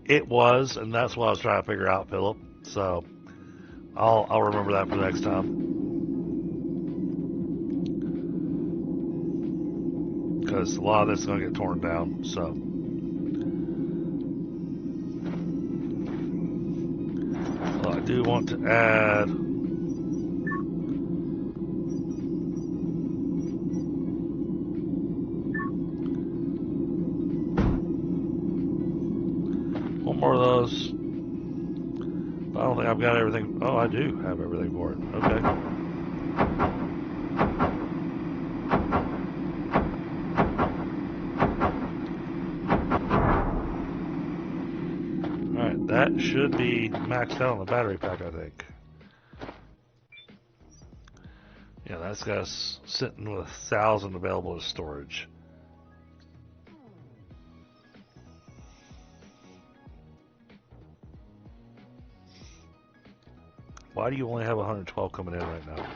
It was, and that's what I was trying to figure out, Philip. So I'll remember that for next time. Because a lot of this is going to get torn down. So well, I do want to add one more of those. I don't think I've got everything. Oh, I do have everything for it. Okay. Alright, that should be maxed out on the battery pack, I think. Yeah, that's got us sitting with 1,000 available as storage. Why do you only have 112 coming in right now?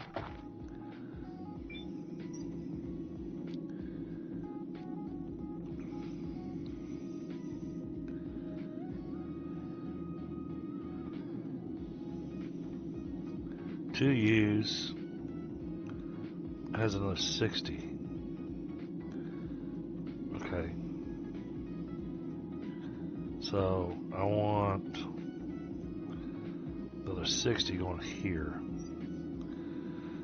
To use has another 60. Okay. So I want another 60 going here.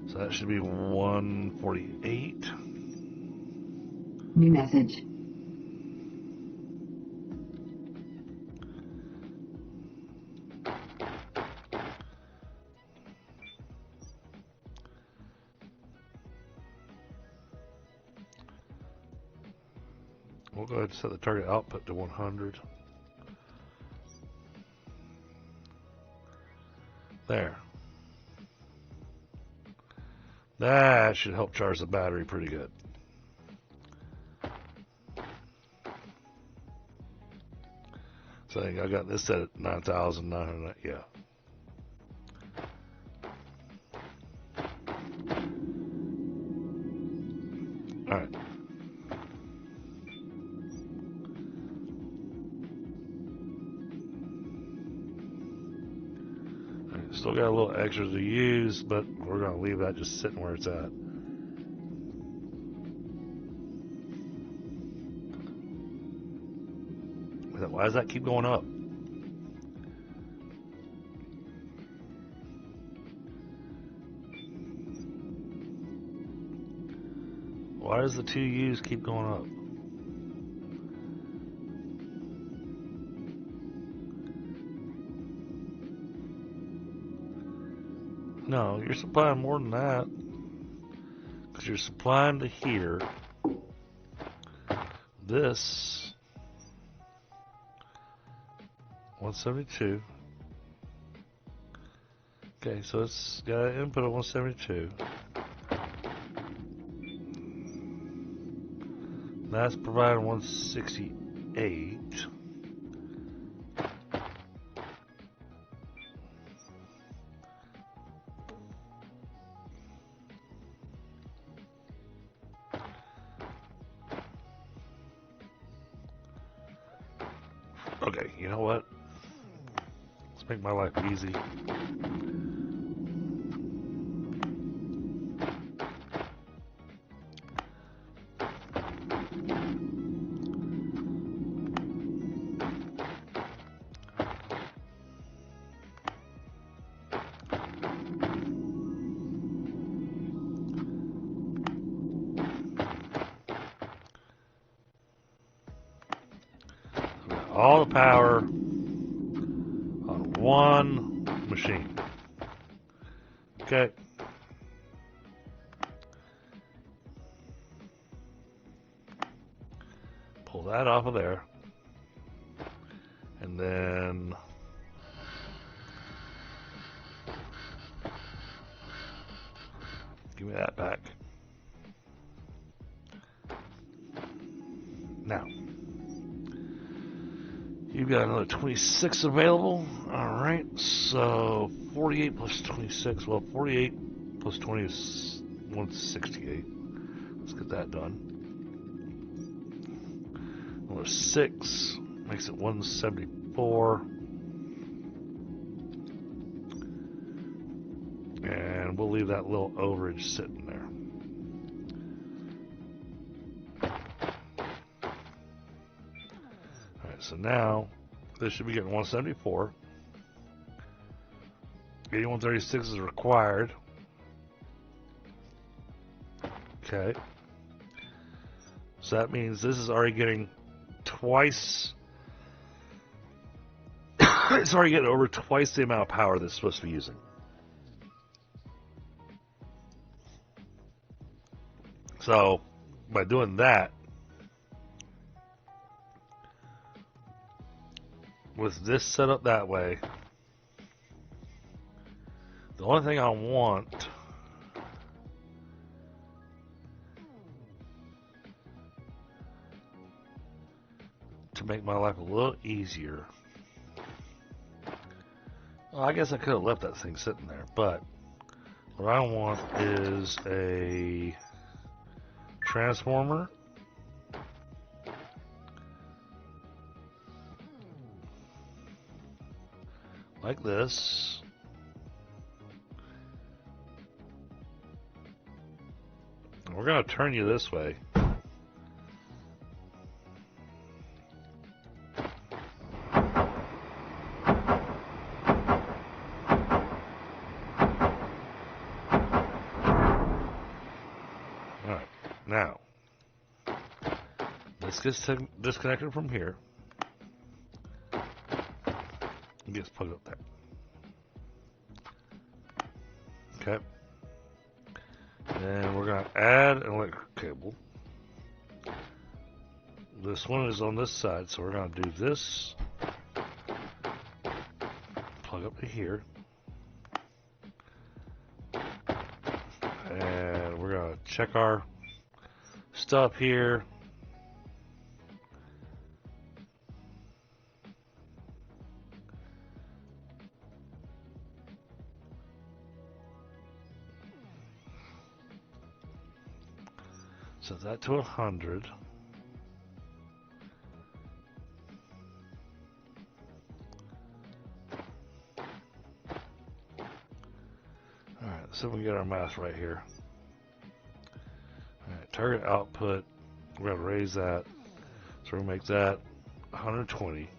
So that should be 148. New message. We'll go ahead and set the target output to 100. There. That should help charge the battery pretty good. So I think I got this set at 9,900. Yeah. All right. Still got a little extra to use, but we're going to leave that just sitting where it's at. Why does that keep going up? Why does the 2U's keep going up? No, you're supplying more than that. Because you're supplying to here. This 172. Okay, so it's got an input of 172. That's providing 168. Okay, you know what? Let's make my life easy. All the power on one machine. Okay. Pull that off of there. And then give me that back. Now, you've got another 26 available. Alright, so 48 plus 26. Well, 48 plus 20 is 168. Let's get that done. Another 6 makes it 174. And we'll leave that little overage sitting there. Alright, so now this should be getting 174. 8136 is required. Okay. So that means this is already getting twice. It's already getting over twice the amount of power that it's supposed to be using. So by doing that, with this set up that way, the only thing I want to make my life a little easier. Well, I guess I could have left that thing sitting there, but what I want is a transformer. Like this. And we're going to turn you this way. Alright, now this gets disconnected from here. It gets plugged up there. Okay. And we're going to add an electric cable. This one is on this side, so we're going to do this. Plug up to here. And we're going to check our stuff here. Set that to 100. Alright, so we get our mouse right here. Alright, target output, we're going to raise that. So we're going to make that 120.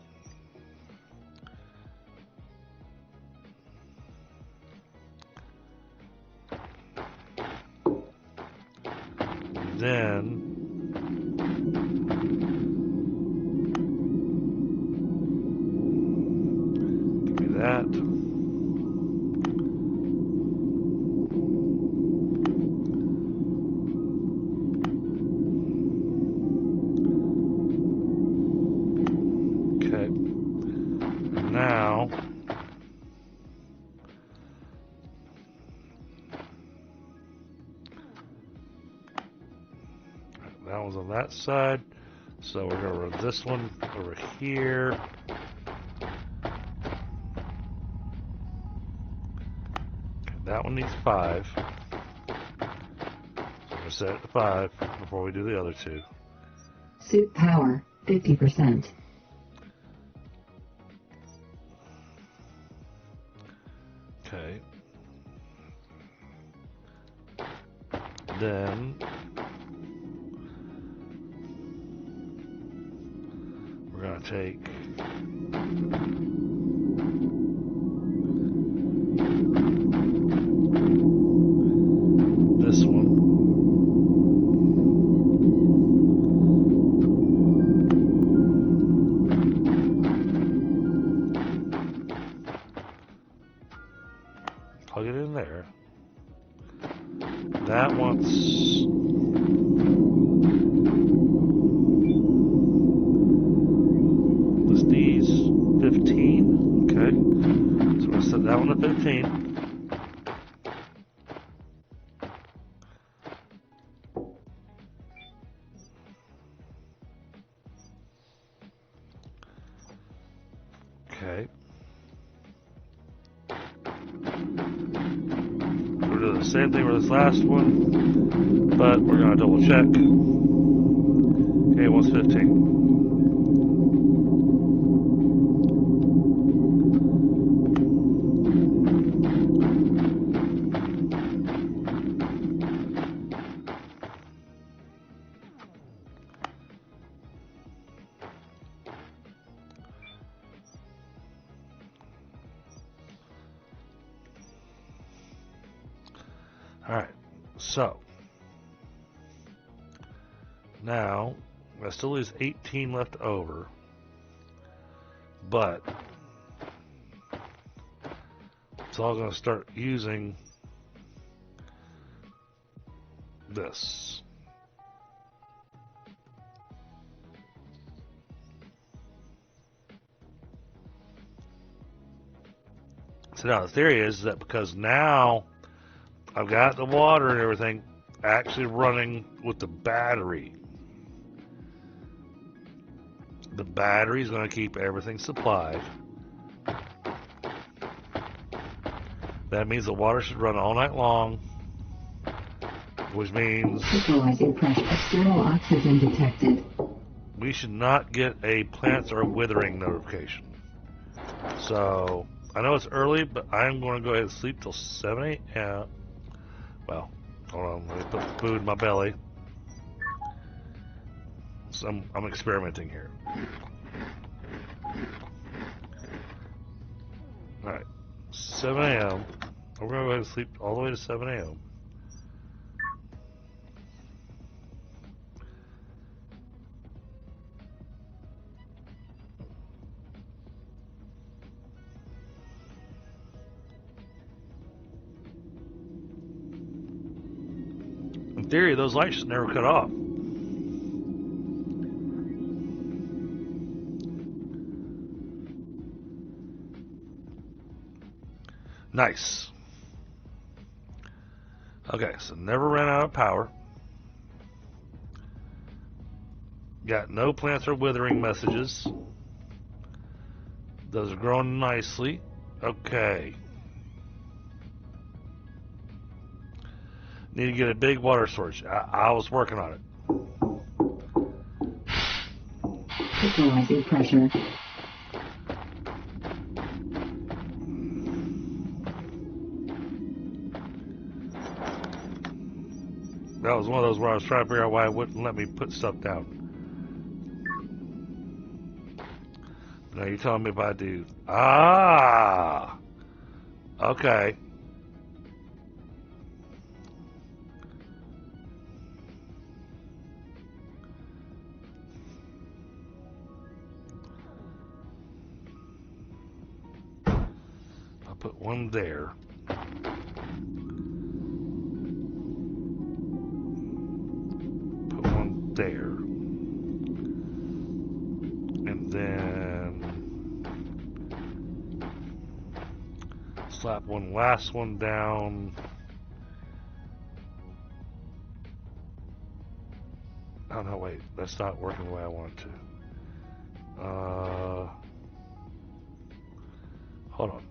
Then give me that. Okay. And now on that side. So we're going to run this one over here. That one needs 5. So I'm going to set it to 5 before we do the other two. Suit power, 50%. Okay. Then we're going to take this one. Plug it in there. That wants this needs 15. Okay. So we're gonna set that one to 15. Okay. We're doing the same thing with this last one, but we're going to double check. Okay, it wants 15. Alright, so now I still leaves 18 left over, but it's all going to start using this. So now the theory is that because now I've got the water and everything actually running with the battery. The battery is going to keep everything supplied. That means the water should run all night long, which means Equalizing pressure. External oxygen detected. we should not get a plants are withering notification. So I know it's early, but I'm going to go ahead and sleep till 7 a.m. Well, hold on, let me put food in my belly. So I'm experimenting here. Alright, 7 a.m. We're going to go ahead and sleep all the way to 7 a.m. In theory, those lights should never cut off. Nice. Okay, so never ran out of power. Got no plants are withering messages. Those are growing nicely. Okay. Need to get a big water source. I was working on it. Equalizing pressure. That was one of those where I was trying to figure out why it wouldn't let me put stuff down. Now you're telling me if I do. Ah! Okay. I'll put one there. Put one there. And then slap one last one down. Oh, no, wait. That's not working the way I want it to. Hold on.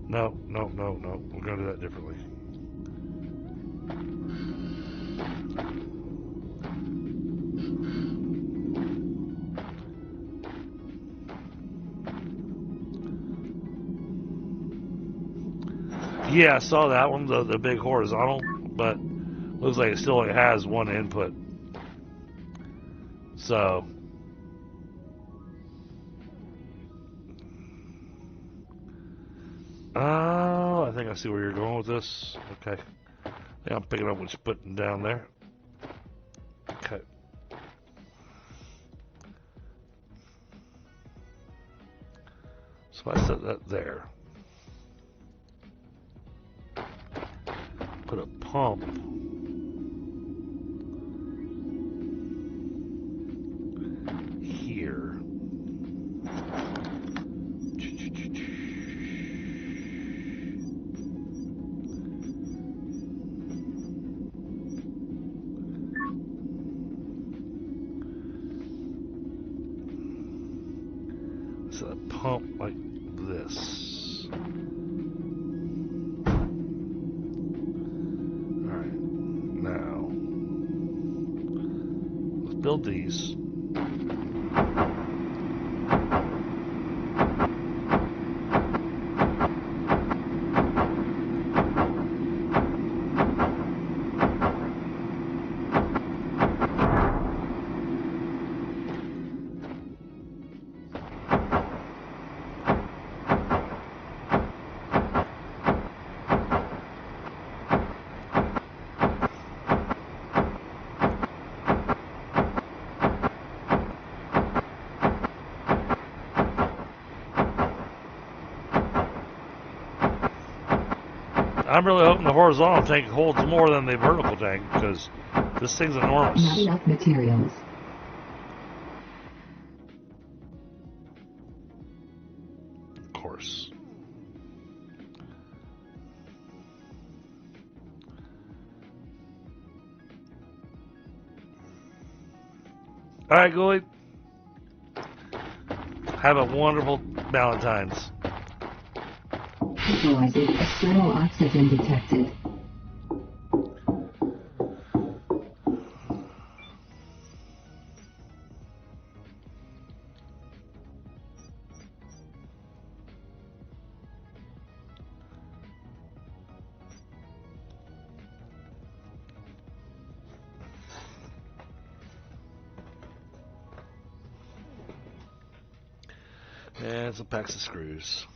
No. We're going to do that differently. Yeah, I saw that one, the big horizontal, but looks like it still only has one input. So, oh, I think I see where you're going with this. Okay. Yeah, I'm picking up what you're putting down there. Okay. So I set that there. Put a pump here. So a pump like this. Alright, now let's build these. I'm really hoping the horizontal tank holds more than the vertical tank because this thing's enormous. Not enough materials. Of course. Alright, Goy. Have a wonderful Valentine's. Visualizing external oxygen detected. And some packs of screws.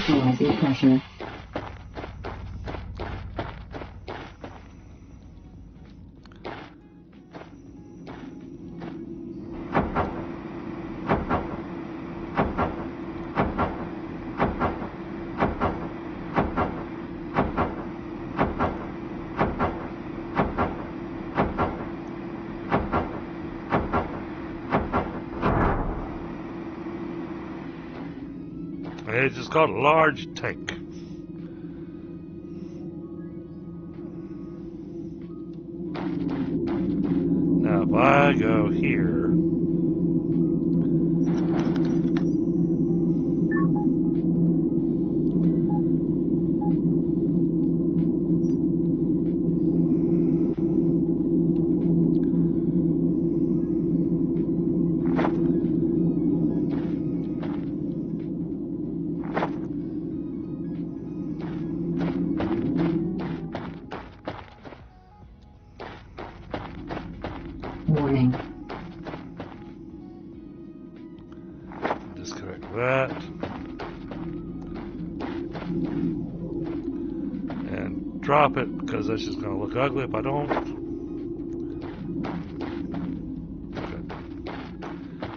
Visualizing pressure. It's just called a large tank. Now, if I go here, Warning. Disconnect that. And drop it, because that's just going to look ugly if I don't. Okay.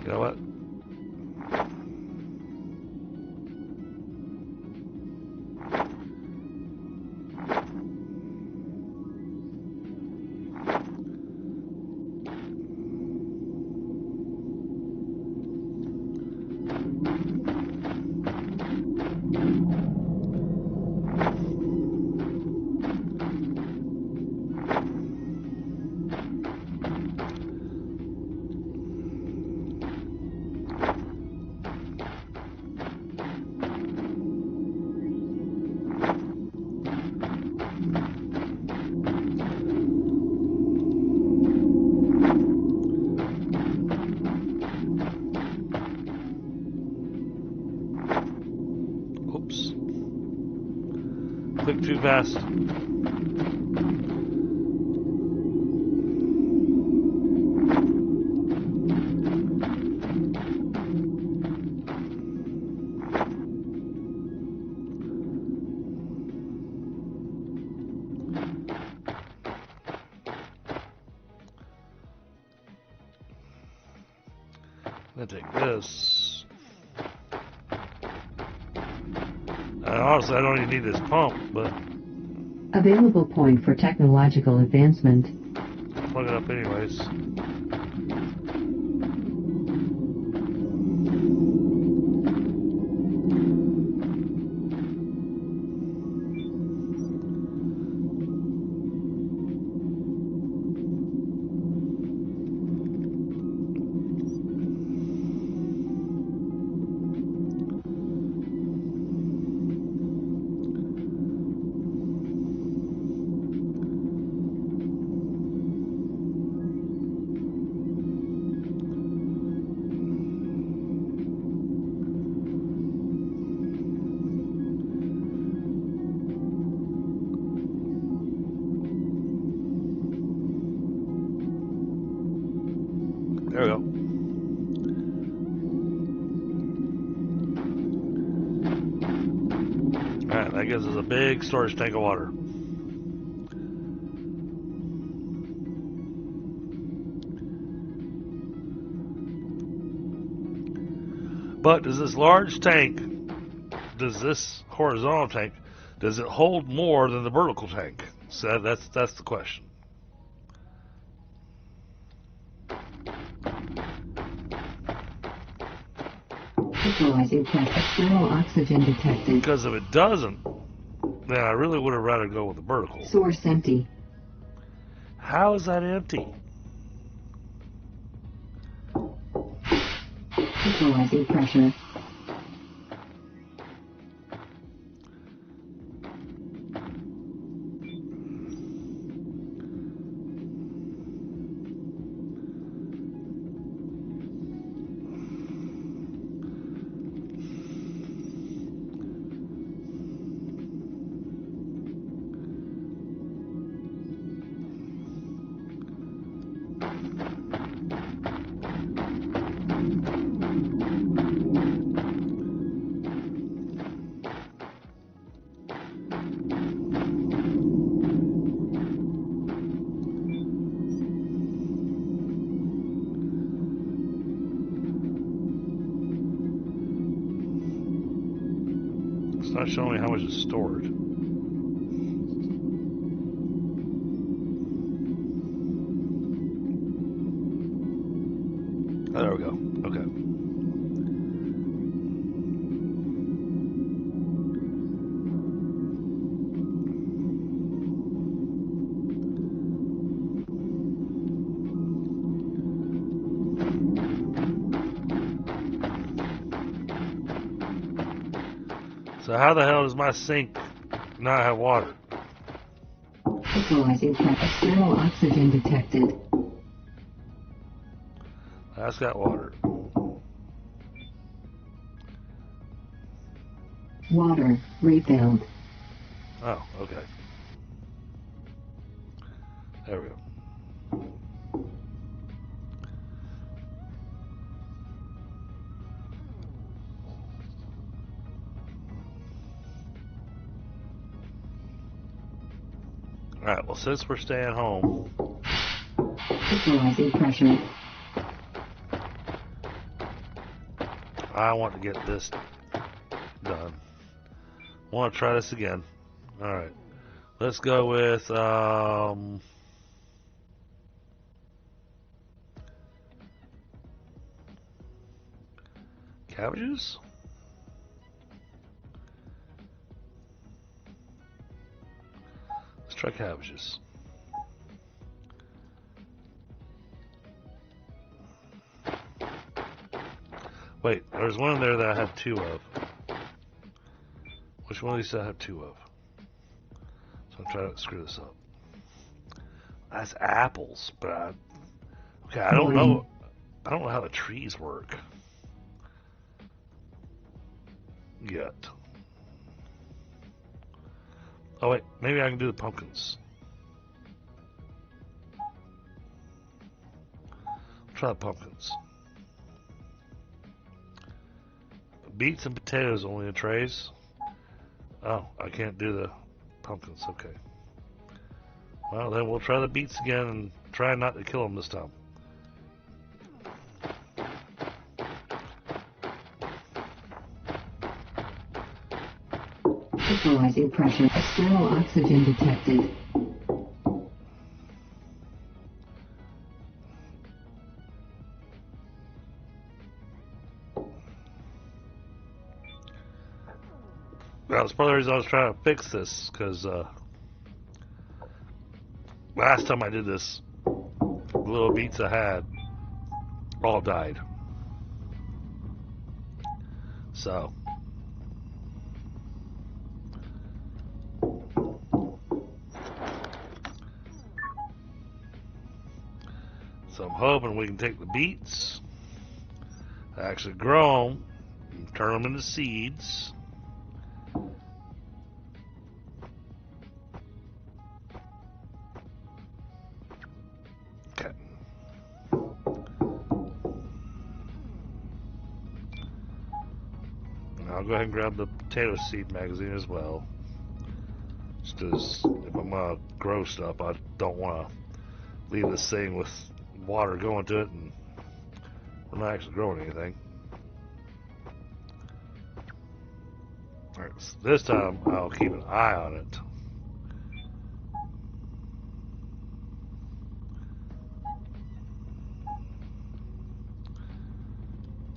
You know what? Oops. Click too fast. I'm gonna take this. And honestly, I don't even need this pump, but Available point for technological advancement. plug it up anyways. There we go. Alright, that gives us a big storage tank of water. But does this large tank, does this horizontal tank, does it hold more than the vertical tank? So that's the question. Visualizing press external oxygen detected. Because if it doesn't, then I really would have rather go with the vertical. Source empty. How is that empty? Visualizing pressure. It's not showing me how much is stored. Oh, there we go. Okay. So how the hell does my sink not have water? Visualizing press external oxygen detected. That's got water. Water refilled. Oh, okay. There we go. since we're staying home, Equalizing pressure. I want to get this done. I want to try this again. Alright. Let's go with, cabbages? Let's try cabbages. Wait, there's one in there that I have 2 of. Which one of these do I have 2 of? So I'm trying to screw this up. That's apples, but okay, I don't know how the trees work yet. Oh wait, maybe I can do the pumpkins. Try the pumpkins. Beets and potatoes only in trays. Oh, I can't do the pumpkins. Okay. Well, then we'll try the beets again and try not to kill them this time. Equalizing pressure. External oxygen detected. Well, that's part of the reason I was trying to fix this, because last time I did this, the little beets I had all died. So I'm hoping we can take the beets, actually grow them, and turn them into seeds. Okay. I'll go ahead and grab the potato seed magazine as well. Just as if I'm going to grow stuff, I don't want to leave this thing with water going to it and we're not actually growing anything. Alright, so this time I'll keep an eye on it.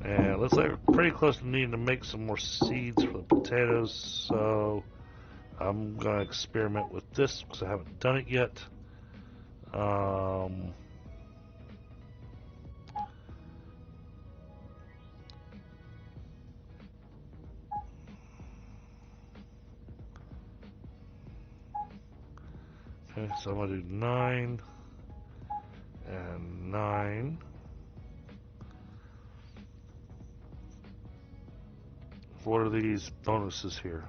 And it looks like we're pretty close to needing to make some more seeds for the potatoes, so I'm going to experiment with this because I haven't done it yet. Okay, so I'm going to do 9 and 9. What are these bonuses here?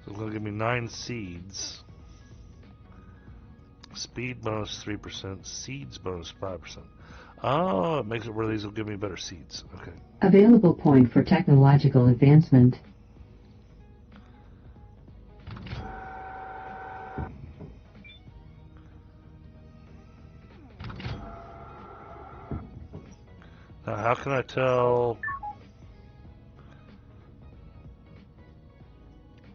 So it's going to give me 9 seeds. Speed bonus 3%, seeds bonus 5%. Oh, it makes it where these will give me better seeds. Okay. Available point for technological advancement. Now, how can I tell?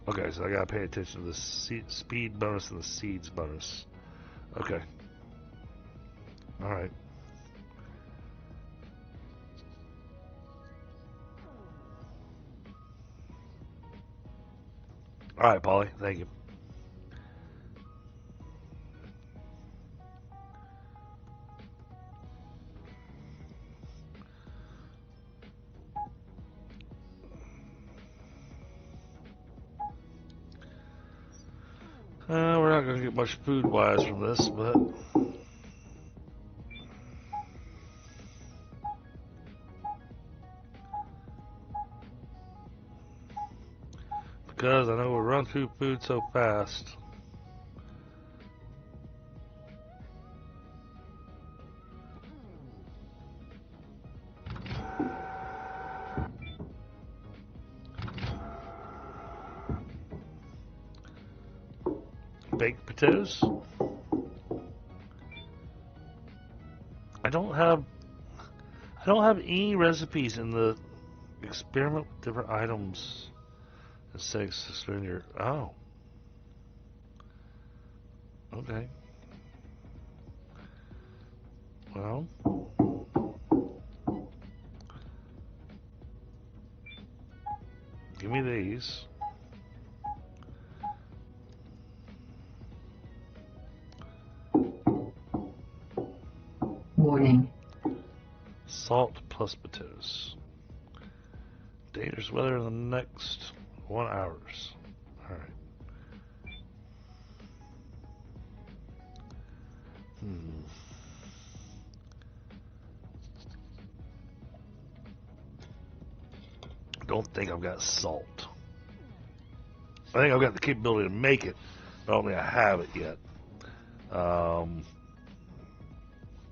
Okay, so I gotta pay attention to the speed bonus and the seeds bonus. Okay. Alright. Alright, Polly, thank you. We're not gonna get much food-wise from this, but because I know we run through food so fast. baked potatoes. I don't have any recipes in the experiment with different items. It says suspend your okay. Well, give me these. Warning. Salt plus potatoes. Dangerous weather in the next 1 hour. Alright. Don't think I've got salt. I think I've got the capability to make it, but I don't think I have it yet.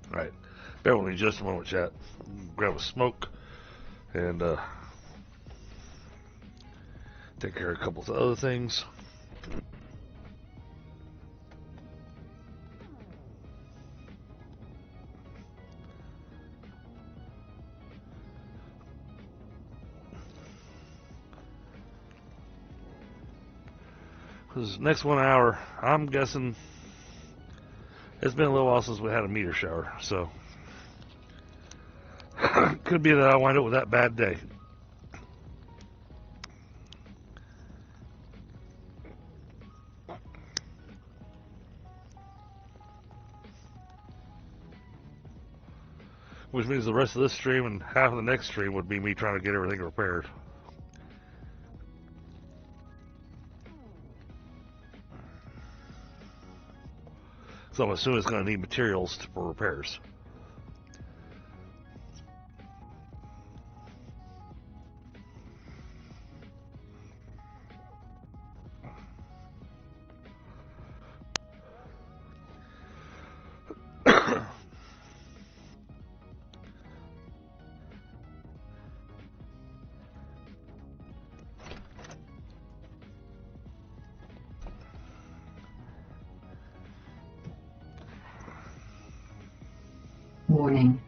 Right. Bear with me just a moment, chat. Grab a smoke and take care of a couple of other things. Because next 1 hour, I'm guessing it's been a little while since we had a meteor shower, so could be that I wind up with that bad day. Which means the rest of this stream and half of the next stream would be me trying to get everything repaired. So I'm assuming it's going to need materials for repairs. Warning.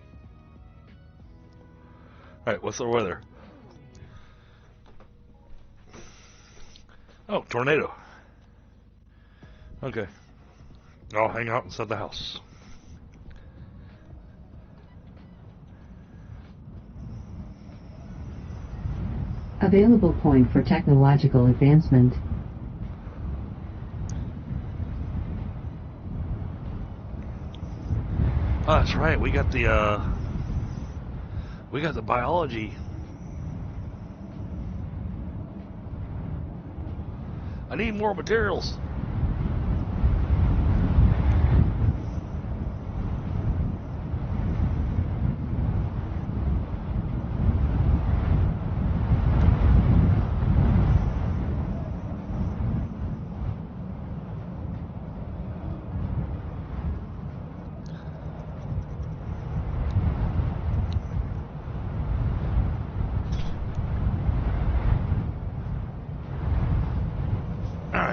Alright, what's the weather? Oh, tornado. Okay. I'll hang out inside the house. Available point for technological advancement. Oh, that's right. We got the biology. I need more materials.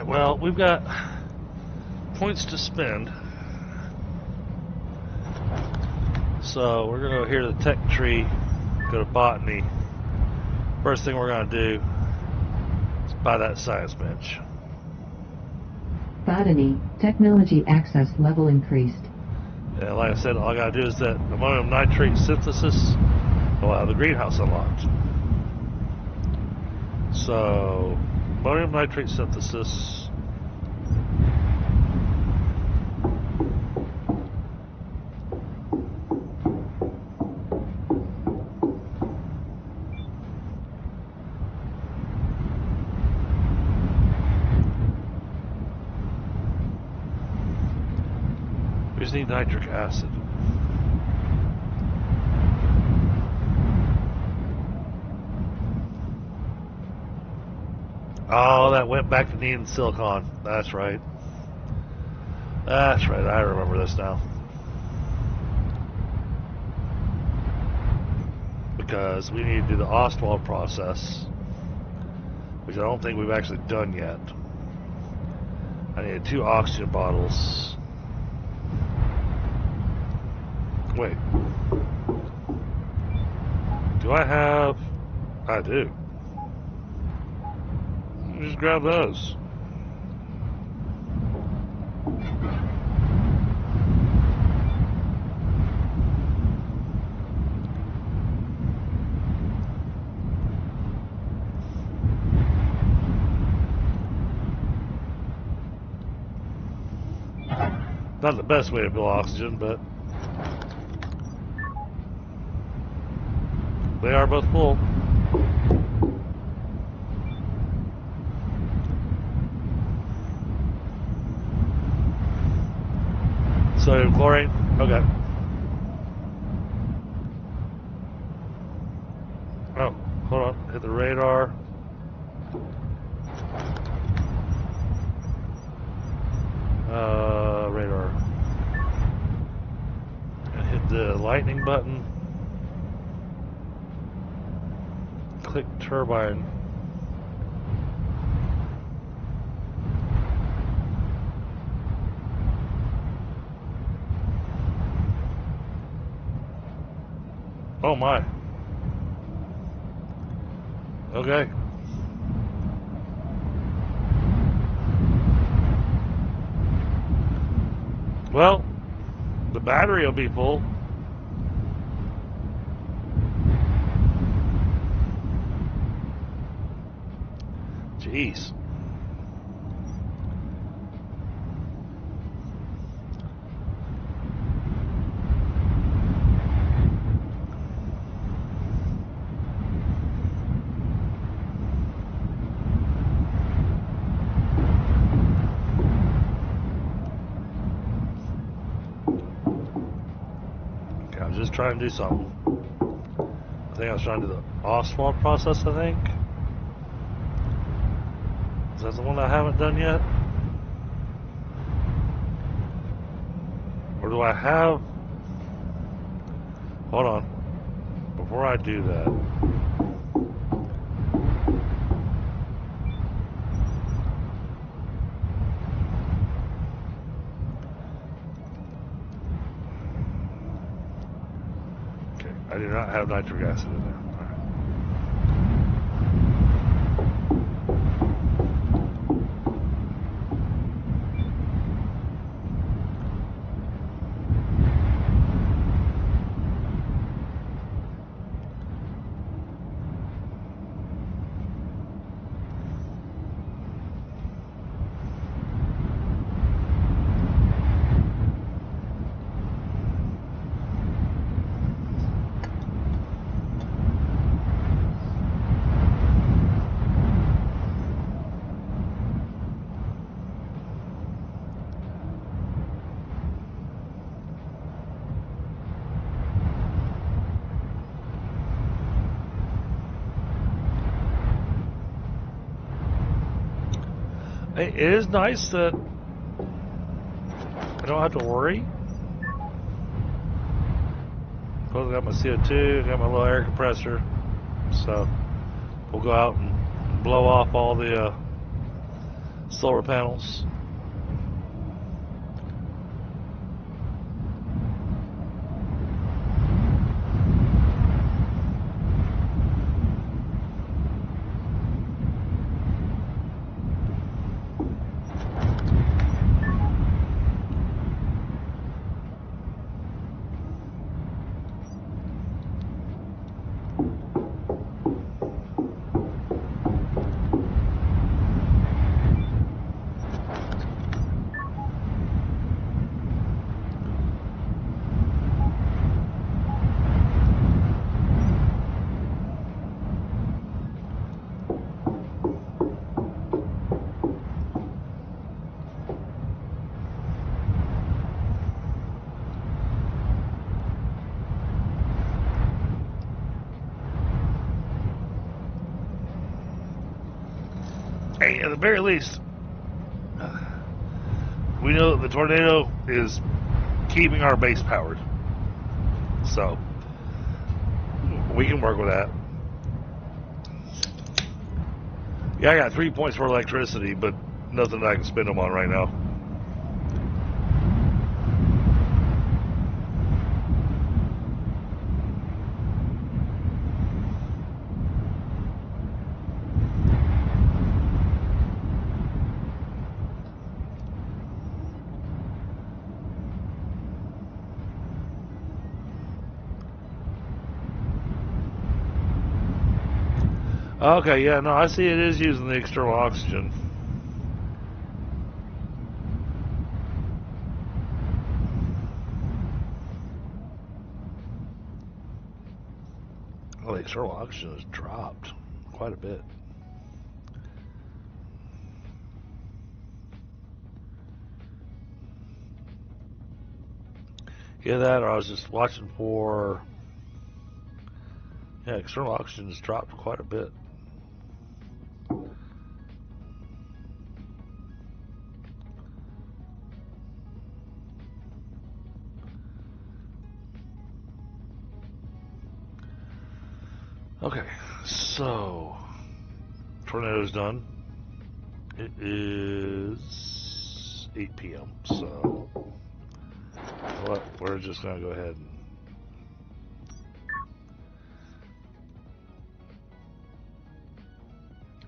Well, we've got points to spend. So we're going to go here to the tech tree, go to botany. First thing we're going to do is buy that science bench. Botany, technology access level increased. Yeah, like I said, all I got to do is that ammonium nitrate synthesis will have the greenhouse unlocked. So, ammonium nitrate synthesis. We just need nitric acid. Oh, that went back to needing silicon. That's right. That's right. I remember this now. Because we need to do the Ostwald process, which I don't think we've actually done yet. I need 2 oxygen bottles. Wait. Do I have... I do. Just grab those. Not the best way to build oxygen, but they are both full. Sodium chlorine. Okay. Oh, hold on. Hit the radar. Radar. And hit the lightning button. Click turbine. Oh my. Okay. Well, the battery will be full. Jeez. Okay, I was just trying to do something. I think I was trying to do the oswald process, I think. Is that the one I haven't done yet? Or do I have... Hold on. Before I do that... Okay, I do not have nitric acid in there. It is nice that I don't have to worry. Because I got my CO2, got my little air compressor, so we'll go out and blow off all the solar panels. Hey, at the very least, we know that the tornado is keeping our base powered. So, we can work with that. Yeah, I got 3 points for electricity, but Nothing I can spend them on right now. Okay, yeah, no, I see it is using the external oxygen. Well, the external oxygen has dropped quite a bit. Either that or I was just watching for... Yeah, external oxygen has dropped quite a bit. Okay, so tornado's done. It is 8 p.m. So what? We're just gonna go ahead and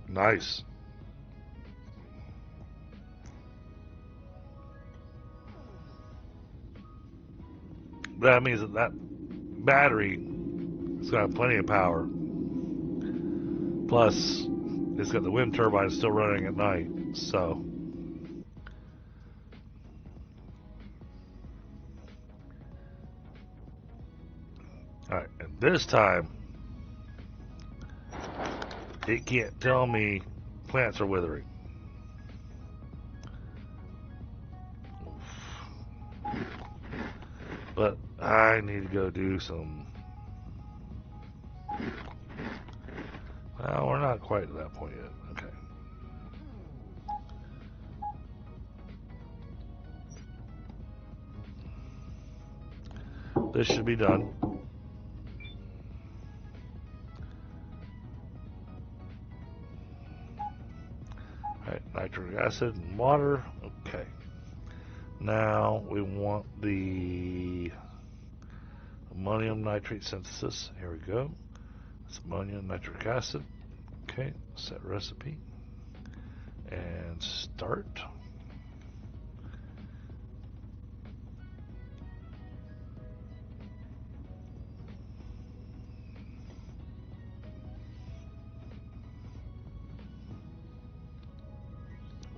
nice. That means that battery has got plenty of power. Plus, it's got the wind turbine still running at night. So, all right, and this time it can't tell me plants are withering. But I need to go do some. Well, we're not quite at that point yet. Okay. This should be done. Alright, nitric acid and water. Okay. Now we want the ammonium nitrate synthesis. Here we go. It's ammonium nitric acid. Okay, set recipe. And start.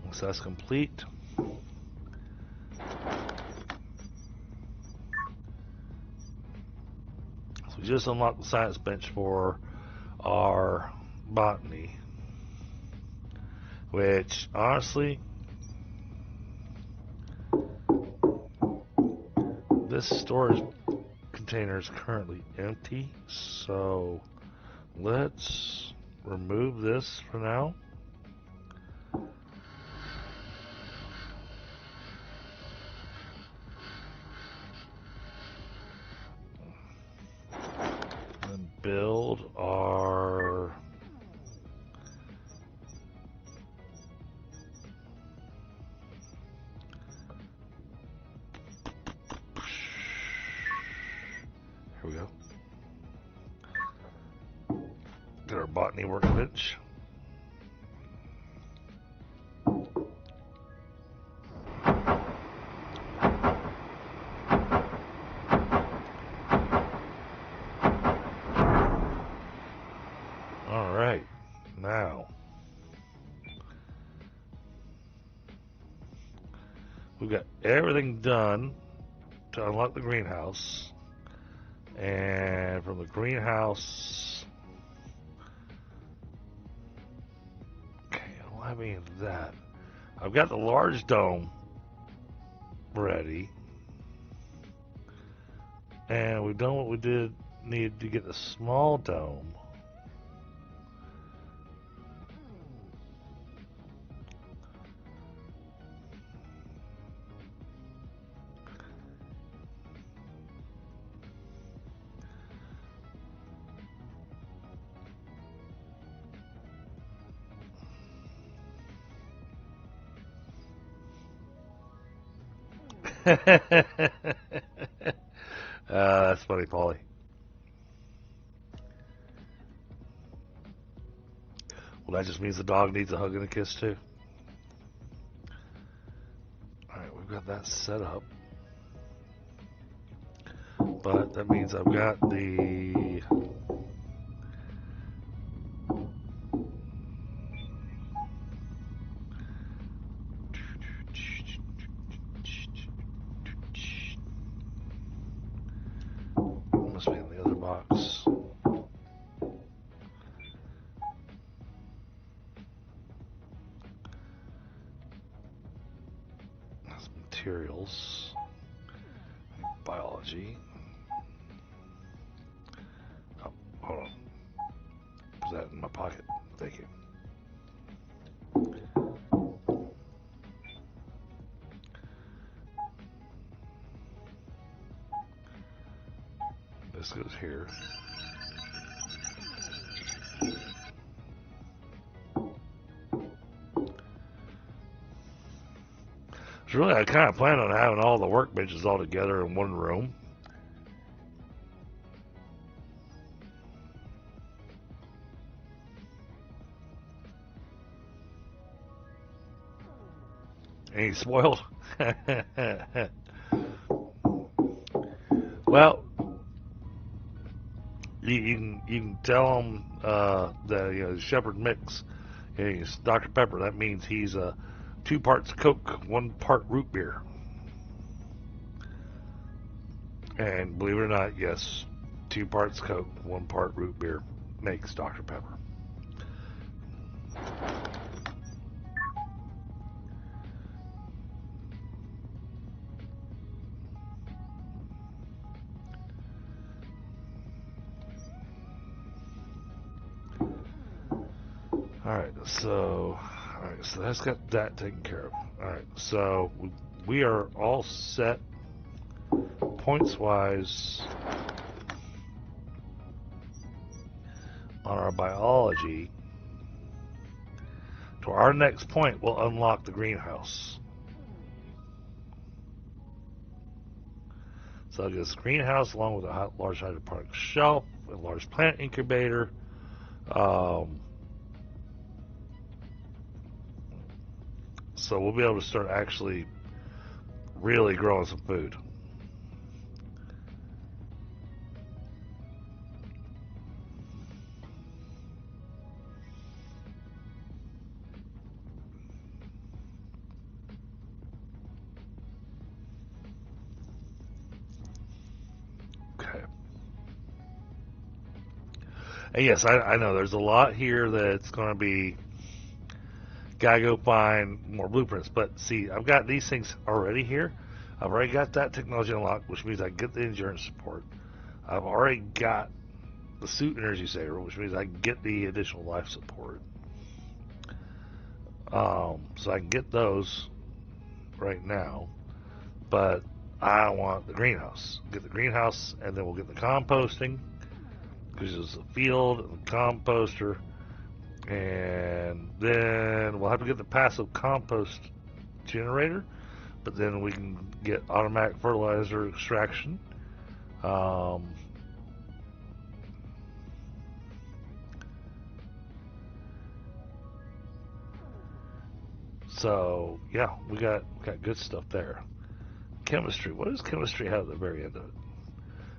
Once that's complete, so we just unlocked the science bench for our botany, which honestly, this storage container is currently empty, so let's remove this for now. And build our here we go. Get our botany workbench. Alright, now we've got everything done to unlock the greenhouse. And from the greenhouse, okay, I don't have any of that. I've got the large dome ready. And we've done what we did need to get the small dome. That's funny, Polly. Well, that just means the dog needs a hug and a kiss, too. Alright, we've got that set up. But that means I've got the... Must be in the other box. That's materials. Biology. Oh, hold on. Put that in my pocket. Thank you. This goes here. Really, I kind of plan on having all the workbenches all together in one room. Ain't spoiled? Well, you can tell him that Shepherd mix is Dr. Pepper. That means he's 2 parts Coke, 1 part root beer. And believe it or not, yes, 2 parts Coke, 1 part root beer makes Dr. Pepper. Alright, so that's got that taken care of. Alright, so we are all set points wise on our biology. To our next point, we'll unlock the greenhouse. So it gets greenhouse along with a large hydroponic shelf, a large plant incubator. So we'll be able to start actually really growing some food. Okay. And yes, I know there's a lot here that's going to be gotta go find more blueprints. But see, I've got these things already here. I've already got that technology unlocked, which means I get the endurance support. I've already got the suit energy saver, which means I can get the additional life support. So I can get those right now. But I want the greenhouse. Get the greenhouse, and then we'll get the composting, because there's a field and the composter. And then we'll have to get the passive compost generator, but then we can get automatic fertilizer extraction. So yeah, we got good stuff there. Chemistry. What does chemistry have at the very end of it?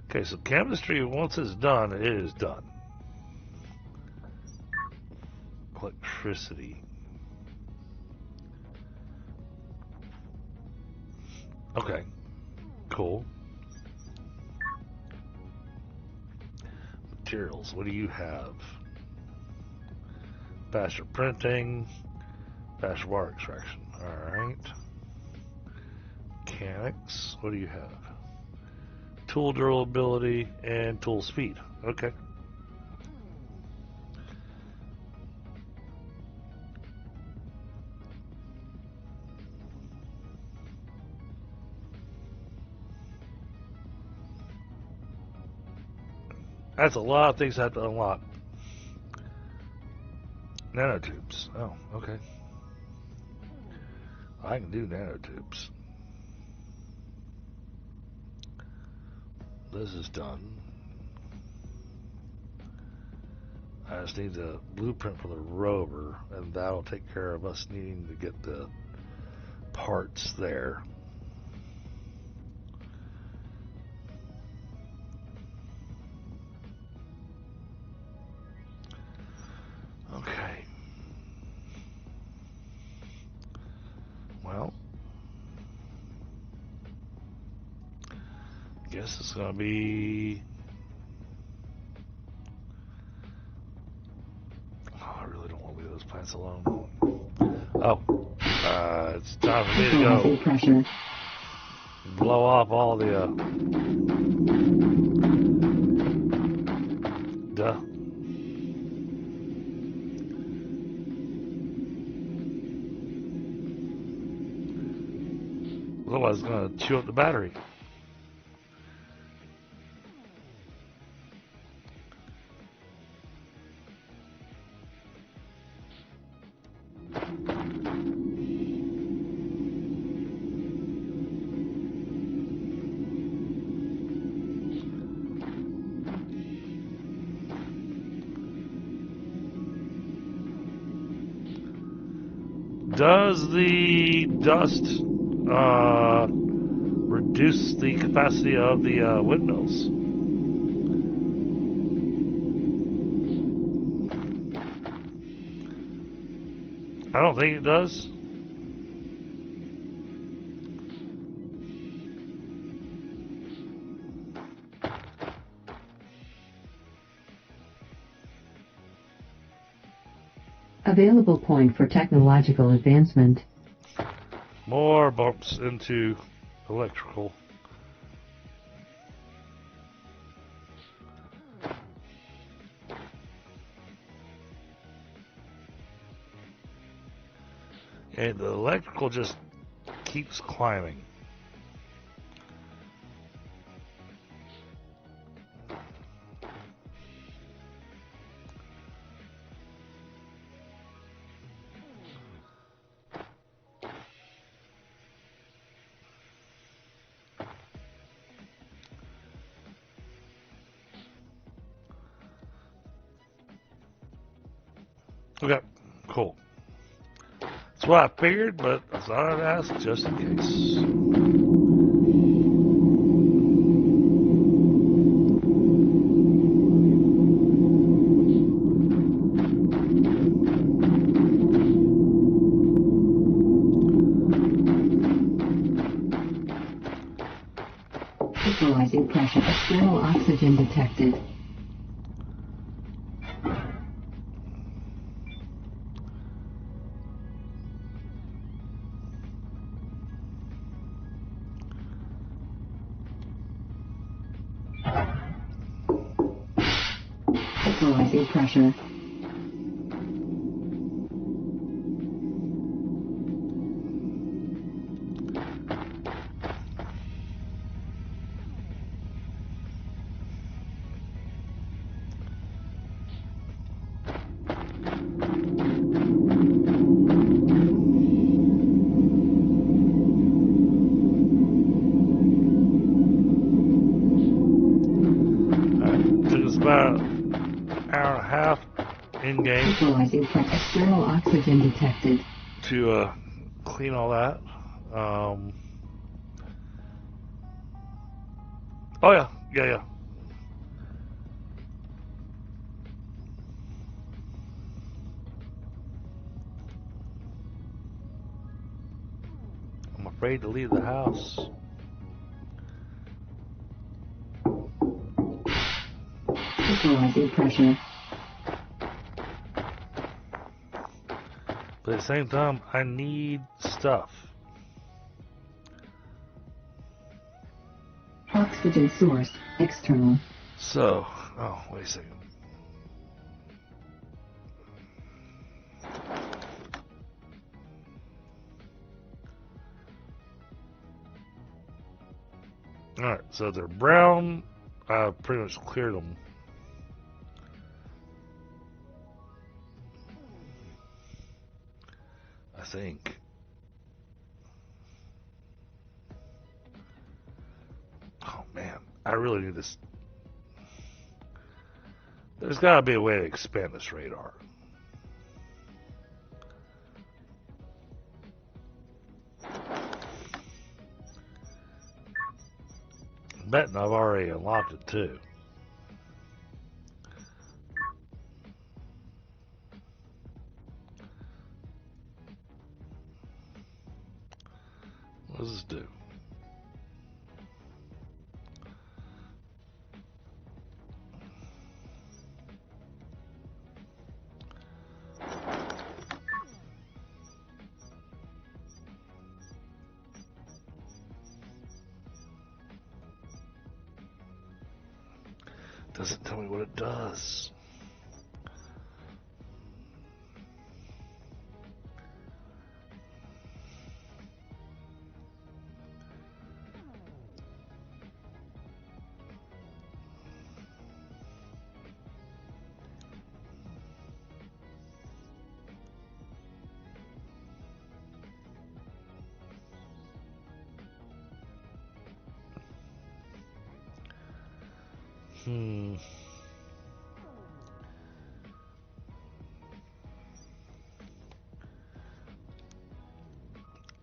Okay, so chemistry, once it's done, it is done. Electricity. Okay, cool. Materials. What do you have? Faster printing. Faster water extraction. Alright. Mechanics. What do you have? Tool durability and tool speed. Okay. That's a lot of things I have to unlock. Nanotubes. Oh, okay. I can do nanotubes. this is done. I just need the blueprint for the rover, and that'll take care of us needing to get the parts there. Okay. Well, guess it's gonna be. Oh, I really don't want to leave those plants alone. Oh, it's time for me to go. Pressure. Blow off all the. Duh. Otherwise, it's gonna chew up the battery. Does the dust reduce the capacity of the windmills? I don't think it does. Available point for technological advancement. More bumps into electrical. And the electrical just keeps climbing. Okay, cool. That's what I figured, but I thought I'd ask just in case. Equalizing pressure. External oxygen detected. Equalizing pressure. Took us about an hour and a half in game Equalizing pressure. External oxygen detected. to clean all that. Oh yeah. I'm afraid to leave the house. Equalizing pressure. But at the same time, I need stuff. Oxygen source. External. So, oh, wait a second. Alright, so they're brown. I pretty much cleared them. I think. Oh man, I really need this. There's got to be a way to expand this radar. I'm betting I've already unlocked it too. What does this do? Doesn't tell me what it does.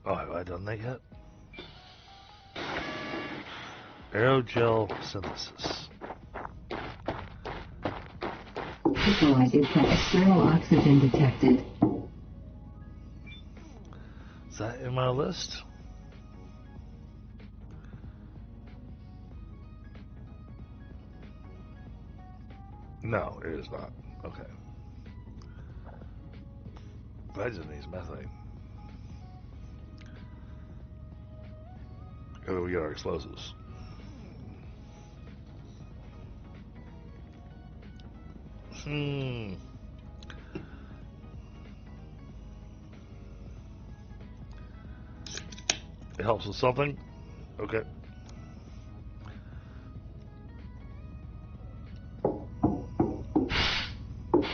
Oh, have I done that yet? Aerogel synthesis. Visualizing external oxygen detected. Is that in my list? No, it is not. Okay. That just needs methane. And we get our explosives. It helps with something? Okay.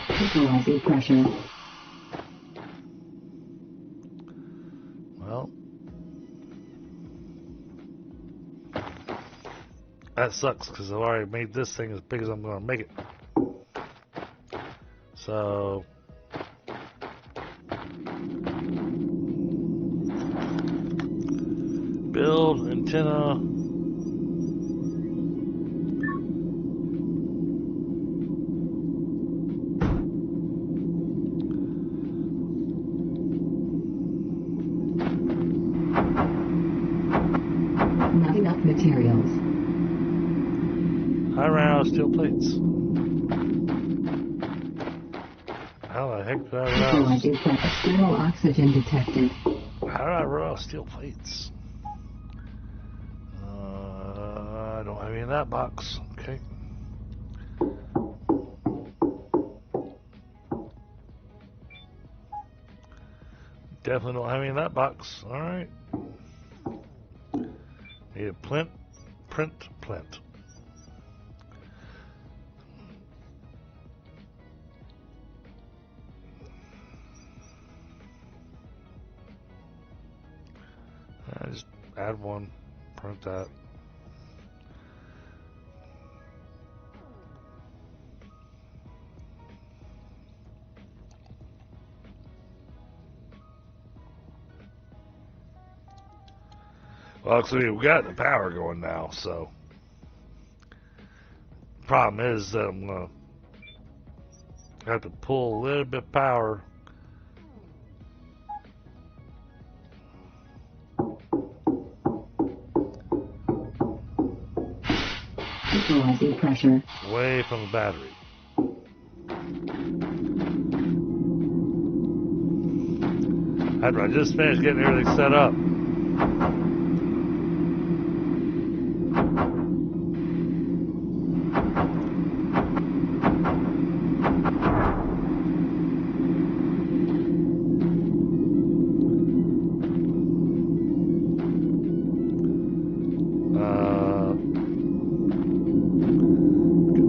Visualizing pressure. Well, that sucks because I've already made this thing as big as I'm going to make it. So, build antenna. Not enough materials. I ran out of steel plates. How the heck did I run out? Visualizing external oxygen detected. How did I run out of steel plates? I don't have any in that box. Okay. Definitely don't have any in that box. All right. Need a print. Just add one. Print that. Well, actually, we got the power going now, so. Problem is that I'm going to have to pull a little bit of power. Visualizing pressure. Away from the battery. I just finished getting everything set up.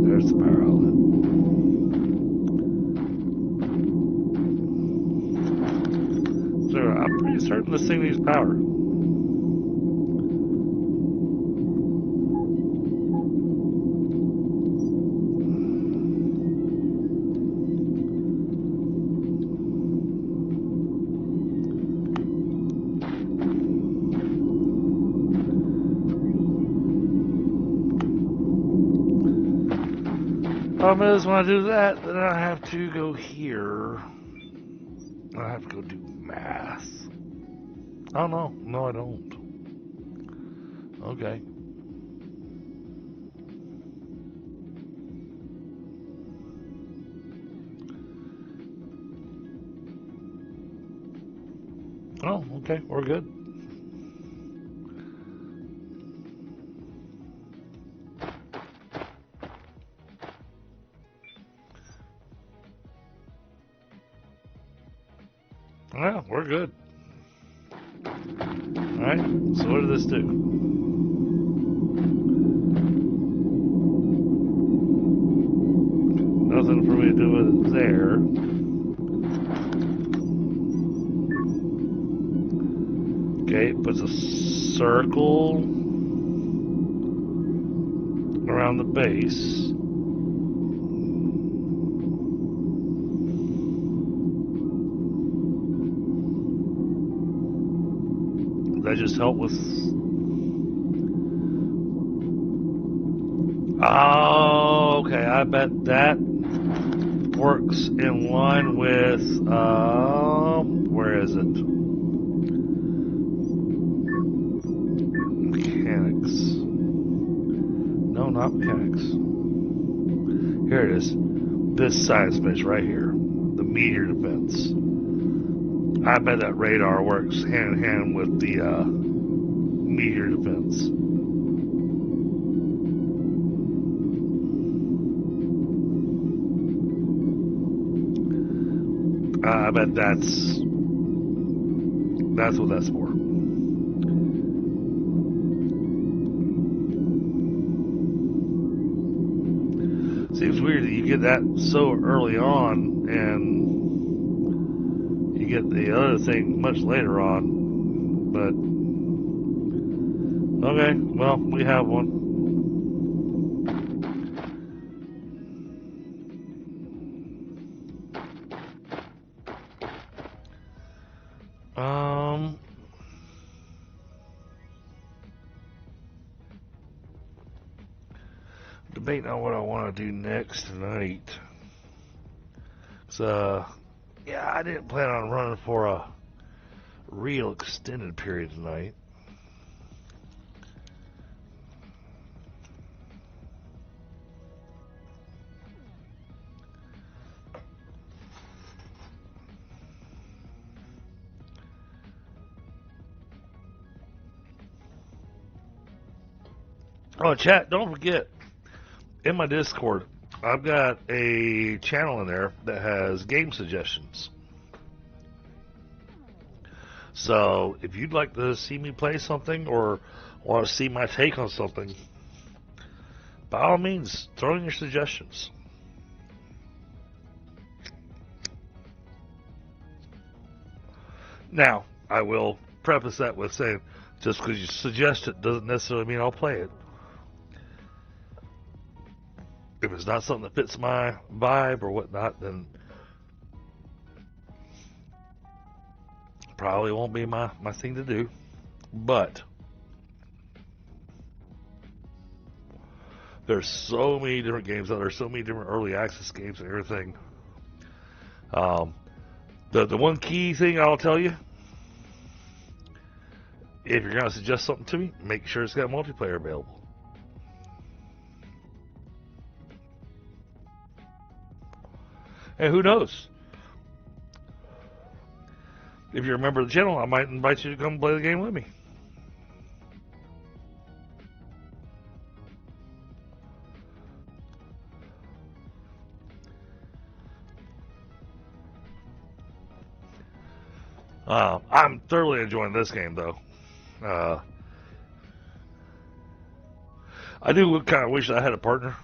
There's the power outlet. So I'm pretty certain this thing needs power. Problem is, when I do that, then I have to go here. I have to go do math. Oh, no. No, I don't. Okay. Oh, okay. We're good. Well, we're good. Alright, so what does this do? Nothing for me to do with it there. Okay, it puts a circle around the base. That just help with... Oh, okay, I bet that works in line with, where is it? Mechanics. No, not mechanics. Here it is. This science base right here. The meteor defense. I bet that radar works hand in hand with the meteor defense. I bet that's what that's for. Seems weird that you get that so early on and you get the other thing much later on, but okay, well, we have one. Debating on what I want to do next tonight. So, yeah, I didn't plan on running for a real extended period tonight. Oh, chat, don't forget, in my Discord, I've got a channel in there that has game suggestions. So, if you'd like to see me play something or want to see my take on something, by all means, throw in your suggestions. Now, I will preface that with saying, just because you suggest it doesn't necessarily mean I'll play it. If it's not something that fits my vibe or whatnot, then probably won't be my thing to do. But there's so many different games out there, so many different early access games and everything. The one key thing I'll tell you, if you're going to suggest something to me, make sure it's got multiplayer available. And who knows? If you're a member of the channel, I might invite you to come play the game with me. I'm thoroughly enjoying this game, though. I do kind of wish I had a partner.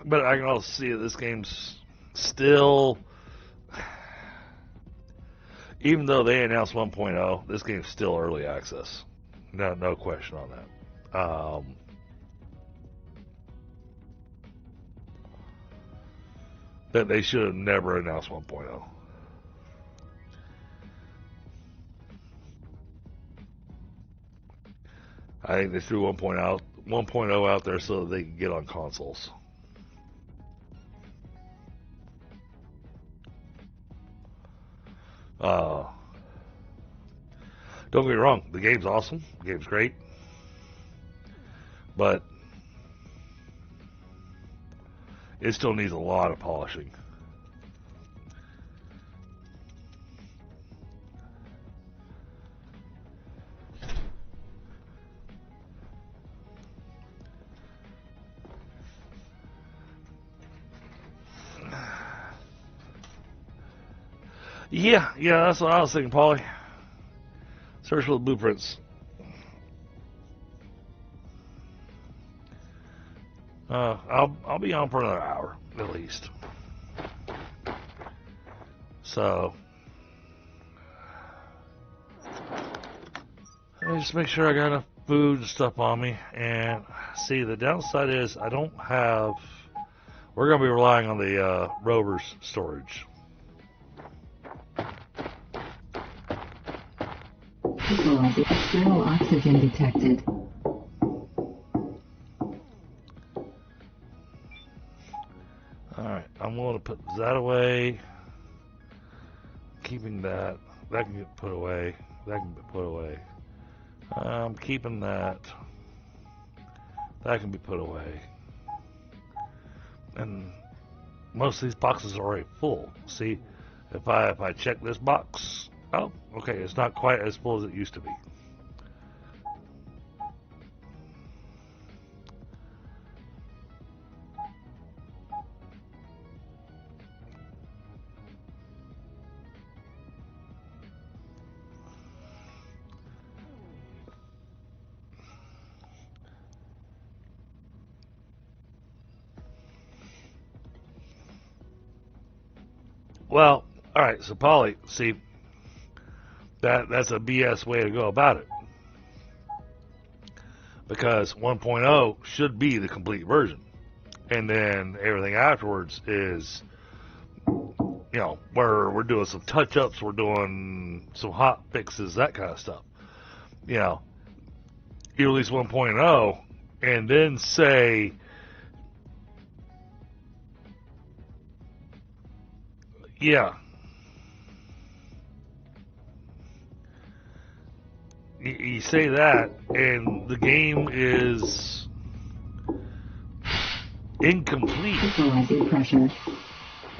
But I can also see that this game's still, even though they announced 1.0, this game's still early access. No question on that. That they should have never announced 1.0. I think they threw 1.0 1.0 out there so that they can get on consoles. Don't get me wrong, the game's awesome, the game's great, but it still needs a lot of polishing. Yeah, that's what I was thinking, Paulie. Search for the blueprints. I'll be on for another hour at least. So let me just make sure I got enough food and stuff on me. And see, the downside is I don't have. We're gonna be relying on the Rover's storage. Equalizer. External oxygen detected. Alright, I'm going to put that away. Keeping that. That can get put away. That can be put away. I'm keeping that. That can be put away. And most of these boxes are already full. See, if I check this box, oh, okay, it's not quite as full as it used to be. Well, all right, so Polly, see, that's a BS way to go about it. Because 1.0 should be the complete version. And then everything afterwards is, where we're doing some touch-ups, we're doing some hot fixes, that kind of stuff. You release 1.0 and then say, yeah, you say that, and the game is incomplete. Equalizing pressure.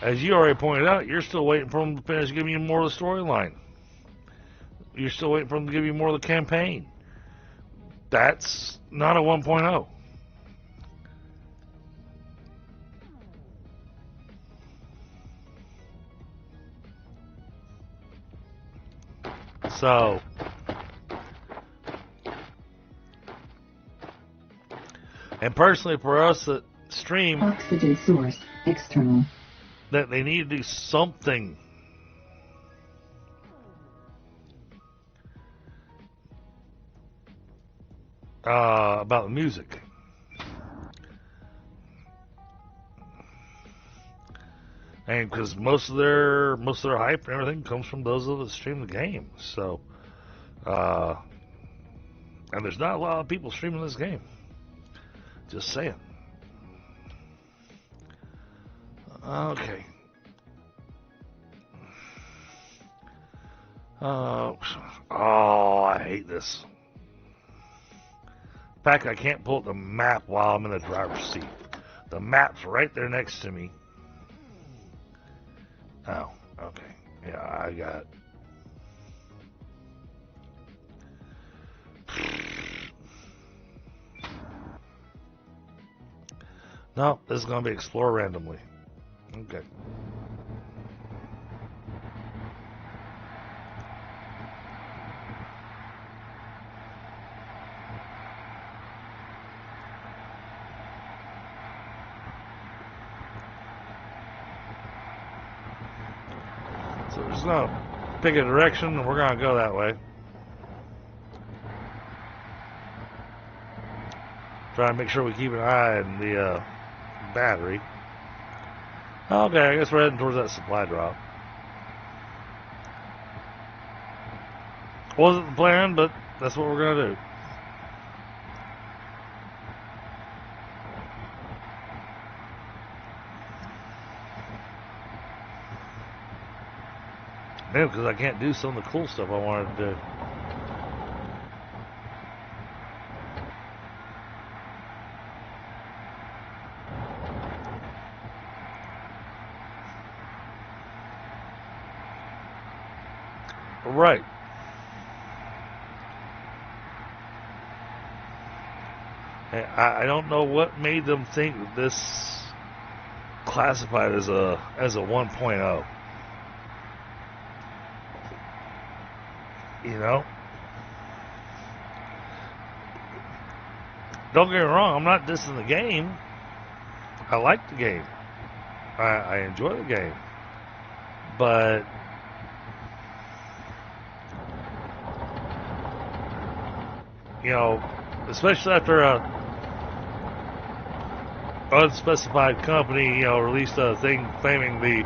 As you already pointed out, you're still waiting for them to finish giving you more of the storyline. You're still waiting for them to give you more of the campaign. That's not a 1.0. So, and personally for us that stream, Oxygen source. External. that they need to do something about the music. And because most of their hype and everything comes from those that stream the game. So, and there's not a lot of people streaming this game. Just saying. Okay. Oh, I hate this. In fact, I can't pull up the map while I'm in the driver's seat. The map's right there next to me. Oh, okay. Yeah, I got it. No, this is going to be explore randomly. Okay. So we're just going to pick a direction and we're going to go that way. Try and make sure we keep an eye on the battery. Okay, I guess we're heading towards that supply drop. Wasn't the plan, but that's what we're going to do. Yeah, because I can't do some of the cool stuff I wanted to do. Right. I don't know what made them think that this classified as a 1.0. You know? Don't get me wrong, I'm not dissing the game. I like the game. I enjoy the game. But you know, especially after a unspecified company, you know, released a thing claiming the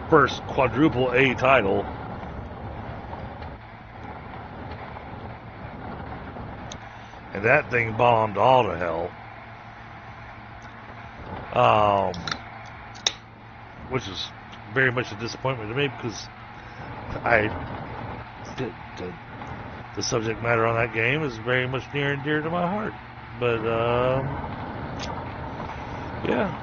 first quadruple A title. And that thing bombed all to hell. Which is very much a disappointment to me because the subject matter on that game is very much near and dear to my heart. But, yeah.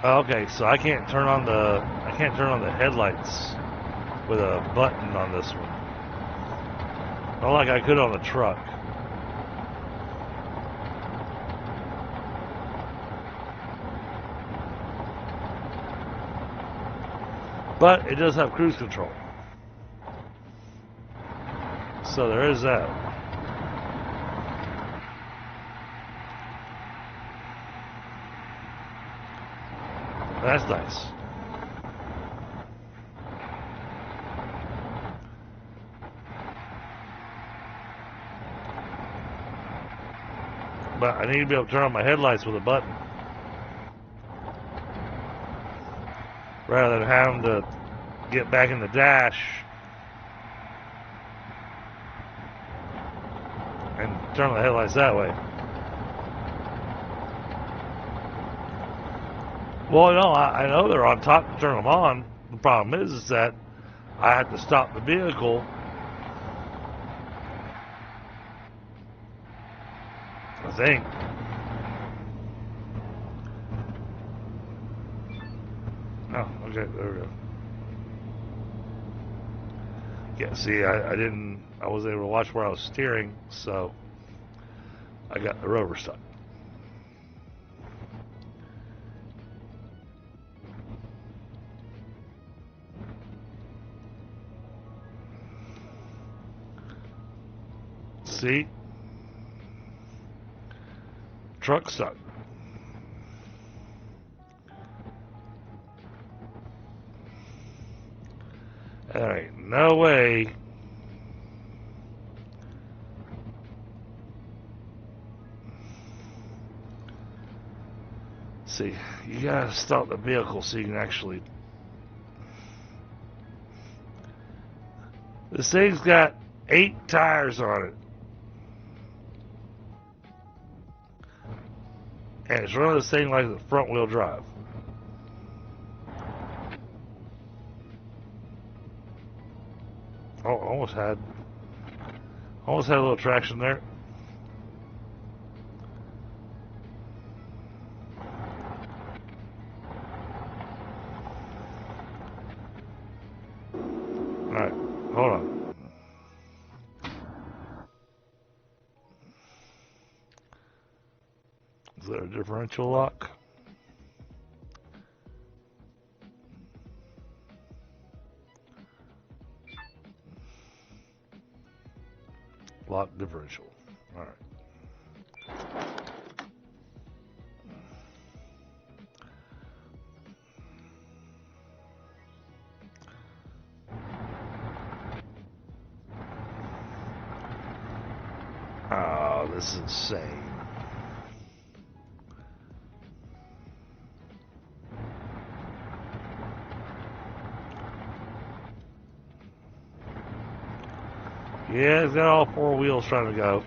Okay, so I can't turn on the headlights with a button on this one. Not like I could on the truck. But it does have cruise control. So there is that. That's nice. But I need to be able to turn on my headlights with a button. Rather than having to get back in the dash and turn on the headlights that way. Well, no, I know they're on top to turn them on. The problem is that I have to stop the vehicle. I think. Oh, okay, there we go. Yeah, see, I wasn't able to watch where I was steering, so I got the Rover stuck. See? Truck stuck. Alright, no way. See, you gotta stop the vehicle so you can actually. This thing's got 8 tires on it. And it's running this thing like the front wheel drive. Oh, almost had a little traction there. Alright, hold on. Is there a differential lock? Lock differential. Alright. Oh, this is insane. Yeah, it's got all four wheels trying to go.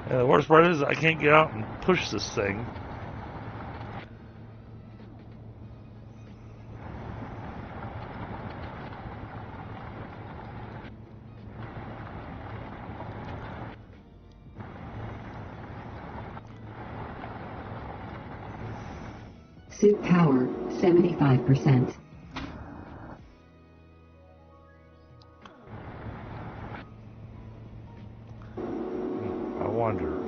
And the worst part is I can't get out and push this thing. Suit power, 75%. I wonder.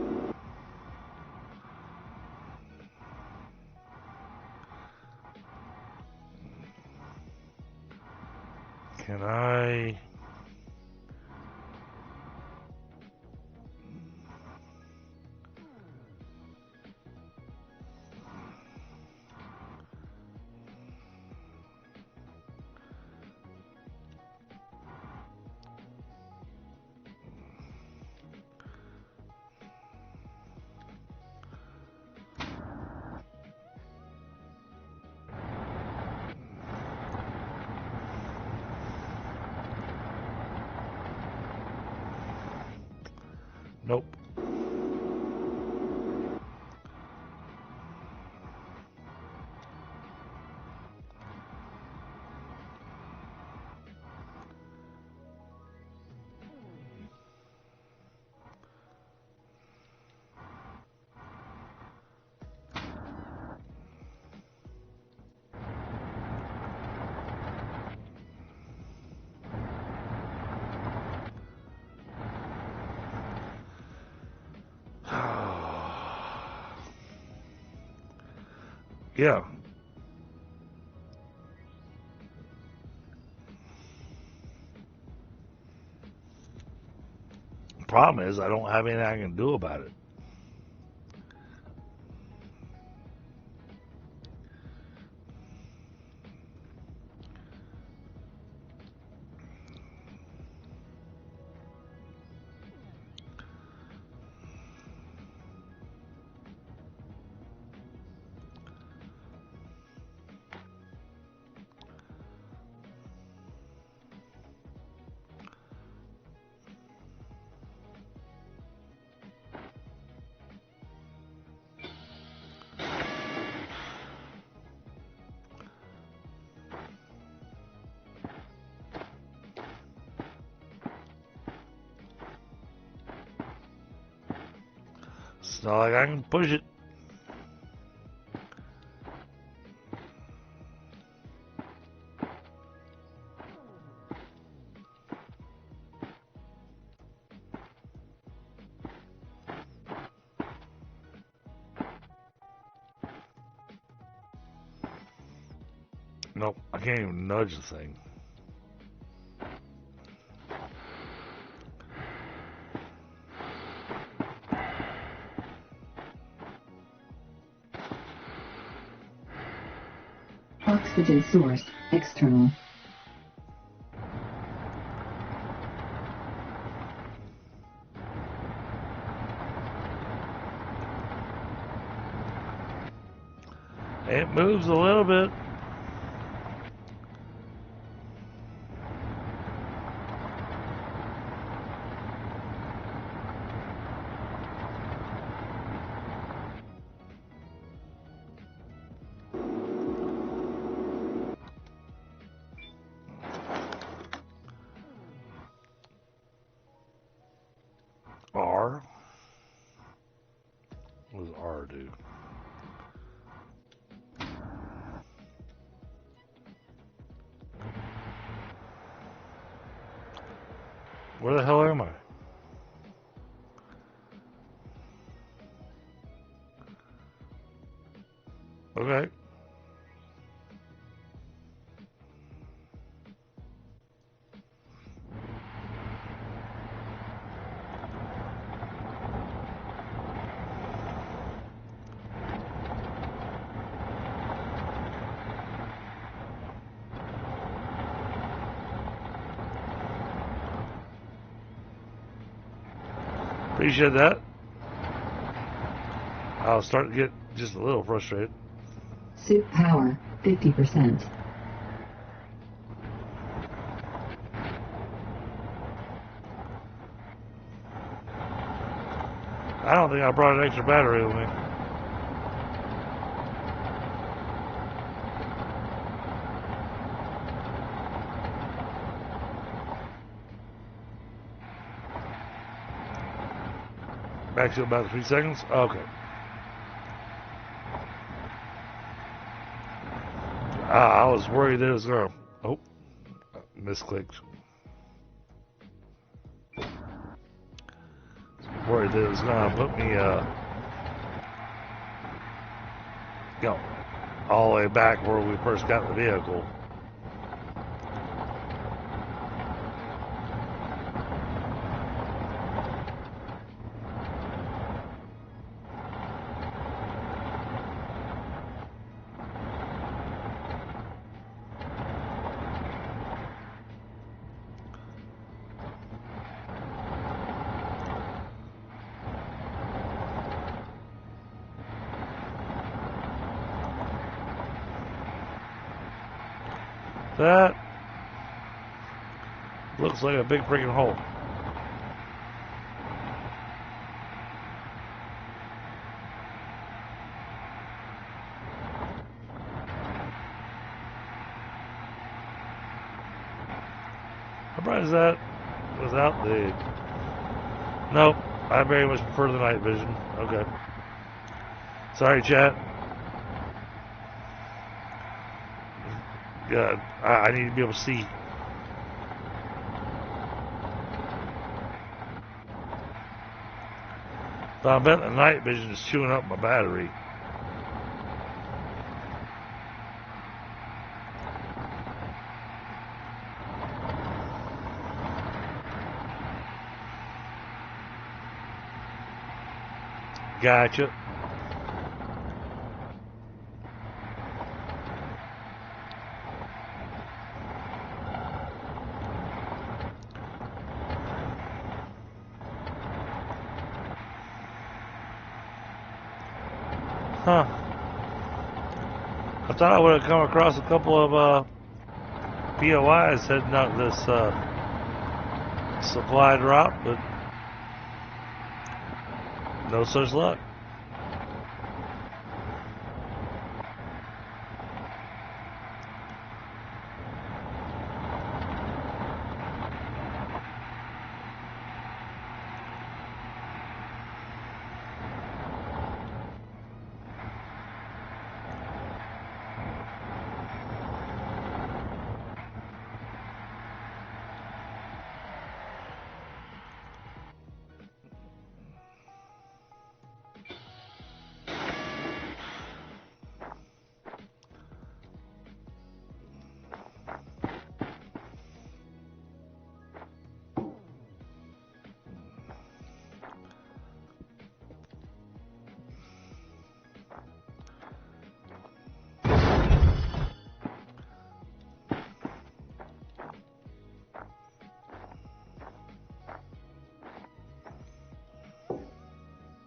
Can I... Nope. Yeah. Problem is, I don't have anything I can do about it. It's not like I can push it. Nope, I can't even nudge the thing. Oxygen source, external. It moves a little bit. R? What does R do? Where the hell am I? Okay. Appreciate that. I'll start to get just a little frustrated. Suit power, 50%. I don't think I brought an extra battery with me. Back to about 3 seconds. Okay. I was worried that it was going to... Oh. Misclicked. Worried that it was going to put me, all the way back where we first got the vehicle. That looks like a big freaking hole. How bright is that without the... Nope, I very much prefer the night vision. Okay. Sorry, chat. Yeah, I need to be able to see. So I bet the night vision is chewing up my battery. Gotcha. Huh. I thought I would have come across a couple of POIs heading out this supply drop, but no such luck.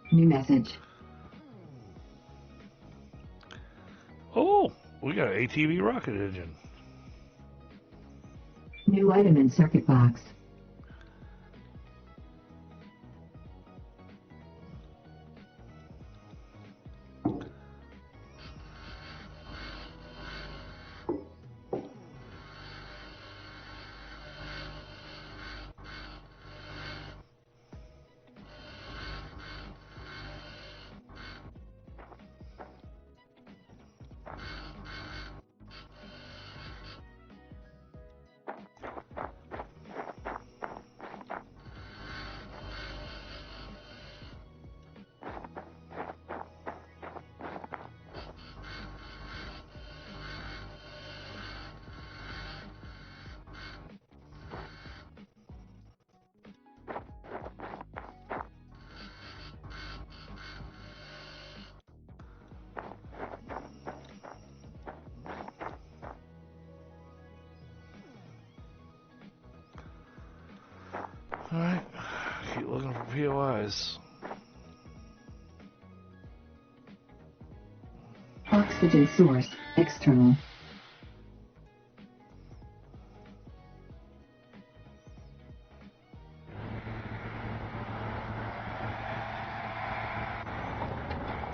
New message. Oh, we got an ATV rocket engine. New item in circuit box. Alright, keep looking for POIs. Oxygen source, external.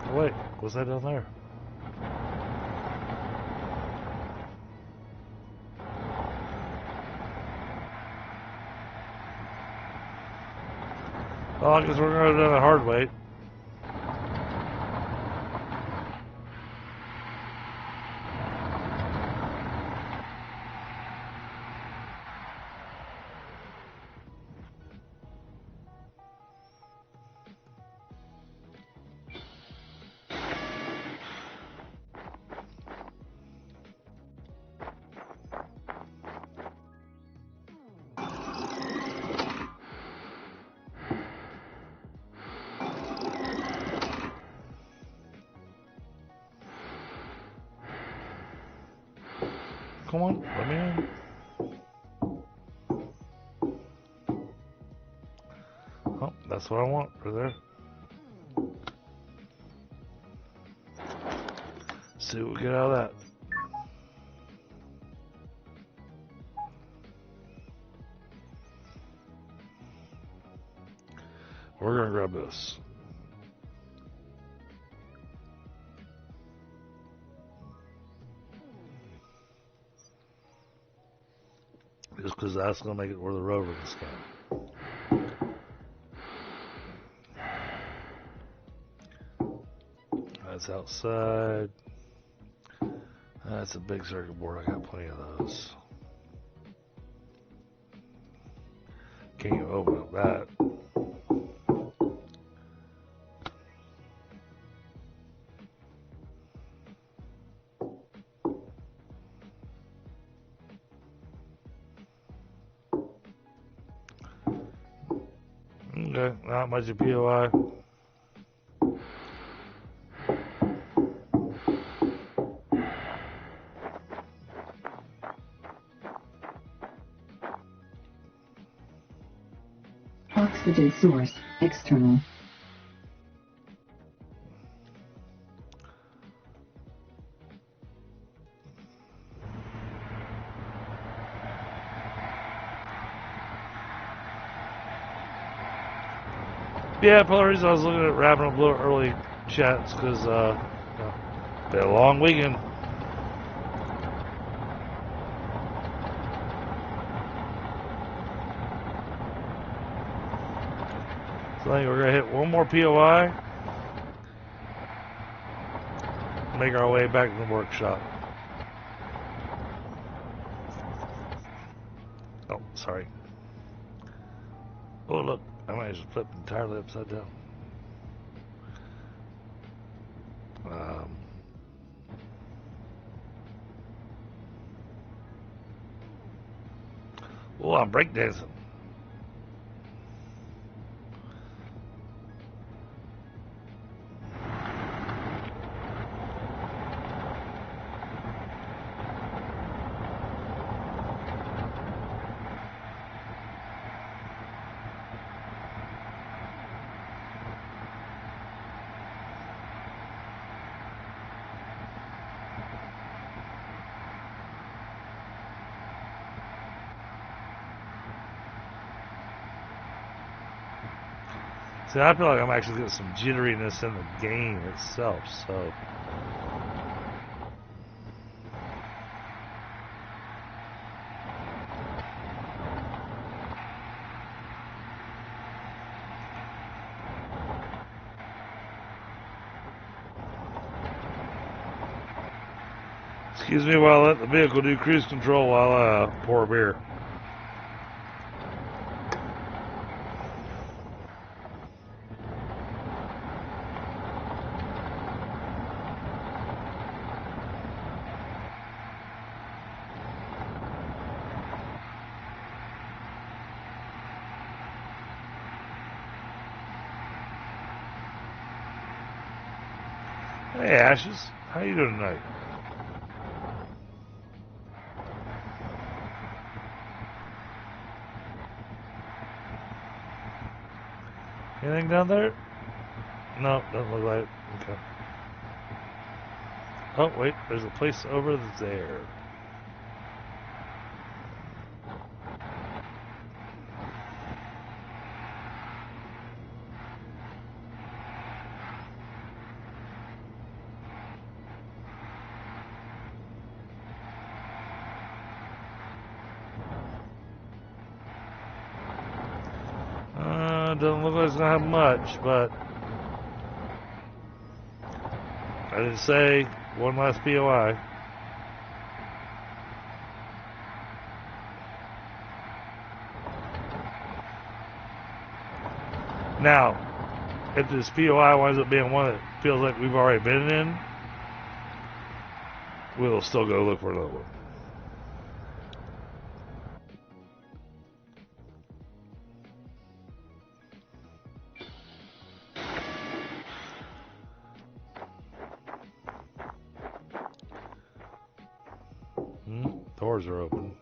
Oh, wait, what's that down there? Well, I guess we're going to do the hard way. Come on, let me in. Oh, that's what I want right there. See what we get out of that. We're gonna grab this. Just because that's gonna make it where the rover can scan. That's outside. That's a big circuit board. I got plenty of those. Can't even open up that. Okay, not much of POI. Oxygen source, external. Yeah, part of the reason I was looking at wrapping up a little early chats because been a long weekend. So I think we're gonna hit one more POI. Make our way back to the workshop. Oh, sorry. Oh, look, I might just flip entirely upside down. Oh, I'm breakdancing. See, I feel like I'm actually getting some jitteriness in the game itself, so. Excuse me while I let the vehicle do cruise control while I pour a beer. Hey Ashes, how you doing tonight? Anything down there? No, doesn't look like it. Okay. Oh, wait, there's a place over there. Doesn't look like it's gonna have much, but I didn't say one last POI. Now, if this POI winds up being one that feels like we've already been in, we'll still go look for another one. Doors are open.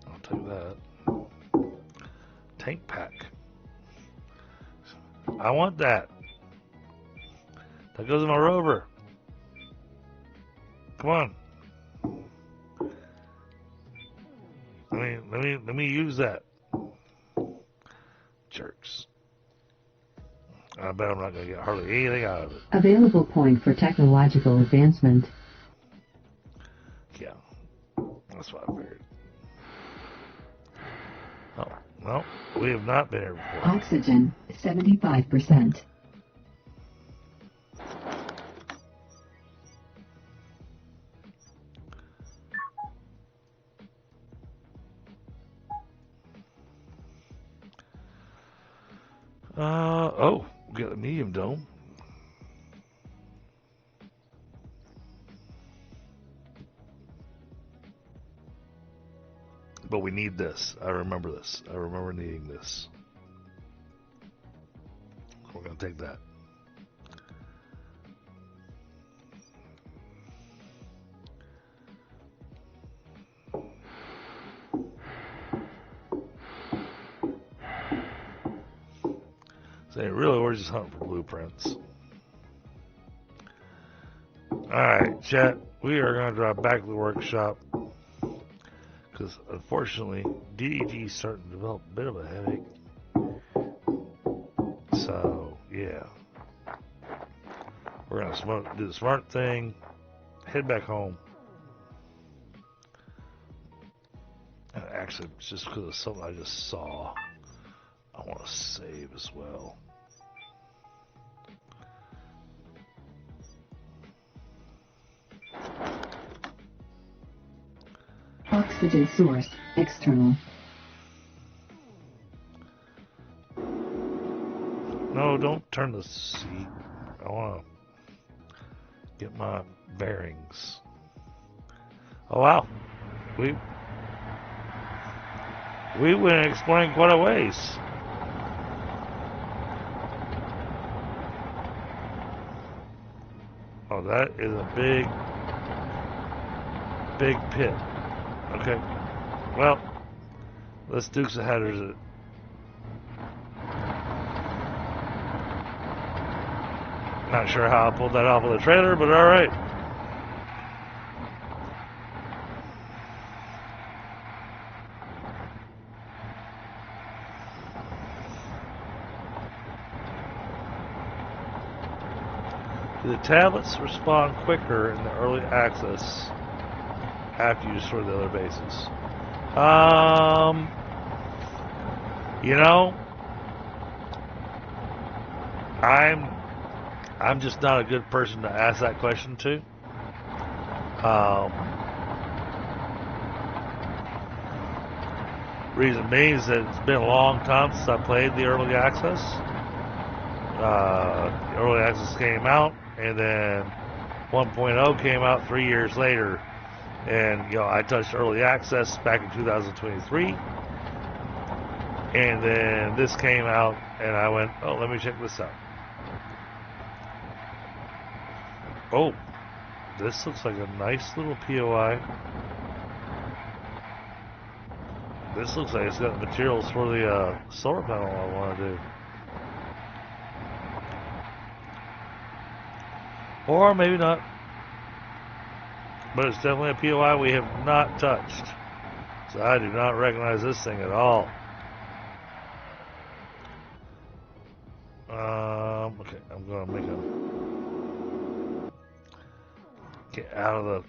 I'll take that. Tank pack. I want that. That goes in my Rover. Come on. Let me use that. Jerks. I bet I'm not going to get hardly anything out of it. Available point for technological advancement. Yeah. That's what I figured. Oh, no. We have not been here before. Oxygen, 75%. Oh, we got a medium dome. But we need this. I remember this. I remember needing this. We're going to take that. So really, we're just hunting for blueprints. Alright, chat. We are going to drive back to the workshop. Because, unfortunately, DDG is starting to develop a bit of a headache. So, yeah. We're going to do the smart thing. Head back home. And actually, just because of something I just saw, I want to save as well. Oxygen source, external. No, don't turn the seat. I want to get my bearings. Oh, wow. We went exploring quite a ways. Oh, that is a big pit. Okay. Well, let's Dukes of Hazzard it. Not sure how I pulled that off of the trailer, but alright. Do the tablets respond quicker in the early access after you destroy the other bases? You know, I'm just not a good person to ask that question to. Reason being is that it's been a long time since I played the early access. Early access came out, and then 1.0 came out 3 years later. And, you know, I touched early access back in 2023. And then this came out, and I went, oh, let me check this out. Oh, This looks like a nice little POI. This looks like it's got materials for the solar panel I want to do. Or maybe not. But it's definitely a POI we have not touched. So I do not recognize this thing at all. Okay, I'm going to make a... Get out of the...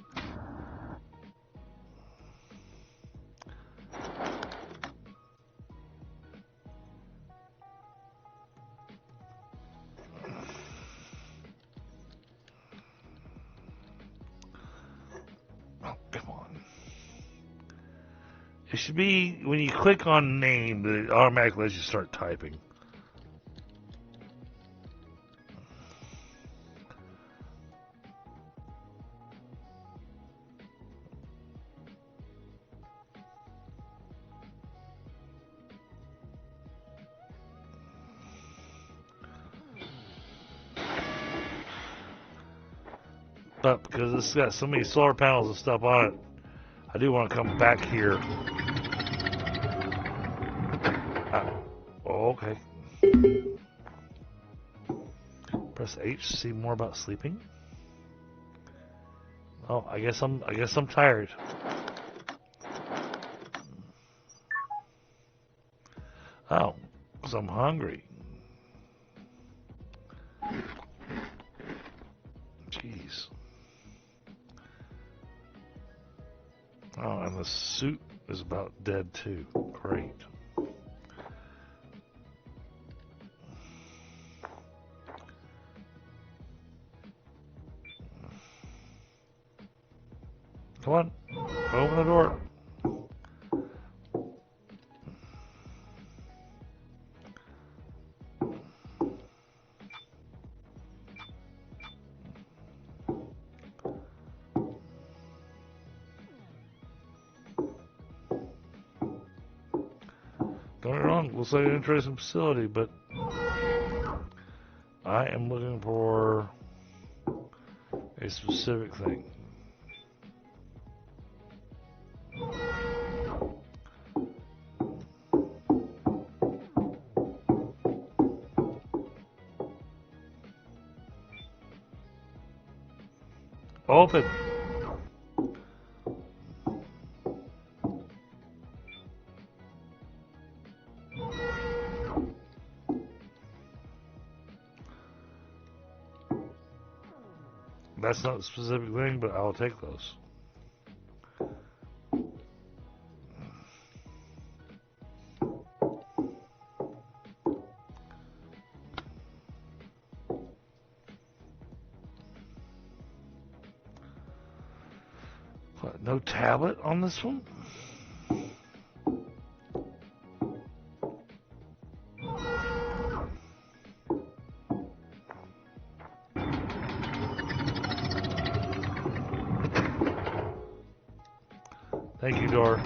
Oh, come on. It should be, when you click on name, it automatically lets you start typing. But because this has got so many solar panels and stuff on it, I do want to come back here. Oh, okay. Press H to see more about sleeping. Oh, I guess I'm tired. Oh, because I'm hungry. Jeez. Oh, and the suit is about dead too. Great. Come on, open the door. Don't get me wrong, looks like an interesting facility, but I am looking for a specific thing. Open. That's not a specific thing, but I'll take those. What, no tablet on this one? Thank you, door.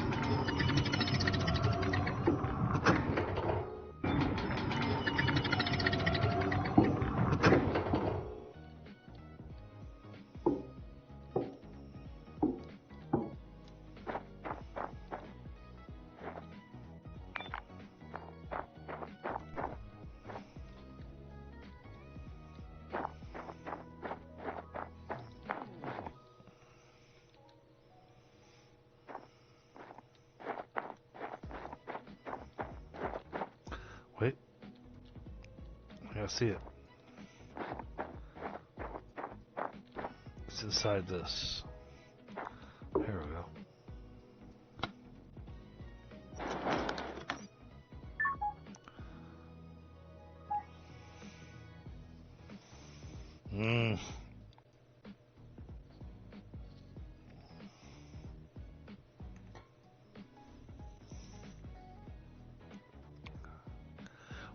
Wait. I gotta see it. It's inside this. Here we go.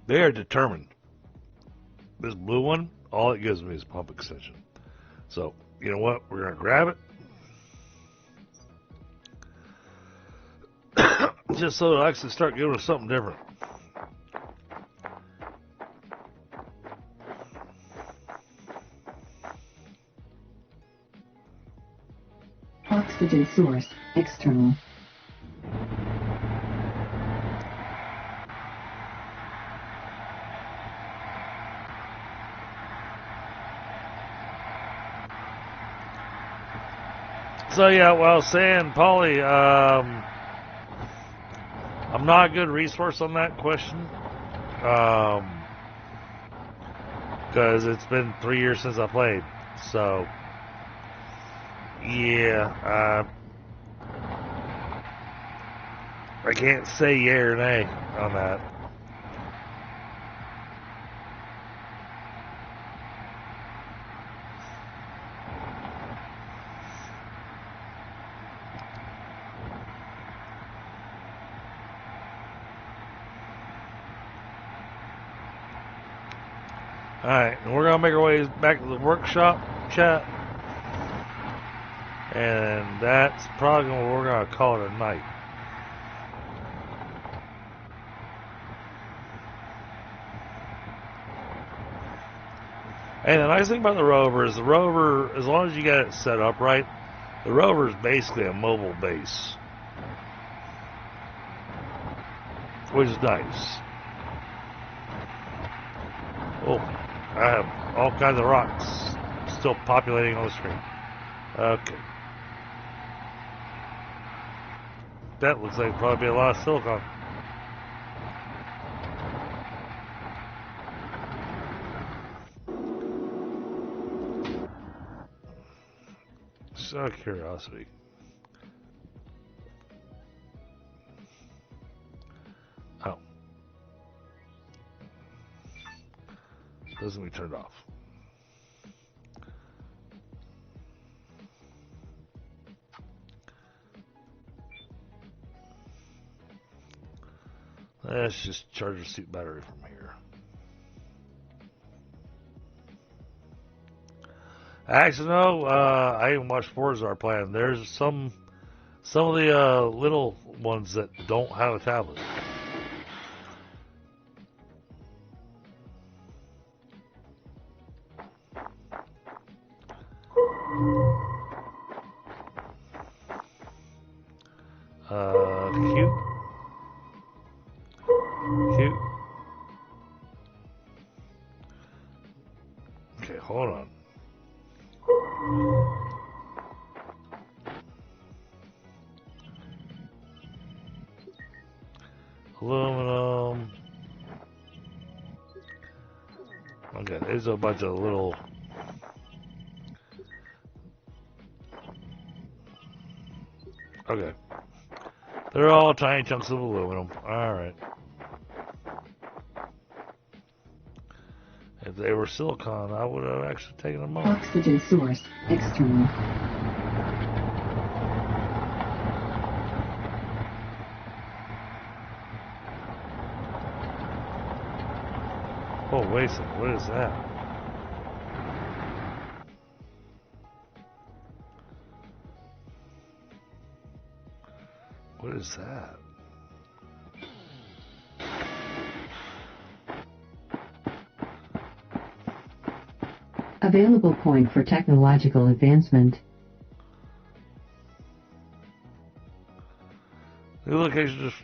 They are determined. This blue one, all it gives me is pump extension. So, you know what? We're going to grab it. Just so that I can start giving us something different. Oxygen source external. So yeah, well, I was saying, Polly, I'm not a good resource on that question, because it's been 3 years since I played. So yeah, I can't say yay or nay on that. Alright, and we're going to make our way back to the workshop chat. And that's probably what we're going to call it a night. And the nice thing about the Rover is the Rover, as long as you got it set up right, the Rover is basically a mobile base, which is nice. Oh, I have all kinds of rocks still populating on the screen. Okay. That looks like probably a lot of silicon. Just out of curiosity. Oh. Doesn't be turned off. Let's just charge the seat battery from here. Actually, no. I even watched Forza playing. There's some of the little ones that don't have a tablet. Cute. Cute. Okay, hold on. Aluminum. Okay, there's a bunch of little. Okay. They're all tiny chunks of aluminum. Alright. If they were silicon, I would have actually taken them off. Oxygen source external. Oh, wait a second. What is that? What is that? Available point for technological advancement. New location just.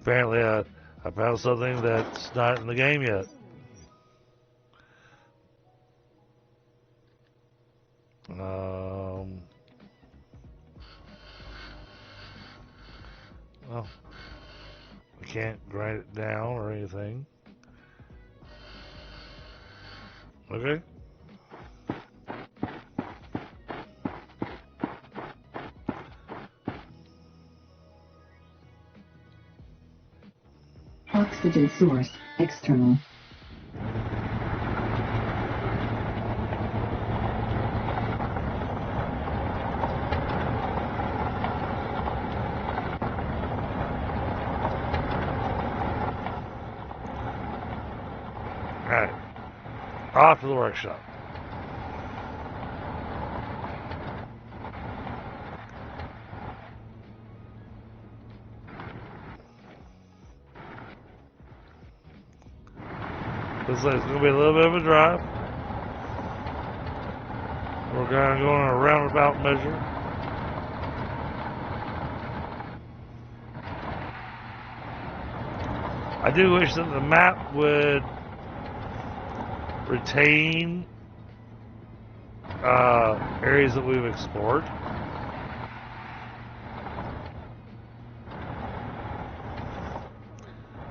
Apparently, I found something that's not in the game yet. Well, I can't grind it down or anything. Okay. Oxygen source external. Alright. Off to the workshop. Looks like it's going to be a little bit of a drive. We're we're going to go on a roundabout measure. I do wish that the map would retain areas that we've explored.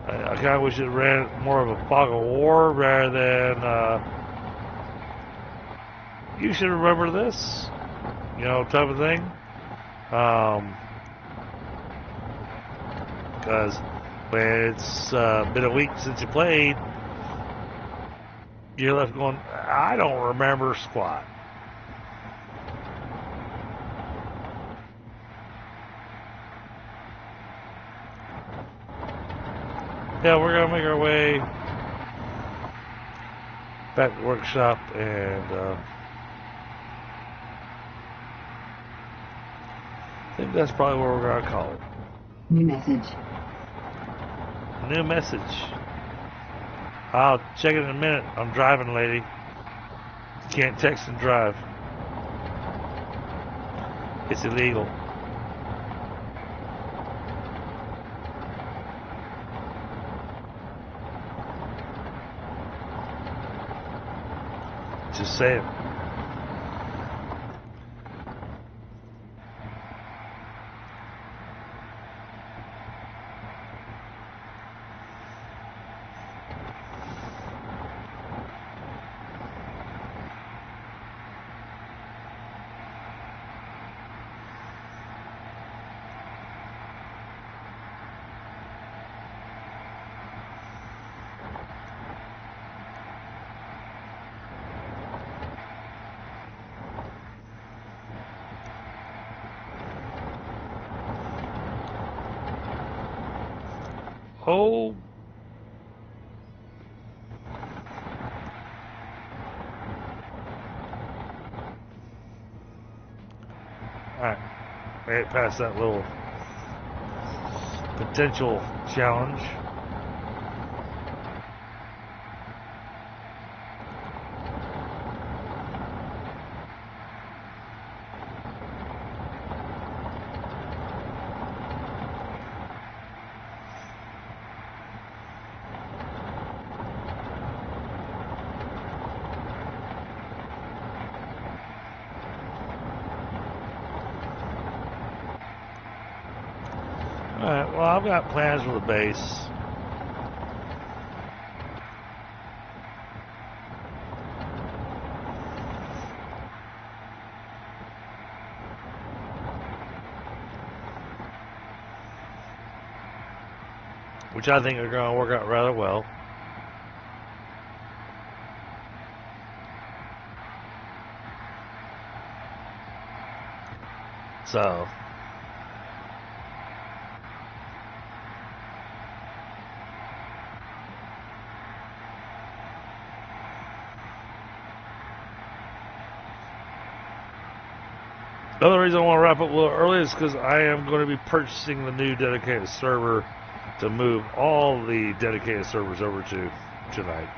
I kind of wish it ran more of a fog of war rather than you should remember this, type of thing. Because when it's been a week since you played, you're left going, I don't remember squat. Yeah, we're going to make our way back to the workshop, and I think that's probably where we're going to call it. New message. New message. I'll check it in a minute. I'm driving, lady. Can't text and drive. It's illegal. Just saying. Oh. Alright. Made it past that little potential challenge. Alright, well, I've got plans for the base. Which I think are going to work out rather well. So, the other reason I want to wrap up a little early is because I am going to be purchasing the new dedicated server to move all the dedicated servers over to tonight.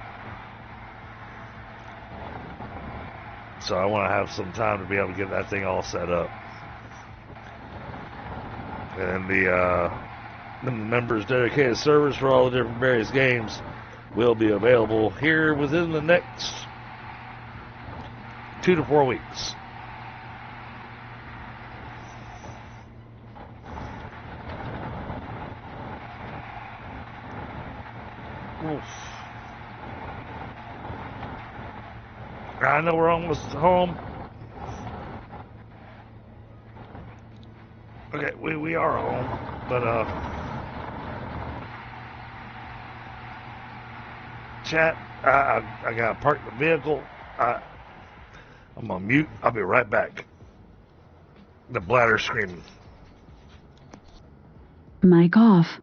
So I want to have some time to be able to get that thing all set up. And the members' dedicated servers for all the different various games will be available here within the next 2 to 4 weeks. Oof. I know we're almost home. Okay, we are home, but chat, I gotta park the vehicle. I'm on mute. I'll be right back. The bladder screaming. Mic off.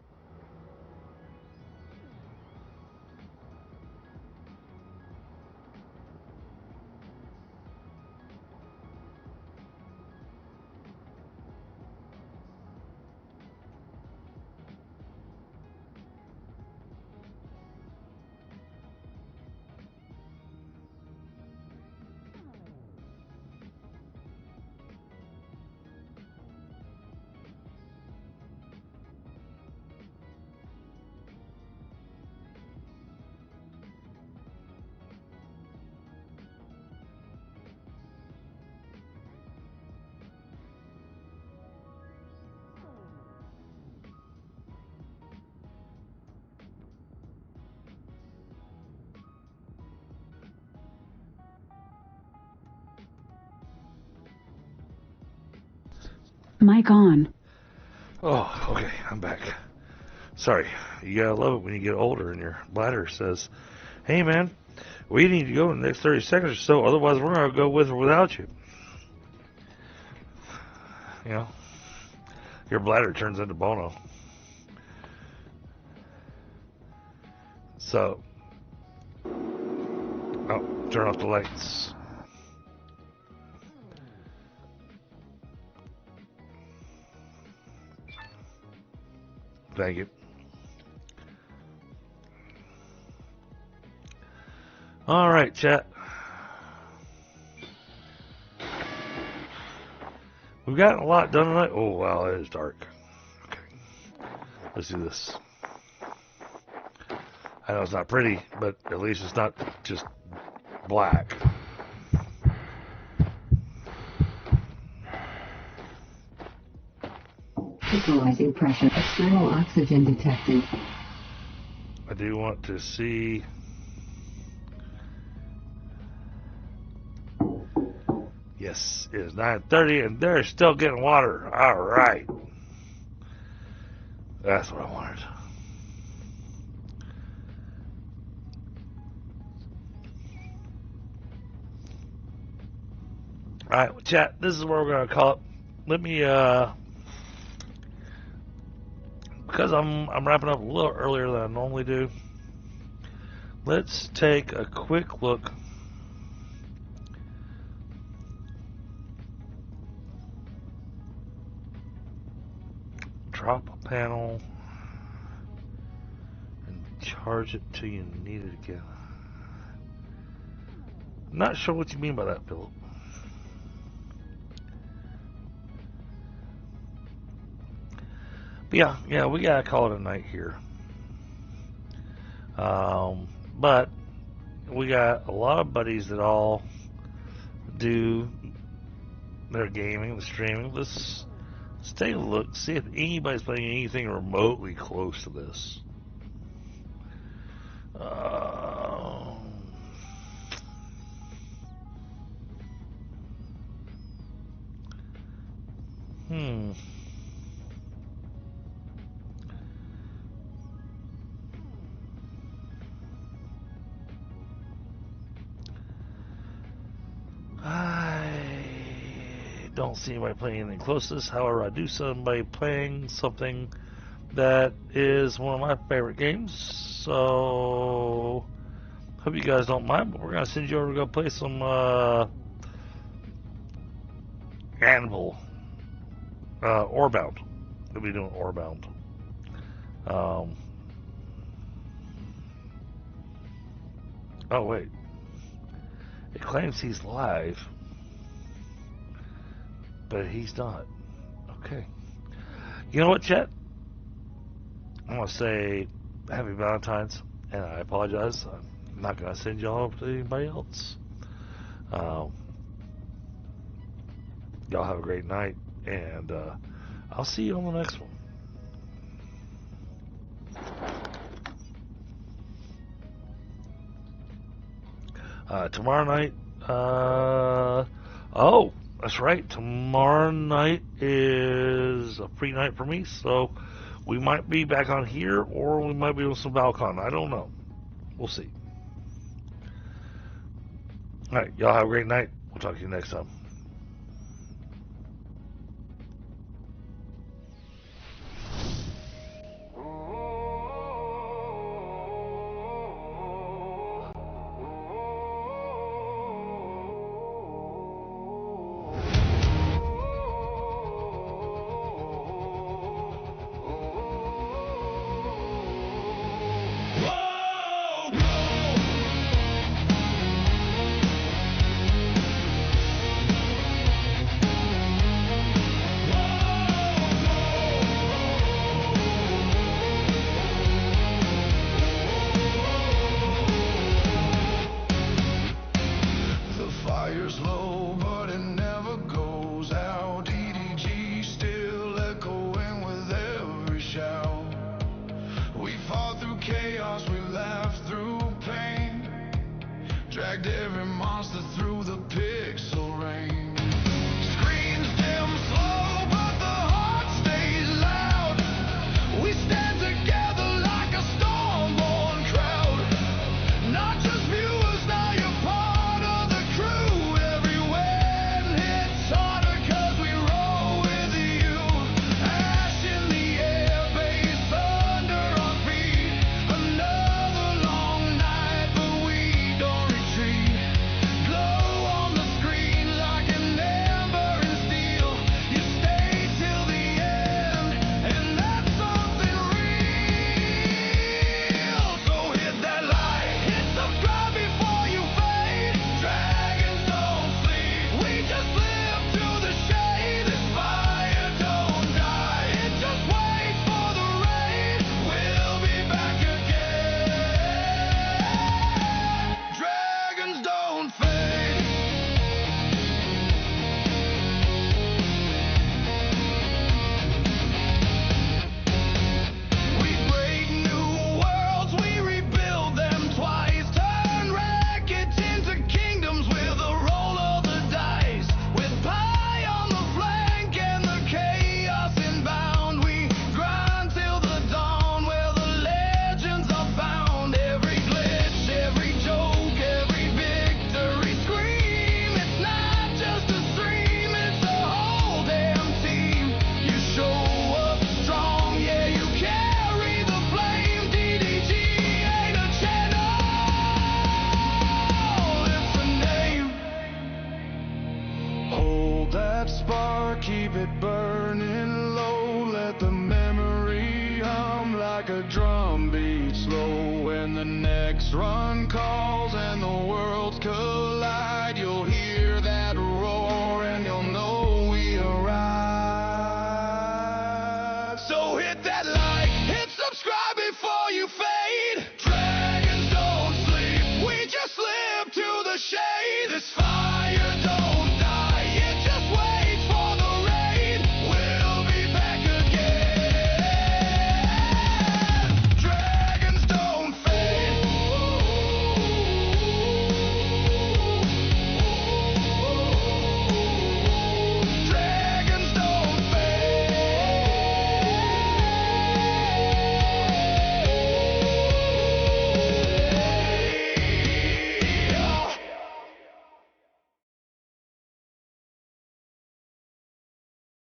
Mic on. Oh, okay, I'm back. Sorry, you gotta love it when you get older and your bladder says, hey man, we need to go in the next 30 seconds or so, otherwise we're gonna go with or without you. You know, your bladder turns into Bono. So, oh, turn off the lights. Thank you. All right, chat. We've gotten a lot done tonight. Oh, wow, it is dark. Okay. Let's do this. I know it's not pretty, but at least it's not just black. Equalizing pressure. External oxygen detected. I do want to see. Yes, it is 9:30 and they're still getting water. All right. That's what I wanted. All right, well, chat, this is where we're going to call it. Let me, because I'm wrapping up a little earlier than I normally do, let's take a quick look drop a panel and charge it till you need it again. Not sure what you mean by that, Philip. But yeah, we gotta call it a night here. But we got a lot of buddies that all do their gaming, the streaming. Let's take a look, see if anybody's playing anything remotely close to this. I don't see anybody playing anything close to this. However, I do see somebody playing something that is one of my favorite games. So, hope you guys don't mind, but we're going to send you over to go play some Anvil. Orbound. We'll be doing Orbound. Oh, wait. It claims he's live, but he's not. Okay. You know what, chat? I'm going to say Happy Valentine's, and I apologize. I'm not going to send y'all over to anybody else. Y'all have a great night, and I'll see you on the next one. Tomorrow night, oh, that's right. Tomorrow night is a free night for me, so we might be back on here, or we might be doing some Valcon. I don't know. We'll see. All right, y'all have a great night. We'll talk to you next time. Dragged every monster through the pixel rain. Screens dim slow, but the drum beat slow when the next run calls and the worlds collide.